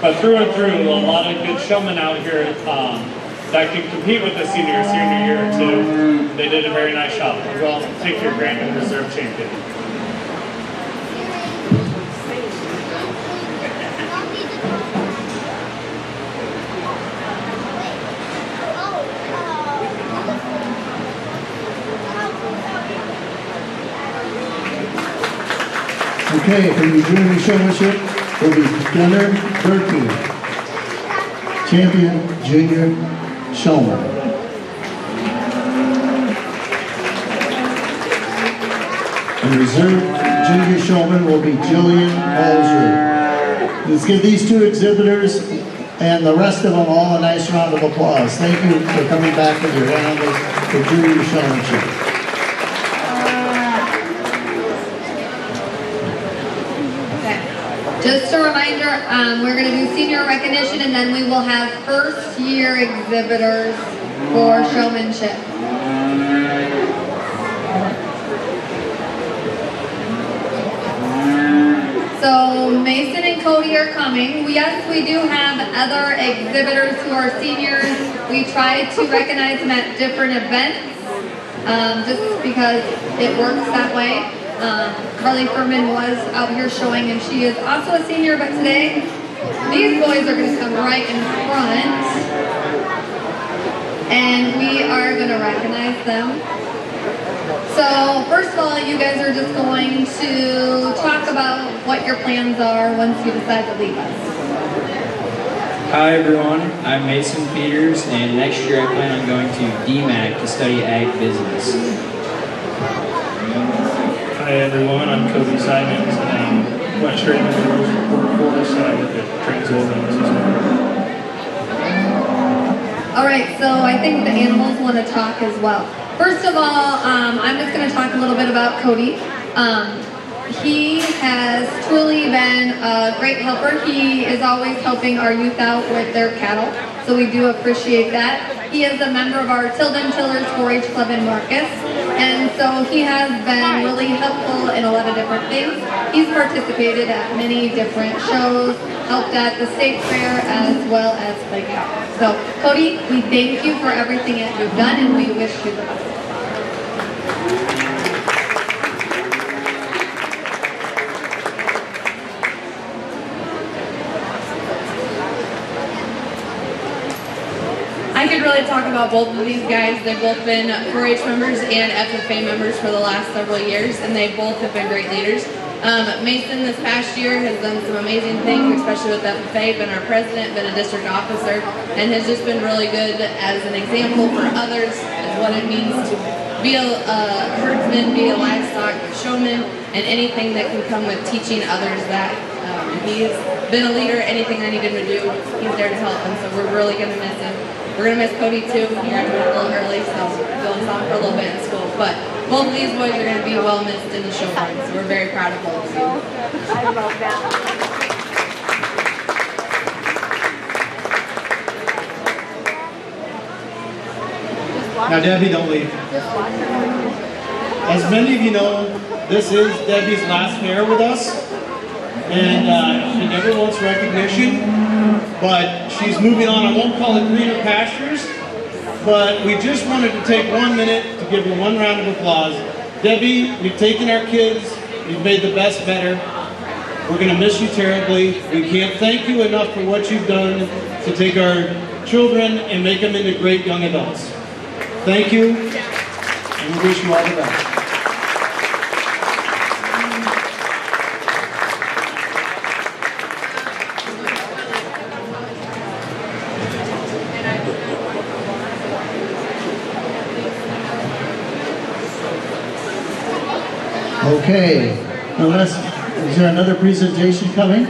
But through and through, a lot of good showmen out here that can compete with the senior year or two. They did a very nice job. Well, take your Grand and Reserve champion. Okay, for the junior showmanship will be Gunnar Cherokee, champion junior showman. And reserve junior showman will be Jillian Halsey. Let's give these two exhibitors and the rest of them all a nice round of applause. Thank you for coming back with your round of the junior showmanship. Just a reminder, we're going to do senior recognition and then we will have first year exhibitors for showmanship. So Mason and Cody are coming. Yes, we do have other exhibitors who are seniors. We try to recognize them at different events just because it works that way. Carly Furman was out here showing and she is also a senior, but today these boys are going to come right in front and we are going to recognize them. So first of all, you guys are just going to talk about what your plans are once you decide to leave us. Hi everyone, I'm Mason Peters and next year I plan on going to DMAC to study ag business. Hi everyone, I'm Cody Simons and I went straight into the workforce and I work at Transworld. Alright, so I think the animals want to talk as well. First of all, I'm just going to talk a little bit about Cody. He has truly been a great helper. He is always helping our youth out with their cattle, so we do appreciate that. He is a member of our Tilden Tillers 4-H Club in Marcus, and so he has been really helpful in a lot of different things. He's participated at many different shows, helped at the state fair as well as the cow. So Cody, we thank you for everything that you've done and we wish you the best. I could really talk about both of these guys. They've both been 4-H members and FFA members for the last several years, and they both have been great leaders. Mason this past year has done some amazing things, especially with FFA, been our president, been a district officer, and has just been really good as an example for others of what it means to be a herdsman, be a livestock showman, and anything that can come with teaching others that. He's been a leader, anything I need him to do, he's there to help, and so we're really going to miss him. We're going to miss Cody too. He graduated a little early, so going on for a little bit in school. But both of these boys are going to be well missed in the show run, so we're very proud of both of you. I love that. Now Debbie, don't leave. As many of you know, this is Debbie's last fair with us. And she never wants recognition, but she's moving on. I won't call it greener pastures, but we just wanted to take 1 minute to give her one round of applause. Debbie, you've taken our kids, you've made the best better. We're going to miss you terribly. We can't thank you enough for what you've done to take our children and make them into great young adults. Thank you, and we wish you all the best. Okay, now is there another presentation coming?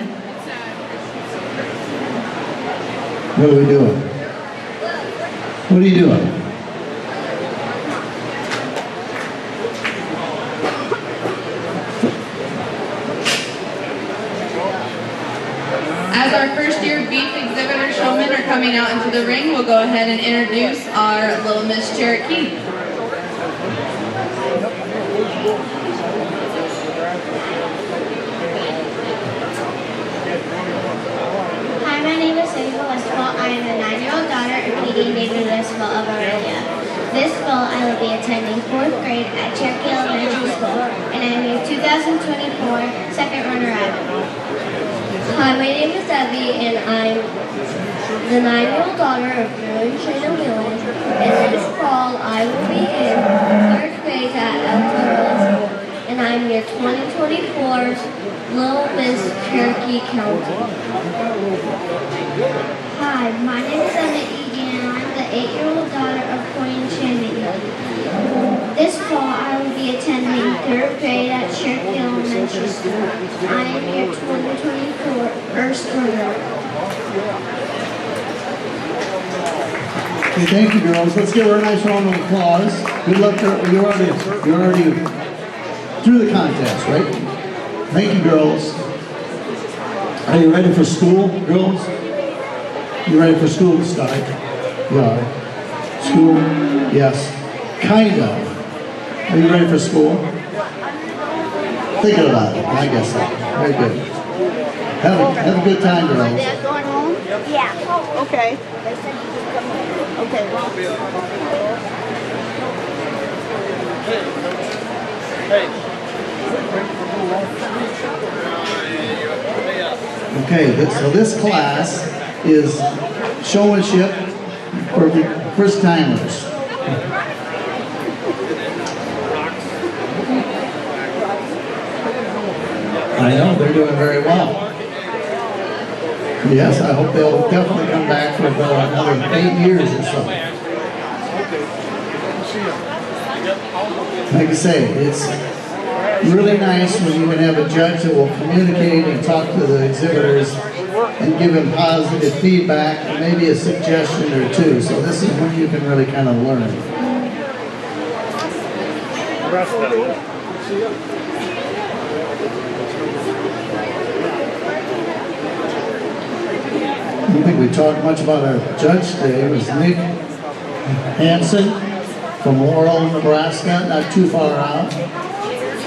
What are we doing? What are you doing? As our first year beef exhibitor showmen are coming out into the ring, we'll go ahead and introduce our Little Miss Cherokee. Hi, my name is Ava Westfall. I am a 9-year-old daughter of Katie and David Westfall of Aurelia. This fall, I will be attending 4th grade at Cherokee Elementary School, and I am your 2024 second runner-up. Hi, my name is Debbie, and I'm the 9-year-old daughter of Drew and Shayna Whelan. And this fall, I will be in 3rd grade at Elton School, and I'm your 2024 Little Miss Cherokee County. Hi, my name is Emma Egan, and I'm the 8-year-old daughter of Corey and Shannon. This fall, I will be attending 3rd grade at Cherokee Elementary School. I am your 2024 first runner-up. Okay, thank you, girls. Let's give her a nice round of applause. Good luck to her. You're already through the contest, right? Thank you, girls. Are you ready for school, girls? You ready for school to start? You are. School? Yes. Kind of. Are you ready for school? Thinking about it. I guess so. Very good. Have a good time, girls. Dad going home? Yeah. Okay. Okay. Okay, so this class is showmanship for first timers. I know, they're doing very well. Yes, I hope they'll definitely come back for another 8 years or so. Like I say, it's really nice when you can have a judge that will communicate and talk to the exhibitors and give them positive feedback and maybe a suggestion or two. So this is when you can really kind of learn. I don't think we talked much about our judge today. It was Nick Hansen from Laurel, Nebraska, not too far out.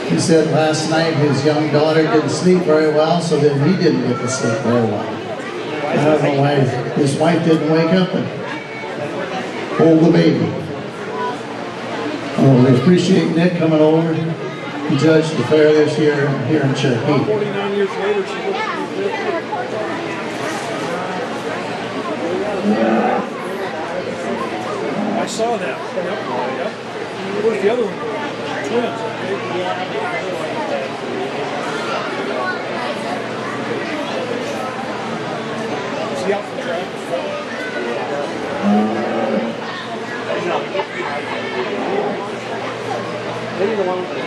He said last night his young daughter didn't sleep very well, so then he didn't get to sleep very well. I don't know why his wife didn't wake up and hold the baby. Oh, we appreciate Nick coming over to judge the fair this year here in Cherokee. 49 years later, she looks I saw that. Yep. Where's the other one? Twins. Is he out for track? Maybe the one with the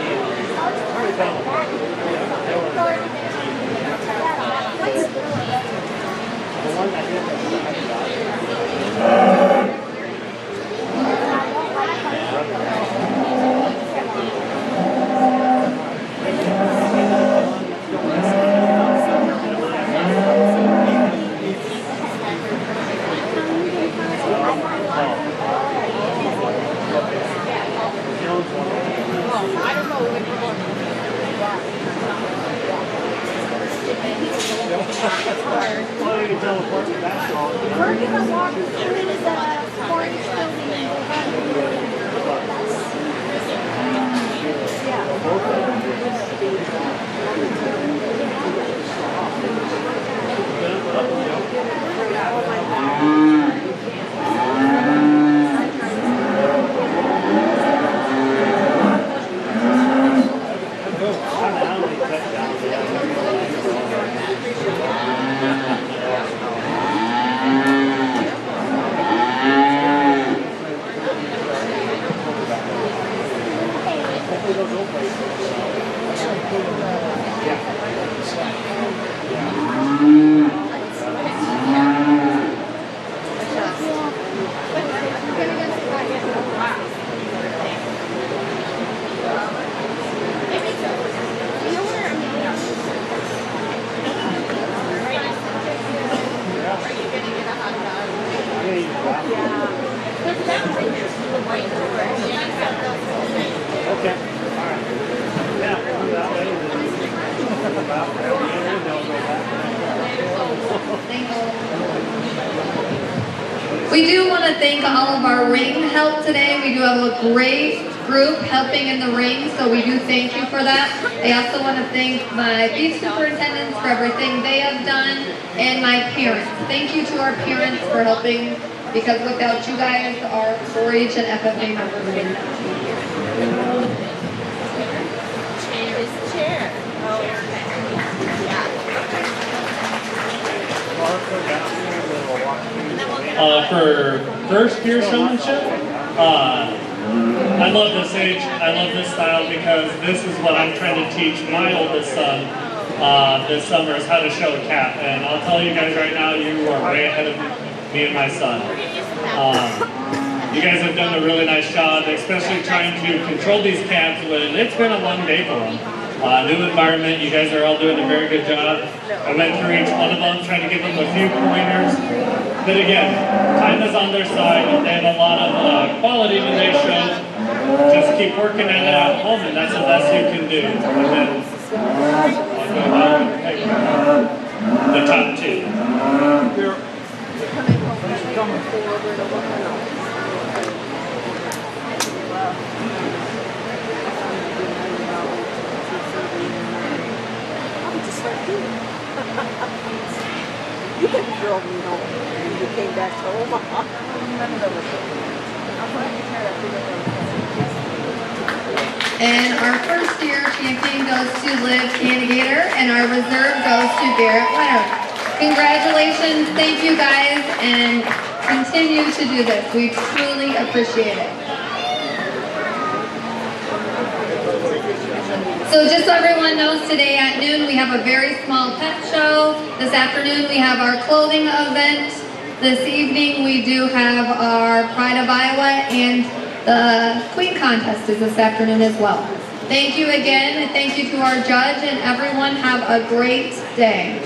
We do want to thank all of our ring help today. We do have a great group helping in the ring, so we do thank you for that. I also want to thank my beach superintendents for everything they have done, and my parents. Thank you to our parents for helping, because without you guys, our 4-H and FFA members would not be here. Change his chair. For first year showmanship, I love this age, I love this style, because this is what I'm trying to teach my oldest son this summer, is how to show a cap. And I'll tell you guys right now, you are way ahead of me and my son. You guys have done a really nice job, especially trying to control these calves when it's been a long day for them. New environment, you guys are all doing a very good job. I went through each one of them, trying to give them a few pointers. But again, time is on their side. They have a lot of quality when they show. Just keep working at it at home, and that's the best you can do. And then I'll go down and the top two. You could drove me home when you came back home. And our first year champion goes to Liv Candigator, and our reserve goes to Garrett Leonard. Congratulations, thank you guys, and continue to do this. We truly appreciate it. So just so everyone knows, today at noon we have a very small pet show. This afternoon we have our clothing event. This evening we do have our Pride of Iowa, and the Queen Contest is this afternoon as well. Thank you again, and thank you to our judge, and everyone have a great day.